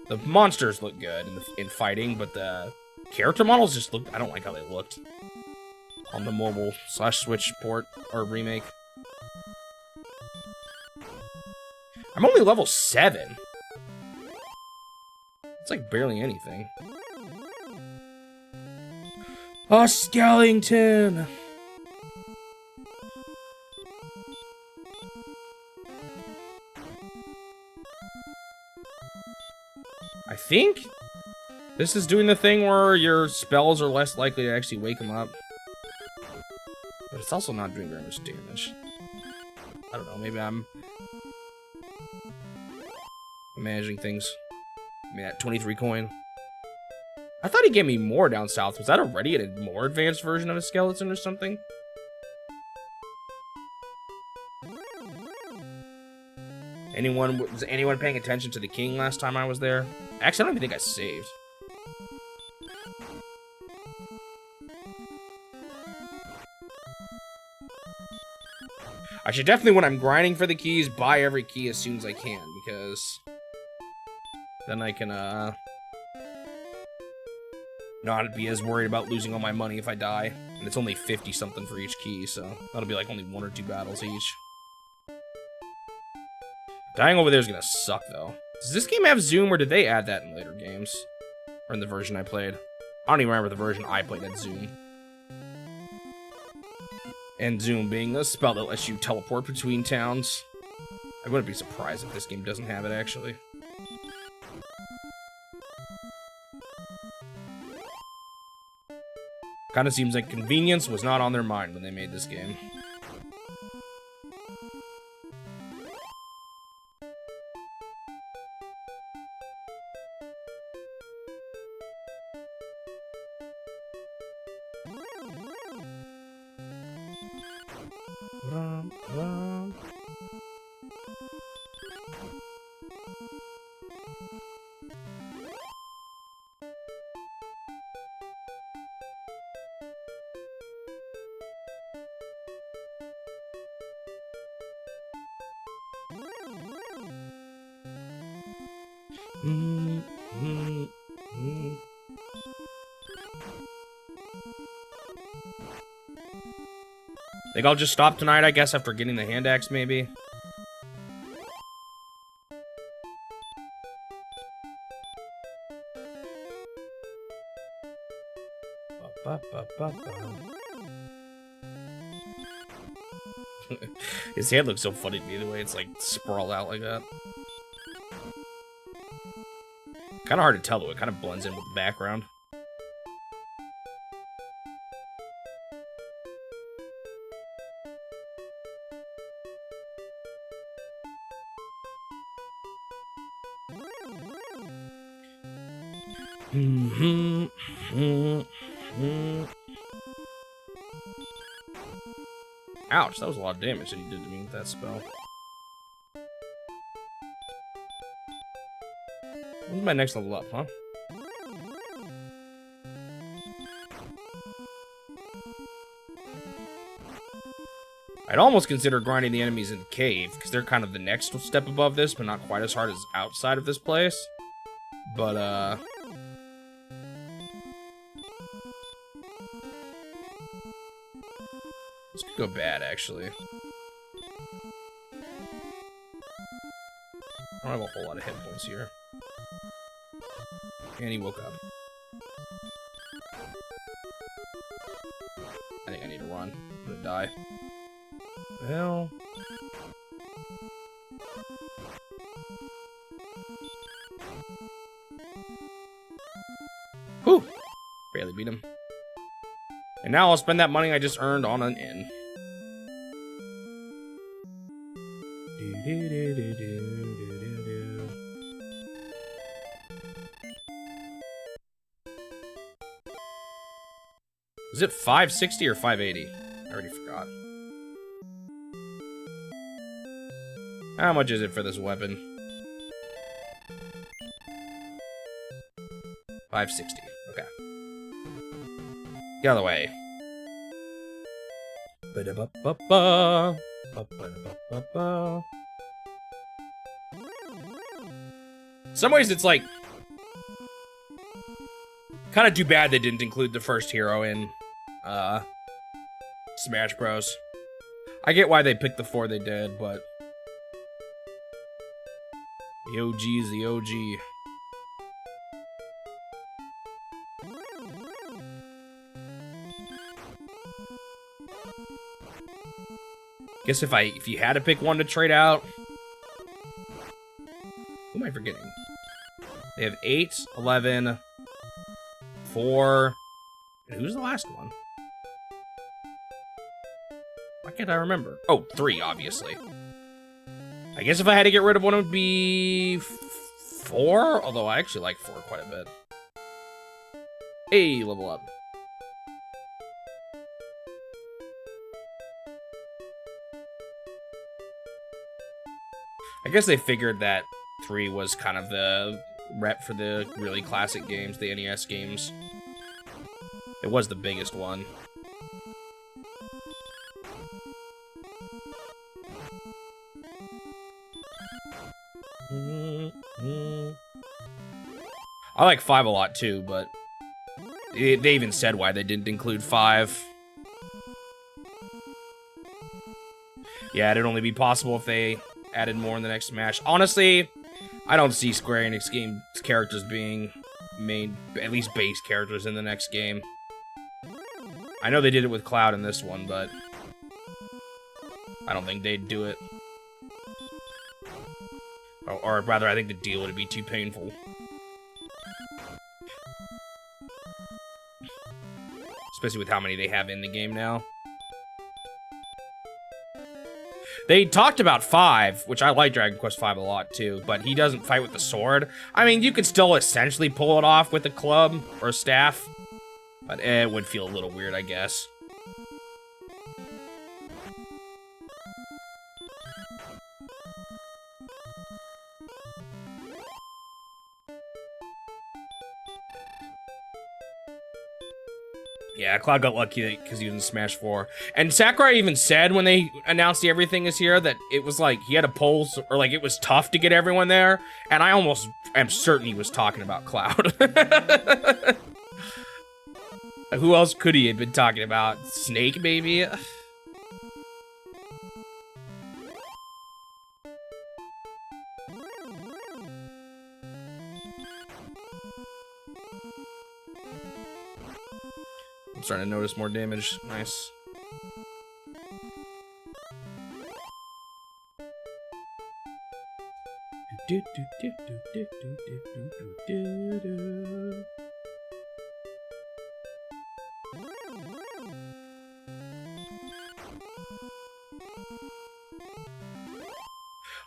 The monsters look good in fighting, but the character models just look... I don't like how they looked on the mobile / Switch port or remake. I'm only level 7. It's like barely anything. A skeleton! I think this is doing the thing where your spells are less likely to actually wake him up. But it's also not doing very much damage. I don't know, maybe I'm imagining things. I mean, that 23 coin. I thought he gave me more down south. Was that already a more advanced version of a skeleton or something? Was anyone paying attention to the king last time I was there? Actually, I don't even think I saved. I should definitely, when I'm grinding for the keys, buy every key as soon as I can, because then I can, not be as worried about losing all my money if I die. And it's only 50-something for each key, so that'll be like only 1 or 2 battles each. Dying over there is gonna suck, though. Does this game have zoom, or did they add that in later games? Or in the version I played? I don't even remember the version I played at zoom. And zoom being a spell that lets you teleport between towns. I wouldn't be surprised if this game doesn't have it, actually. Kinda seems like convenience was not on their mind when they made this game. Think I'll just stop tonight, I guess, after getting the hand axe, maybe. His hand looks so funny to me, the way it's like sprawled out like that. Kind of hard to tell though, it kind of blends in with the background. Ouch, that was a lot of damage that he did to me with that spell. When's my next level up, huh? I'd almost consider grinding the enemies in the cave, because they're kind of the next step above this, but not quite as hard as outside of this place. But, this could go bad, actually. I don't have a whole lot of hit points here. And he woke up. I think I need to run. I'm gonna die. Well... Whew! Barely beat him. And now I'll spend that money I just earned on an inn. Is it 560 or 580? I already forgot. How much is it for this weapon? 560. Okay. Get out of the way. In some ways, it's like kind of too bad they didn't include the first hero in Smash Bros. I get why they picked the 4 they did, but the OG is the OG. Guess if you had to pick one to trade out, who am I forgetting? They have 8, 11, 4, and who's the last one? Why can't I remember? Oh, 3, obviously. I guess if I had to get rid of one, it would be 4, although I actually like 4 quite a bit. Hey, level up. I guess they figured that 3 was kind of the rep for the really classic games, the NES games. It was the biggest one. I like 5 a lot too, but they even said why they didn't include 5. Yeah, it'd only be possible if they added more in the next Smash. Honestly, I don't see Square Enix games characters being main, at least base characters in the next game. I know they did it with Cloud in this one, but I don't think they'd do it. Or rather, I think the deal would be too painful. Especially with how many they have in the game now. They talked about 5, which I like Dragon Quest V a lot too, but he doesn't fight with the sword. I mean, you could still essentially pull it off with a club or a staff, but it would feel a little weird, I guess. Yeah, Cloud got lucky because he was in Smash 4. And Sakurai even said when they announced the Everything Is Here that it was like he had a poll, or like it was tough to get everyone there. And I almost am certain he was talking about Cloud. Who else could he have been talking about? Snake, maybe? I'm starting to notice more damage. Nice.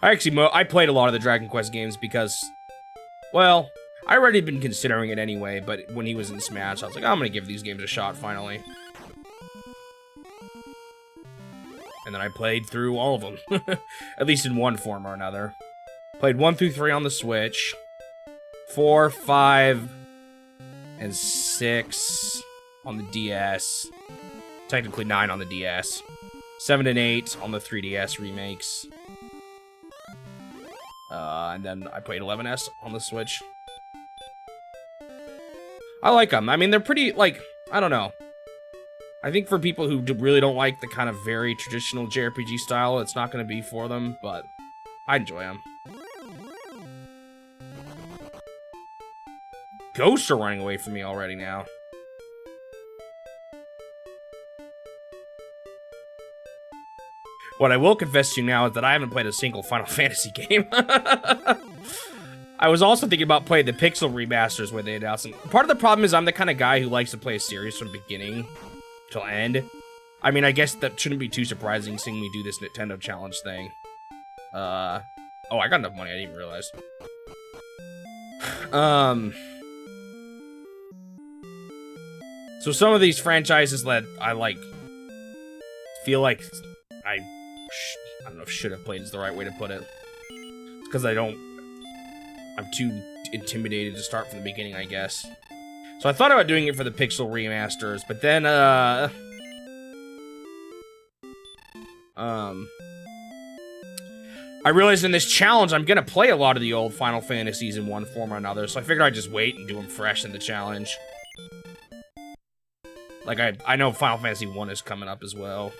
I played a lot of the Dragon Quest games because, well, I already been considering it anyway, but when he was in Smash, I was like, I'm gonna give these games a shot, finally. And then I played through all of them. At least in one form or another. Played 1 through 3 on the Switch. 4, 5, and 6 on the DS. Technically 9 on the DS. 7 and 8 on the 3DS remakes. And then I played 11S on the Switch. I like them. I mean, they're pretty, like, I don't know. I think for people who really don't like the kind of very traditional JRPG style, it's not going to be for them, but I enjoy them. Ghosts are running away from me already now. What I will confess to you now is that I haven't played a single Final Fantasy game. I was also thinking about playing the Pixel remasters where they announced them. Part of the problem is I'm the kind of guy who likes to play a series from beginning till end. I mean, I guess that shouldn't be too surprising seeing me do this Nintendo Challenge thing. Oh, I got enough money, I didn't even realize. So some of these franchises that I like, feel like I don't know if should have played is the right way to put it. It's because I'm too intimidated to start from the beginning, I guess. So I thought about doing it for the Pixel remasters, but then, I realized in this challenge, I'm gonna play a lot of the old Final Fantasies in one form or another, so I figured I'd just wait and do them fresh in the challenge. Like, I know Final Fantasy 1 is coming up as well.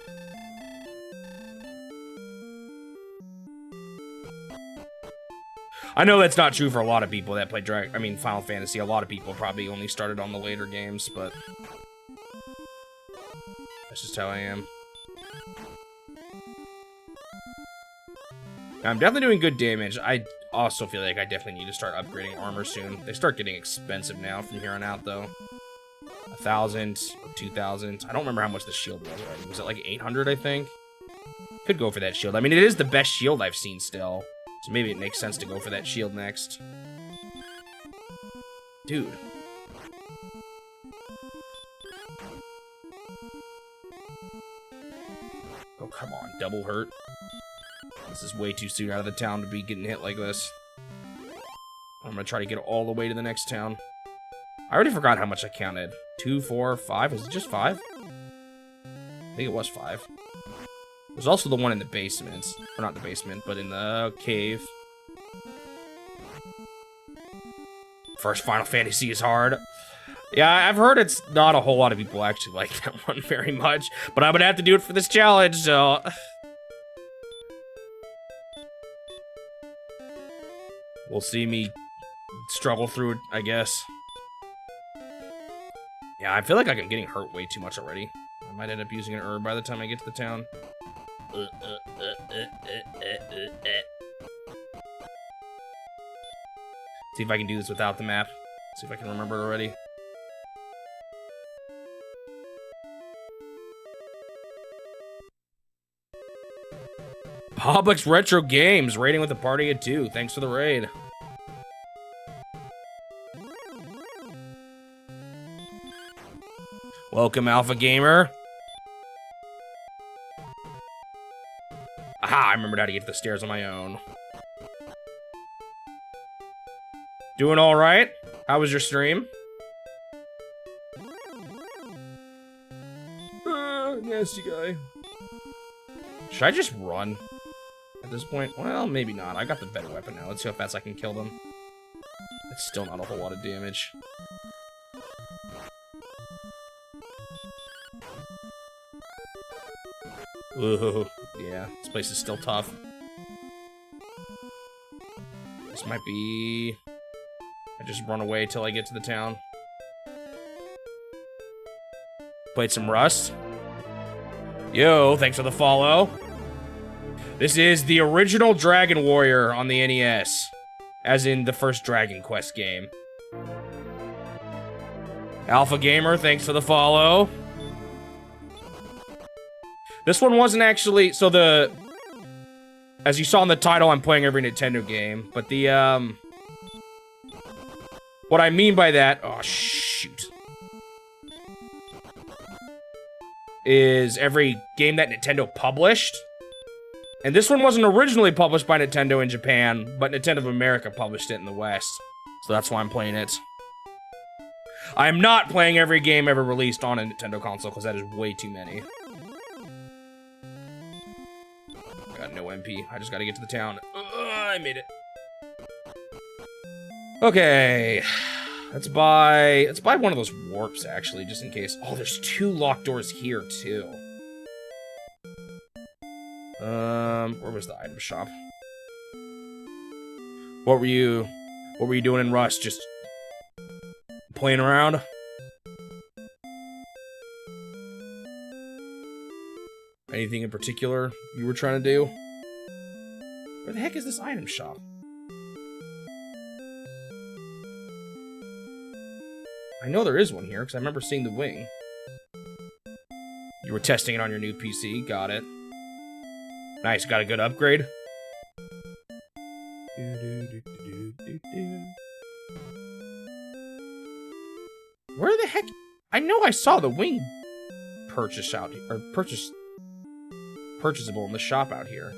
I know that's not true for a lot of people that play Final Fantasy. A lot of people probably only started on the later games, but that's just how I am. I'm definitely doing good damage. I also feel like I definitely need to start upgrading armor soon. They start getting expensive now from here on out, though. 1,000 or 2,000. I don't remember how much the shield was already. Was it like 800, I think? Could go for that shield. I mean, it is the best shield I've seen still. So maybe it makes sense to go for that shield next. Dude. Oh, come on. Double hurt. This is way too soon out of the town to be getting hit like this. I'm gonna try to get all the way to the next town. I already forgot how much I counted. 2, 4, 5. Was it just 5? I think it was 5. There's also the one in the basement. Or not the basement, but in the cave. First Final Fantasy is hard. Yeah, I've heard it's not a whole lot of people actually like that one very much. But I'm gonna have to do it for this challenge, so... We'll see me struggle through it, I guess. Yeah, I feel like I'm getting hurt way too much already. I might end up using an herb by the time I get to the town. See if I can do this without the map. See if I can remember it already. Publix Retro Games, raiding with a party of 2. Thanks for the raid. Welcome, Alpha Gamer. Aha, I remembered how to get to the stairs on my own. Doing all right? How was your stream? Nasty guy. Should I just run at this point? Well, maybe not. I got the better weapon now. Let's see how fast I can kill them. It's still not a whole lot of damage. Ooh, yeah, this place is still tough. This might be... I just run away till I get to the town. Played some Rust. Yo, thanks for the follow. This is the original Dragon Warrior on the NES. As in the first Dragon Quest game. Alpha Gamer, thanks for the follow. This one wasn't actually... So the... As you saw in the title, I'm playing every Nintendo game. But the, what I mean by that... Oh, shoot. Is every game that Nintendo published. And this one wasn't originally published by Nintendo in Japan, but Nintendo of America published it in the West. So that's why I'm playing it. I am not playing every game ever released on a Nintendo console, because that is way too many. I got no MP. I just gotta get to the town. I made it. Okay. Let's buy one of those warps, actually, just in case. Oh, there's 2 locked doors here, too. Where was the item shop? What were you doing in Rust? Just playing around? Anything in particular you were trying to do? Where the heck is this item shop? I know there is one here, because I remember seeing the wing. You were testing it on your new PC, got it. Nice, got a good upgrade. Where the heck? I know I saw the wing purchase out here, or purchasable in the shop out here.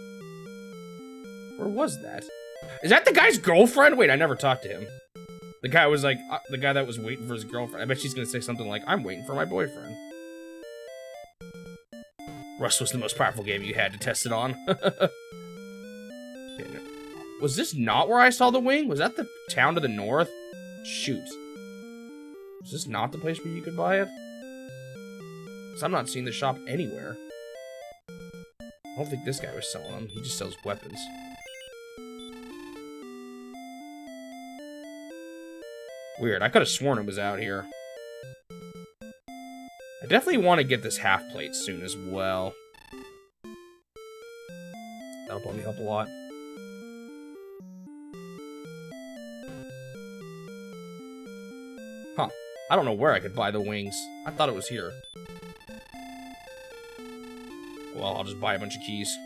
Where was that? Is that the guy's girlfriend? Wait, I never talked to him. The guy was like, the guy that was waiting for his girlfriend. I bet she's gonna say something like, I'm waiting for my boyfriend. Rust was the most powerful game you had to test it on. Was this not where I saw the wing? Was that the town to the north? Shoot. Was this not the place where you could buy it? Because I'm not seeing the shop anywhere. I don't think this guy was selling them. He just sells weapons. Weird. I could have sworn it was out here. I definitely want to get this half plate soon as well. That'll probably help a lot. Huh. I don't know where I could buy the wings. I thought it was here. Well, I'll just buy a bunch of keys.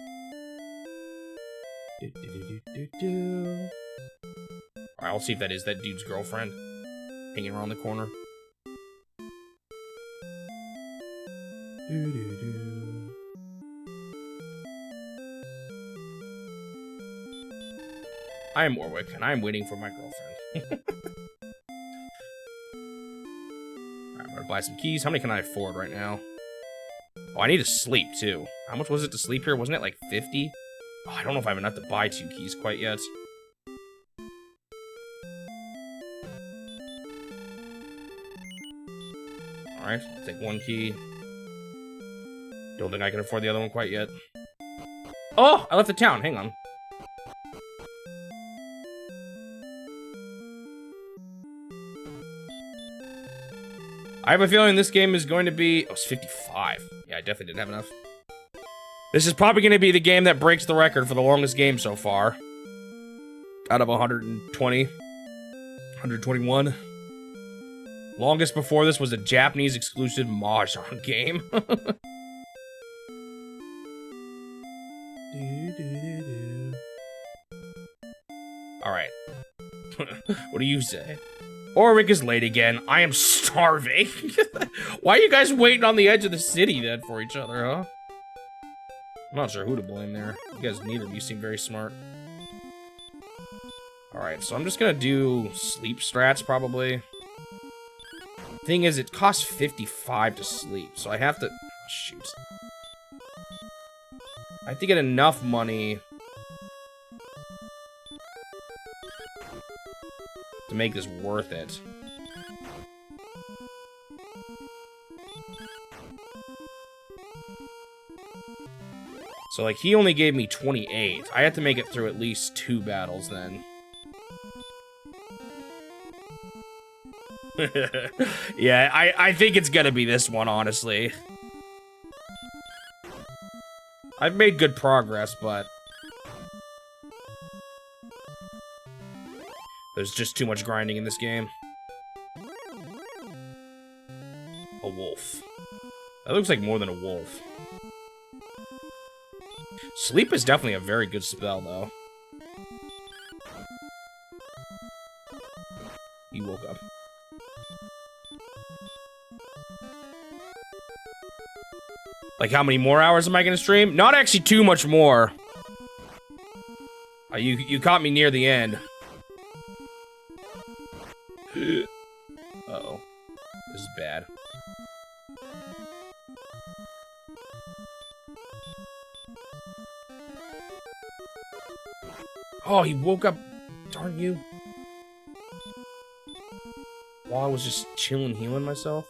Alright, I'll see if that is that dude's girlfriend. Hanging around the corner. I am Warwick, and I am waiting for my girlfriend. Alright, I'm gonna buy some keys. How many can I afford right now? Oh, I need to sleep, too. How much was it to sleep here? Wasn't it like 50? Oh, I don't know if I have enough to buy 2 keys quite yet. Alright, I'll take 1 key. Don't think I can afford the other one quite yet. Oh! I left the town. Hang on. I have a feeling this game is going to be... Oh, it's 55. Yeah, I definitely didn't have enough. This is probably going to be the game that breaks the record for the longest game so far. Out of 120. 121. Longest before this was a Japanese exclusive Mahjong game. Alright. What do you say? Erdrick is late again. I am starving. Why are you guys waiting on the edge of the city then for each other, huh? I'm not sure who to blame there. You guys, neither of you seem very smart. Alright, so I'm just gonna do sleep strats, probably. Thing is, it costs 55 to sleep, so I have to... shoot. I have to get enough money to make this worth it. So, like, he only gave me 28. I have to make it through at least 2 battles, then. Yeah, I think it's gonna be this one, honestly. I've made good progress, but there's just too much grinding in this game. A wolf. That looks like more than a wolf. Sleep is definitely a very good spell, though. He woke up. Like, how many more hours am I gonna stream? Not actually too much more. You caught me near the end. Uh-oh. This is bad. Oh, he woke up. Darn you. While I was just chilling, healing myself.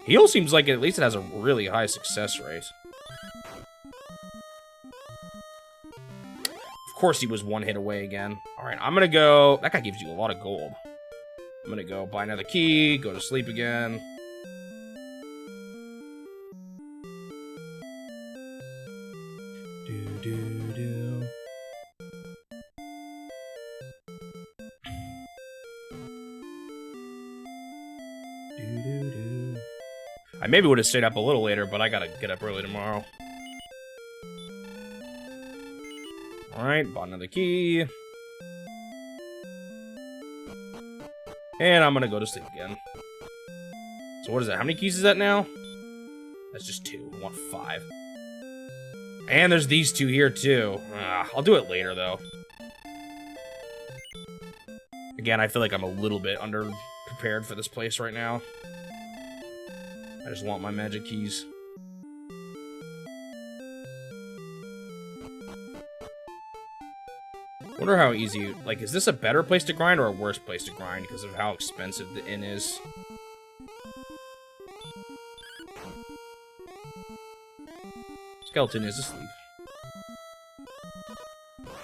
Heal seems like at least it has a really high success rate. Of course he was 1 hit away again. Alright, I'm gonna go... That guy gives you a lot of gold. I'm gonna go buy another key, go to sleep again. I maybe would have stayed up a little later, but I gotta get up early tomorrow. Alright, bought another key. And I'm gonna go to sleep again. So what is that? How many keys is that now? That's just 2. I want 5. And there's these 2 here, too. I'll do it later, though. Again, I feel like I'm a little bit under-prepared for this place right now. I just want my magic keys. Wonder how easy... Like, is this a better place to grind or a worse place to grind because of how expensive the inn is? Skeleton is asleep.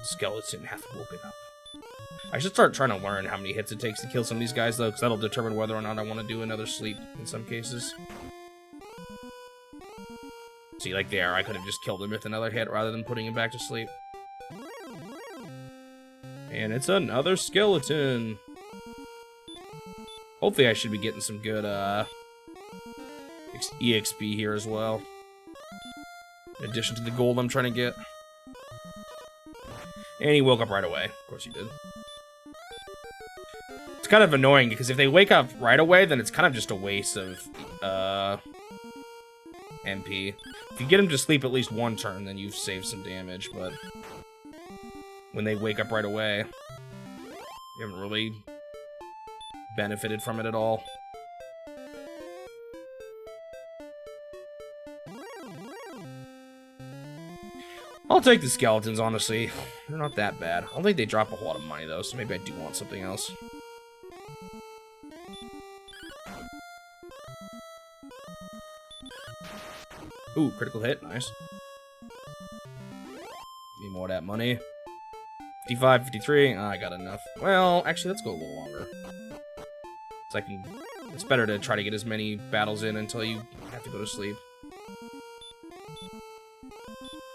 Skeleton hath woken up. I should start trying to learn how many hits it takes to kill some of these guys, though, because that'll determine whether or not I want to do another sleep in some cases. See, like there, I could have just killed him with another hit rather than putting him back to sleep. And it's another skeleton. Hopefully I should be getting some good EXP here as well. In addition to the gold I'm trying to get. And he woke up right away. Of course he did. It's kind of annoying because if they wake up right away, then it's kind of just a waste of MP. If you get him to sleep at least 1 turn, then you've saved some damage, but when they wake up right away, you haven't really benefited from it at all. I'll take the skeletons, honestly. They're not that bad. I don't think they drop a whole lot of money, though, so maybe I do want something else. Ooh, critical hit. Nice. Need more of that money. 55, 53. I got enough. Well, actually, let's go a little longer. So it's better to try to get as many battles in until you have to go to sleep.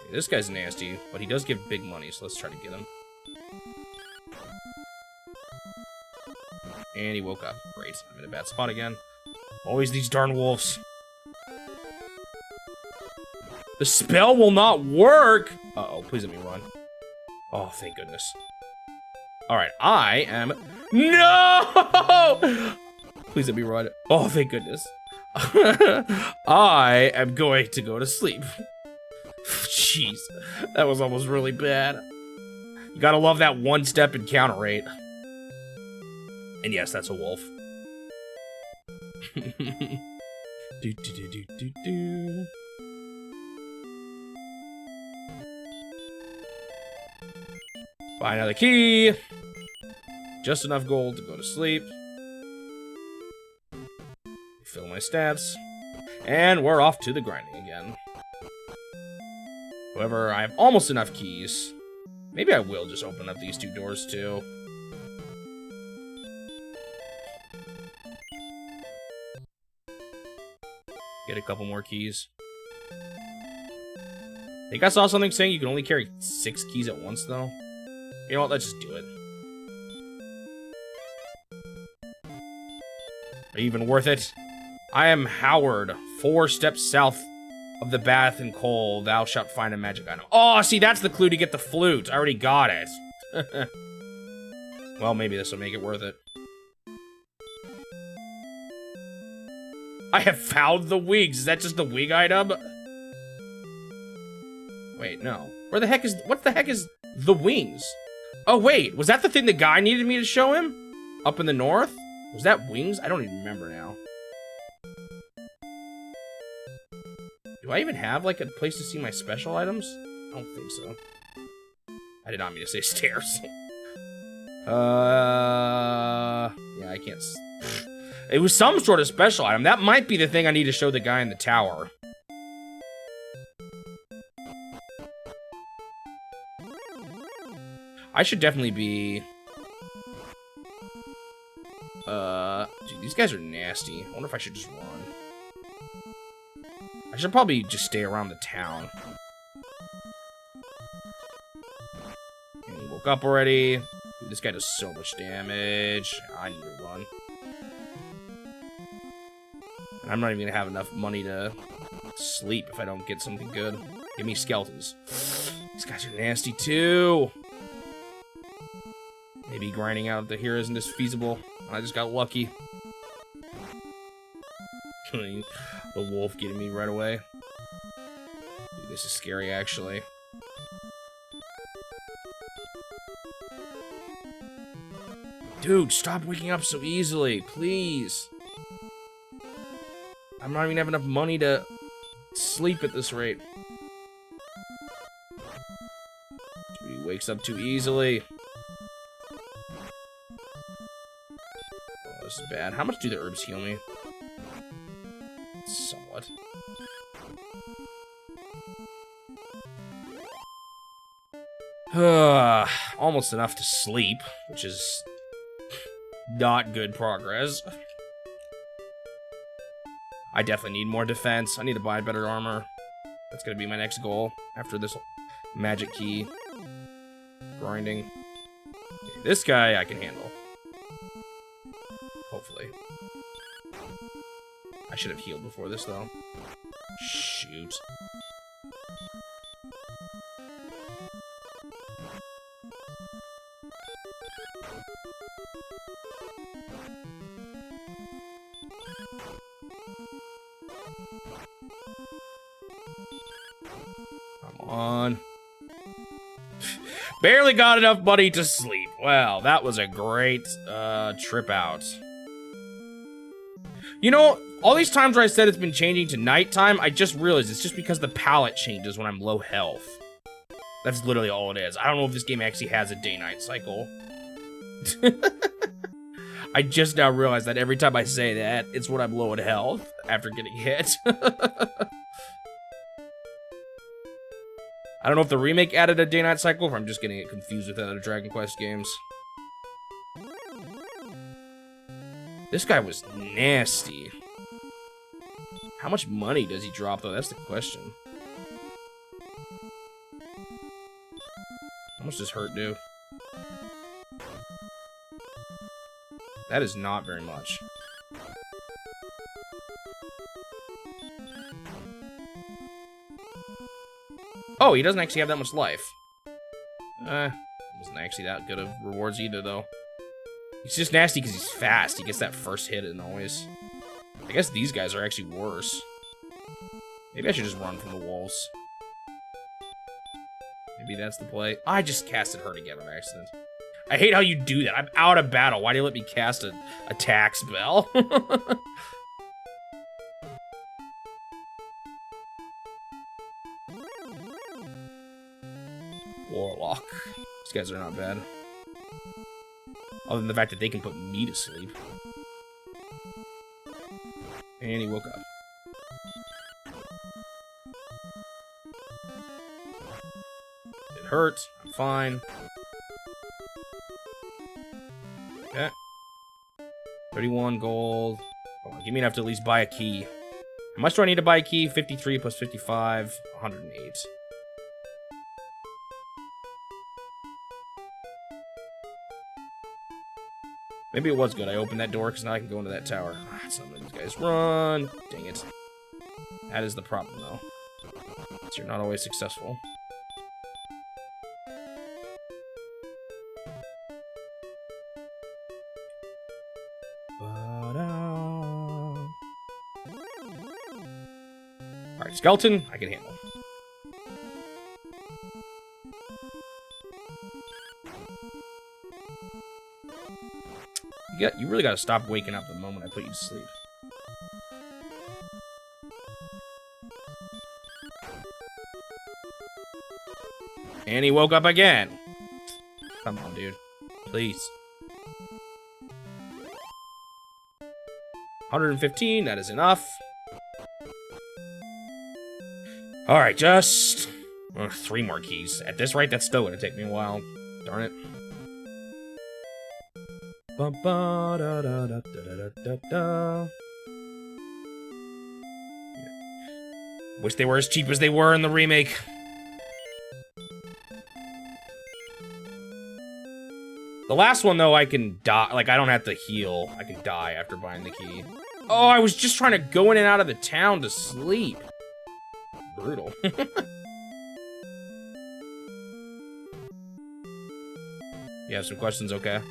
Okay, this guy's nasty, but he does give big money, so let's try to get him. And he woke up. Great. I'm in a bad spot again. Always these darn wolves. The spell will not work! Uh-oh, please let me run. Oh, thank goodness. Alright, I am... No! Please let me run. Oh, thank goodness. I am going to go to sleep. Jeez, that was almost really bad. You gotta love that 1-step encounter rate. And yes, that's a wolf. Do, do, do, do, do, do. Buy another key. Just enough gold to go to sleep. Fill my stats. And we're off to the grinding again. However, I have almost enough keys. Maybe I will just open up these two doors too. Get a couple more keys. I think I saw something saying you can only carry 6 keys at once though. You know what, let's just do it. Are you even worth it? I am Howard, 4 steps south of the bath and coal. Thou shalt find a magic item. Oh, see, that's the clue to get the flute. I already got it. Well, maybe this will make it worth it. I have found the wigs. Is that just the wig item? Wait, no. Where the heck is... What the heck is the wings? Oh, wait. Was that the thing the guy needed me to show him? Up in the north? Was that wings? I don't even remember now. Do I even have, like, a place to see my special items? I don't think so. I did not mean to say stairs. Yeah, I can't... It was some sort of special item. That might be the thing I need to show the guy in the tower. I should definitely be... Dude, these guys are nasty. I wonder if I should just run. I should probably just stay around the town. Okay, he woke up already. Dude, this guy does so much damage. I need to run. And I'm not even gonna have enough money to sleep if I don't get something good. Give me skeletons. These guys are nasty too. Maybe grinding out the here isn't as feasible. I just got lucky. The wolf getting me right away. Dude, this is scary, actually. Dude, stop waking up so easily, please. I'm not even having enough money to sleep at this rate. Dude, he wakes up too easily. Oh, this is bad. How much do the herbs heal me? Somewhat. Almost enough to sleep, which is not good progress. I definitely need more defense. I need to buy better armor. That's gonna be my next goal after this magic key grinding. Okay, this guy I can handle. Hopefully. I should have healed before this, though. Shoot. Come on. Barely got enough money to sleep. Well, that was a great trip out. You know, all these times where I said it's been changing to nighttime, I just realized it's just because the palette changes when I'm low health. That's literally all it is. I don't know if this game actually has a day-night cycle. I just now realized that every time I say that, it's when I'm low in health after getting hit. I don't know if the remake added a day-night cycle, or if I'm just getting it confused with other Dragon Quest games. This guy was nasty. How much money does he drop, though? That's the question. How much does hurt do? That is not very much. Oh, he doesn't actually have that much life. Wasn't actually that good of rewards either, though. He's just nasty because he's fast. He gets that first hit and always... I guess these guys are actually worse. Maybe I should just run from the wolves. Maybe that's the play. I just casted Hurt again on accident. I hate how you do that. I'm out of battle. Why do you let me cast an attack spell? Warlock. These guys are not bad. Other than the fact that they can put me to sleep. And he woke up. It hurt. I'm fine. Okay. 31 gold. Oh, give me enough to at least buy a key. How much do I need to buy a key? 53 plus 55, 108. Maybe it was good. I opened that door because now I can go into that tower. Ah, some of these guys run. Dang it. That is the problem, though. So you're not always successful. Alright, skeleton, I can handle. You really gotta stop waking up the moment I put you to sleep. And he woke up again. Come on, dude. Please. 115, that is enough. Alright, just 3 more keys. At this rate, that's still gonna take me a while. Darn it. Wish they were as cheap as they were in the remake. The last one, though, I can die. Like, I don't have to heal. I can die after buying the key. Oh, I was just trying to go in and out of the town to sleep. Brutal. You have some questions, okay?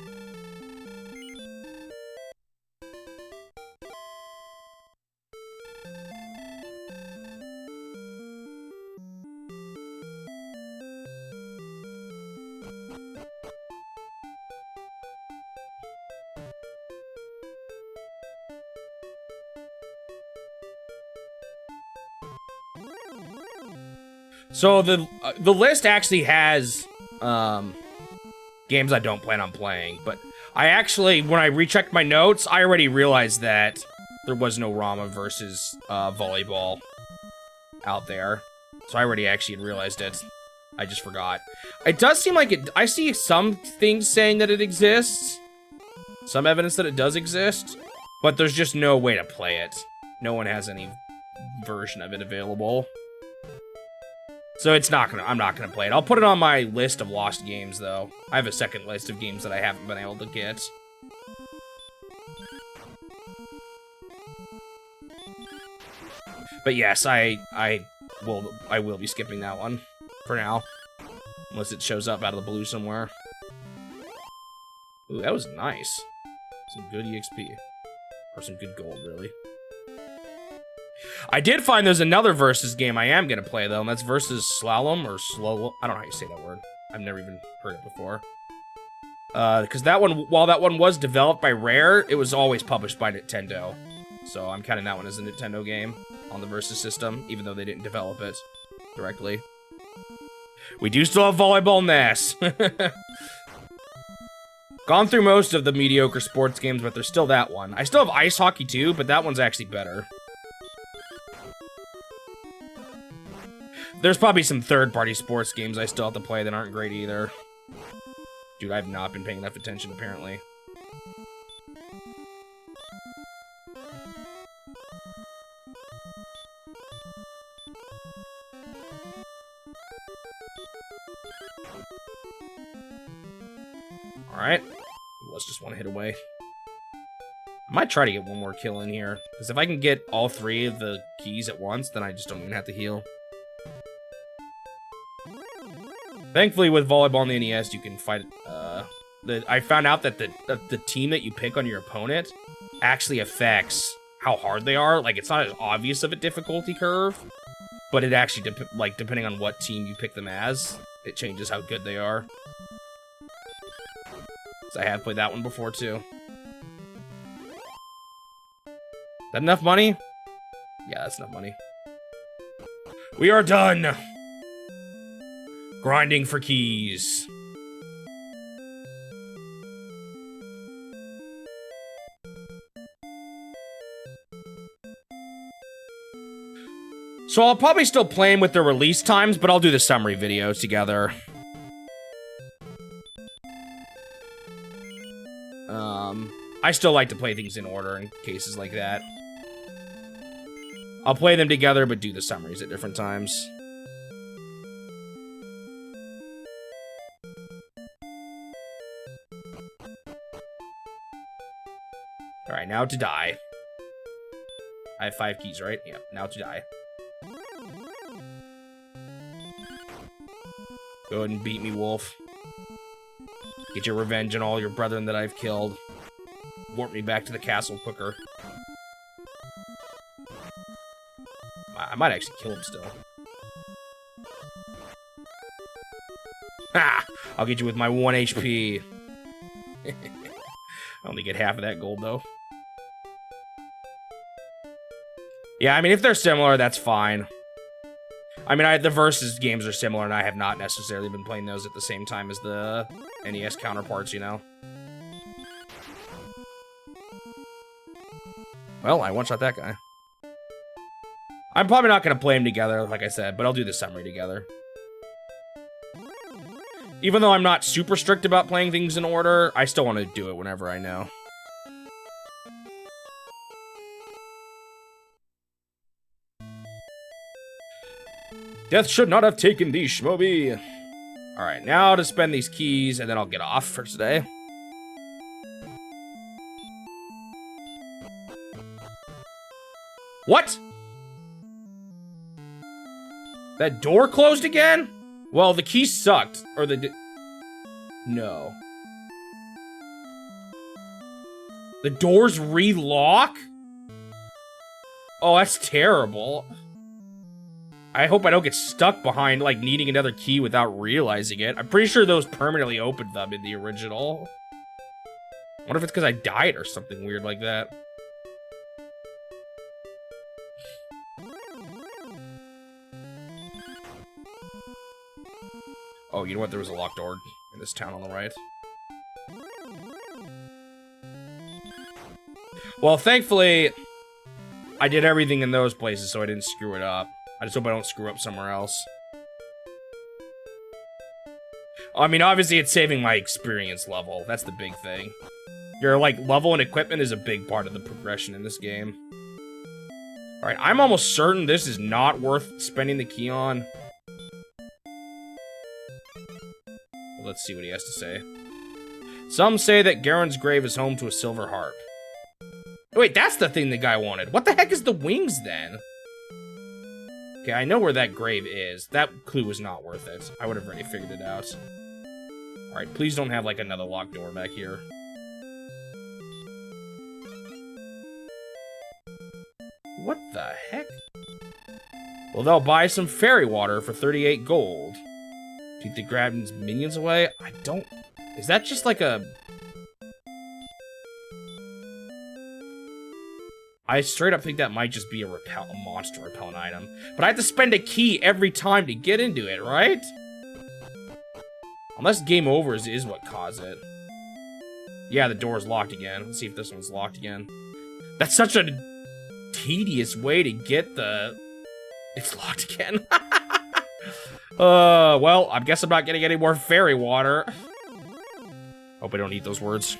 So the list actually has games I don't plan on playing, but I actually, when I rechecked my notes, I already realized that there was no Rama versus volleyball out there. So I already actually had realized it. I just forgot. It does seem like it. I see some things saying that it exists, some evidence that it does exist, but there's just no way to play it. No one has any version of it available. So I'm not gonna play it. I'll put it on my list of lost games, though. I have a second list of games that I haven't been able to get. But yes, I will be skipping that one for now, unless it shows up out of the blue somewhere. Ooh, that was nice. Some good EXP, or some good gold, really. I did find there's another versus game I am going to play, though, and that's versus Slalom, or Slow... I don't know how you say that word. I've never even heard it before. Because that one, while that one was developed by Rare, it was always published by Nintendo. So I'm counting that one as a Nintendo game on the versus system, even though they didn't develop it directly. We do still have Volleyball NES. Gone through most of the mediocre sports games, but there's still that one. I still have Ice Hockey, too, but that one's actually better. There's probably some third-party sports games I still have to play that aren't great either. Dude, I've not been paying enough attention, apparently. Alright. Let's just one hit away. I might try to get one more kill in here, because if I can get all 3 of the keys at once, then I just don't even have to heal. Thankfully, with Volleyball on the NES, you can fight. I found out that the team that you pick on your opponent actually affects how hard they are. Like, it's not as obvious of a difficulty curve, but it actually, depending on what team you pick them as, it changes how good they are. So I have played that one before, too. That enough money? Yeah, that's enough money. We are done! Grinding for keys. So I'll probably still play them with the release times, but I'll do the summary videos together. I still like to play things in order in cases like that. I'll play them together, but do the summaries at different times. Alright, now to die. I have 5 keys, right? Yeah, now to die. Go ahead and beat me, wolf. Get your revenge on all your brethren that I've killed. Warp me back to the castle quicker. I might actually kill him still. Ha! I'll get you with my 1 HP. I only get half of that gold, though. Yeah, I mean, if they're similar, that's fine. I mean, the Versus games are similar, and I have not necessarily been playing those at the same time as the NES counterparts, you know? Well, I one-shot that guy. I'm probably not going to play them together, like I said, but I'll do the summary together. Even though I'm not super strict about playing things in order, I still want to do it whenever I know. Death should not have taken thee, Shmoby. Alright, now to spend these keys, and then I'll get off for today. What? That door closed again? Well, the key sucked. Or the... No. The doors relock? Oh, that's terrible. I hope I don't get stuck behind, like, needing another key without realizing it. I'm pretty sure those permanently opened them in the original. I wonder if it's because I died or something weird like that. Oh, you know what? There was a locked door in this town on the right. Well, thankfully, I did everything in those places so I didn't screw it up. I just hope I don't screw up somewhere else. I mean, obviously, it's saving my experience level. That's the big thing. Your, like, level and equipment is a big part of the progression in this game. Alright, I'm almost certain this is not worth spending the key on. Let's see what he has to say. Some say that Garin's grave is home to a silver harp. Wait, that's the thing the guy wanted. What the heck is the wings, then? Okay, I know where that grave is. That clue was not worth it. I would have already figured it out. Alright, please don't have, like, another locked door back here. What the heck? Well, they'll buy some fairy water for 38 gold. Keep the Grabin's minions away? I don't... Is that just like a... I straight up think that might just be a monster repellent item. But I have to spend a key every time to get into it, right? Unless game over is what caused it. Yeah, the door's locked again. Let's see if this one's locked again. That's such a tedious way to get the... It's locked again. Well, I guess I'm not getting any more fairy water. Hope I don't eat those words.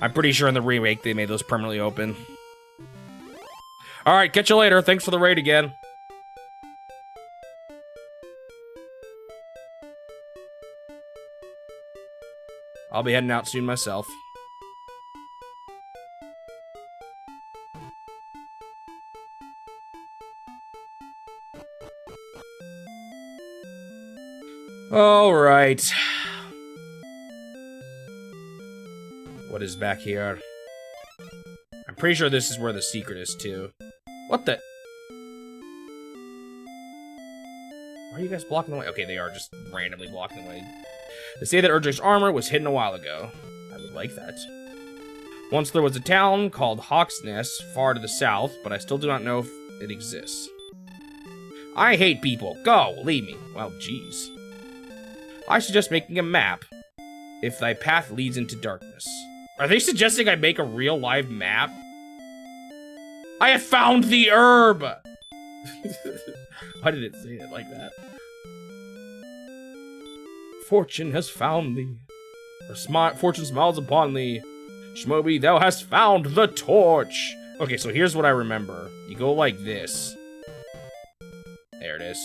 I'm pretty sure in the remake they made those permanently open. Alright, catch you later. Thanks for the raid again. I'll be heading out soon myself. All right. What is back here? I'm pretty sure this is where the secret is, too. What the? Why are you guys blocking the way? Okay, they are just randomly blocking the way. They say that Erdrick's armor was hidden a while ago. I would like that. Once there was a town called Hawk's Nest, far to the south, but I still do not know if it exists. I hate people. Go, leave me. Well, jeez. I suggest making a map. If thy path leads into darkness. Are they suggesting I make a real live map? I have found the herb! Why did it say it like that? Fortune has found thee. Fortune smiles upon thee. Shmoby, thou hast found the torch. Okay, so here's what I remember. You go like this. There it is.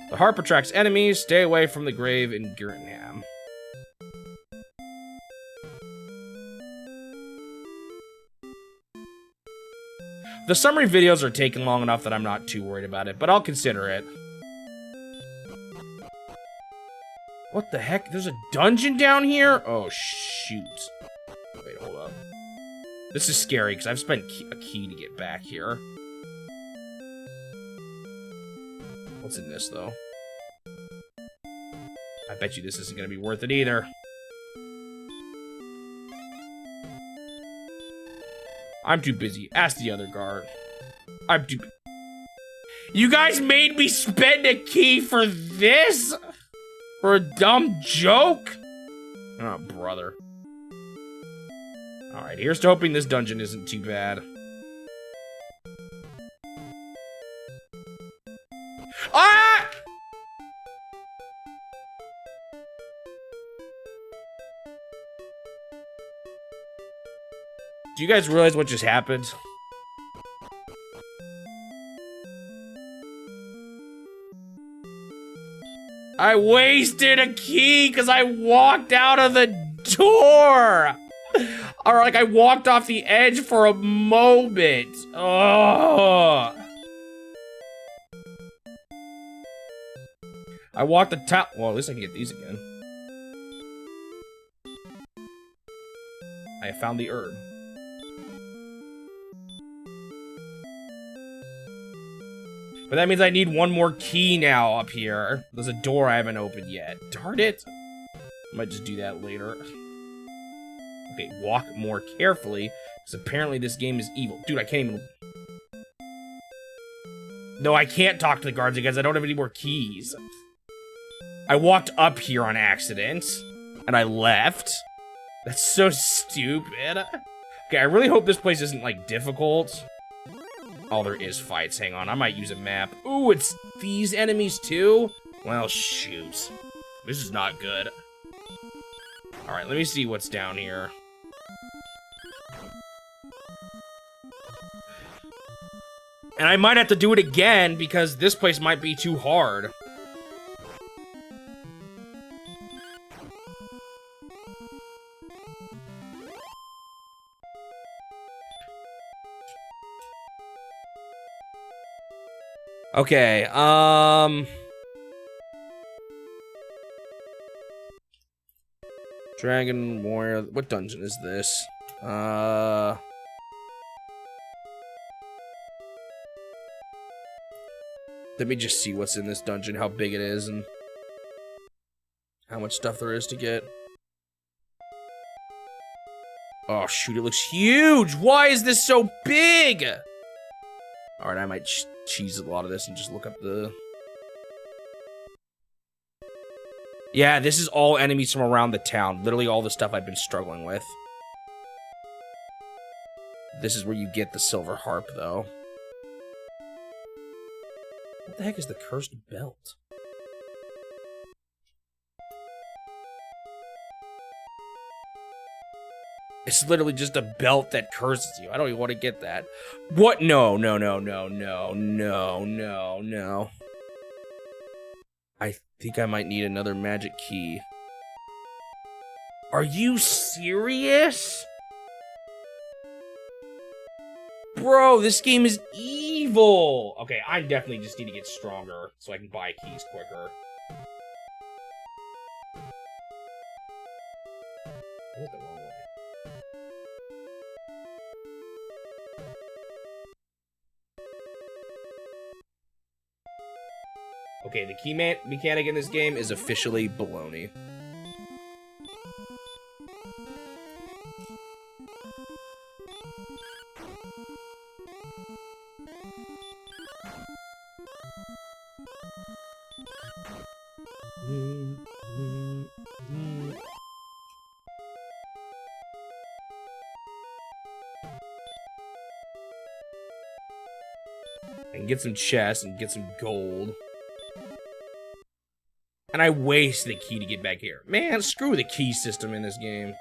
The harp attracts enemies. Stay away from the grave in Galenholm. The summary videos are taking long enough that I'm not too worried about it, but I'll consider it. What the heck? There's a dungeon down here? Oh, shoot. Wait, hold up. This is scary, because I've spent a key to get back here. What's in this, though? I bet you this isn't going to be worth it either. I'm too busy. Ask the other guard. I'm too... You guys made me spend a key for this? For a dumb joke? Oh, brother. Alright, here's to hoping this dungeon isn't too bad. Ah! Do you guys realize what just happened? I wasted a key because I walked out of the door! Or like I walked off the edge for a moment. Oh! I walked the top. Well, at least I can get these again. I have found the herb. But that means I need one more key now up here. There's a door I haven't opened yet. Darn it. I might just do that later. Okay, walk more carefully, because apparently this game is evil. Dude, I can't even... No, I can't talk to the guards because I don't have any more keys. I walked up here on accident, and I left. That's so stupid. Okay, I really hope this place isn't, like, difficult. Oh, there is fights. Hang on, I might use a map. Ooh, it's these enemies too? Well, shoot. This is not good. Alright, let me see what's down here. And I might have to do it again because this place might be too hard. Okay, Dragon Warrior, what dungeon is this? Let me just see what's in this dungeon, how big it is, and how much stuff there is to get. Oh, shoot, it looks huge! Why is this so big? Alright, I might cheese a lot of this and just look up the... Yeah, this is all enemies from around the town. Literally all the stuff I've been struggling with. This is where you get the silver harp, though. What the heck is the cursed belt? It's literally just a belt that curses you. I don't even want to get that. What? No, no, no, no, no, no, no, no. I think I might need another magic key. Are you serious? Bro, this game is evil. Okay, I definitely just need to get stronger so I can buy keys quicker. I went the wrong way. Okay, the key mechanic in this game is officially baloney. And get some chests and get some gold. And I waste the key to get back here. Man, screw the key system in this game.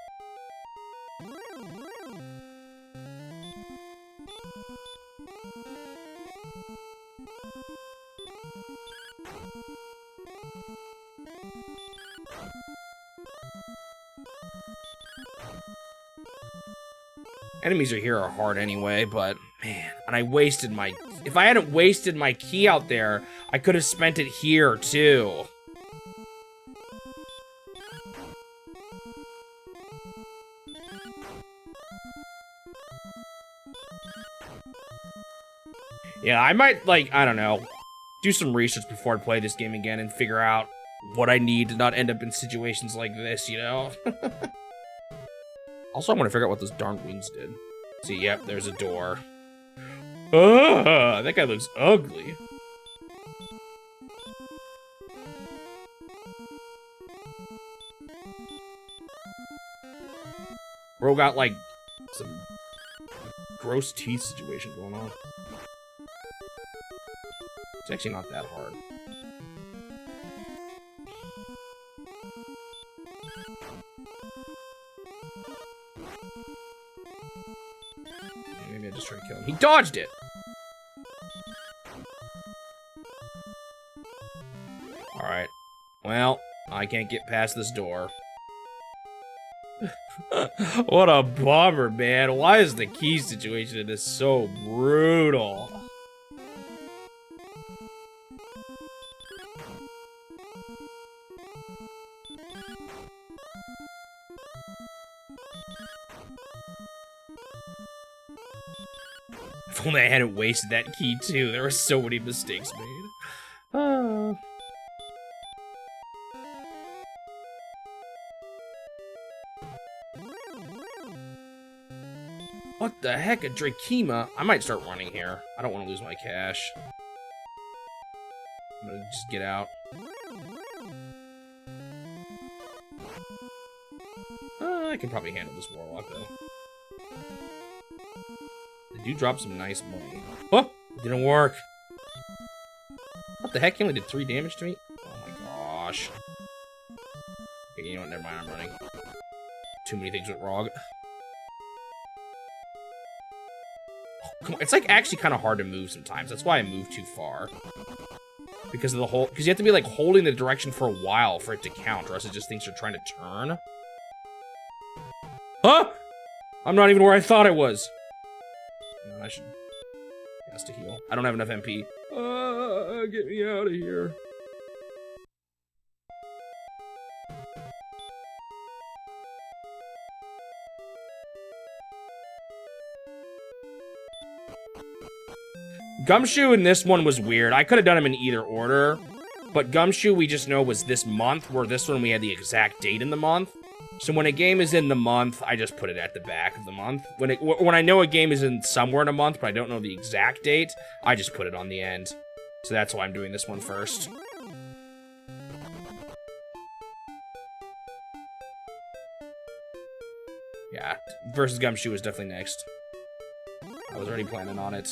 Enemies are here are hard anyway, but man, and I wasted my... If I hadn't wasted my key out there, I could have spent it here too. Yeah, I might, like, I don't know, do some research before I play this game again and figure out what I need to not end up in situations like this, you know? Also, I want to figure out what those darn wings did. See, yep, there's a door. That guy looks ugly. Bro got, like, some gross teeth situation going on. It's actually not that hard. Maybe I just try to kill him. He dodged it! Alright. Well, I can't get past this door. What a bummer, man. Why is the key situation in this so brutal? If only I hadn't wasted that key too. There were so many mistakes made. What the heck, a Drakema? I might start running here. I don't want to lose my cash. I'm gonna just get out. I can probably handle this Warlock, though. They do drop some nice money. Oh! It didn't work. What the heck? He only did 3 damage to me? Oh my gosh. Okay, you know what? Never mind, I'm running. Too many things went wrong. Come on, it's like actually kind of hard to move sometimes. That's why I move too far. Because of the whole, because you have to be like holding the direction for a while for it to count, or else it just thinks you're trying to turn. Huh? I'm not even where I thought I was. No, I should. Has to heal. I don't have enough MP. Get me out of here. Gumshoe in this one was weird. I could have done him in either order, but Gumshoe we just know was this month, where this one we had the exact date in the month. So when a game is in the month, I just put it at the back of the month. When I know a game is in somewhere in a month, but I don't know the exact date, I just put it on the end. So that's why I'm doing this one first. Yeah, versus Gumshoe is definitely next. I was already planning on it.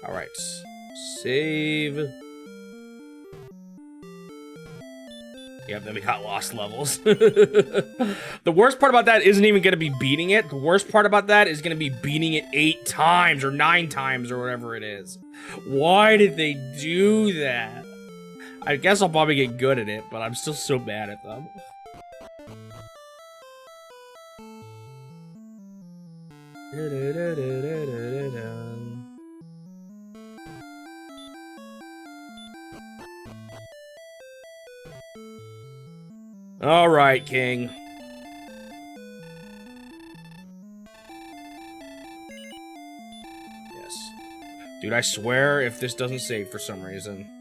Alright, save. Yep, then we got lost levels. The worst part about that isn't even going to be beating it. The worst part about that is going to be beating it 8 times or 9 times or whatever it is. Why did they do that? I guess I'll probably get good at it, but I'm still so bad at them. All right, King. Yes. Dude, I swear if this doesn't save for some reason.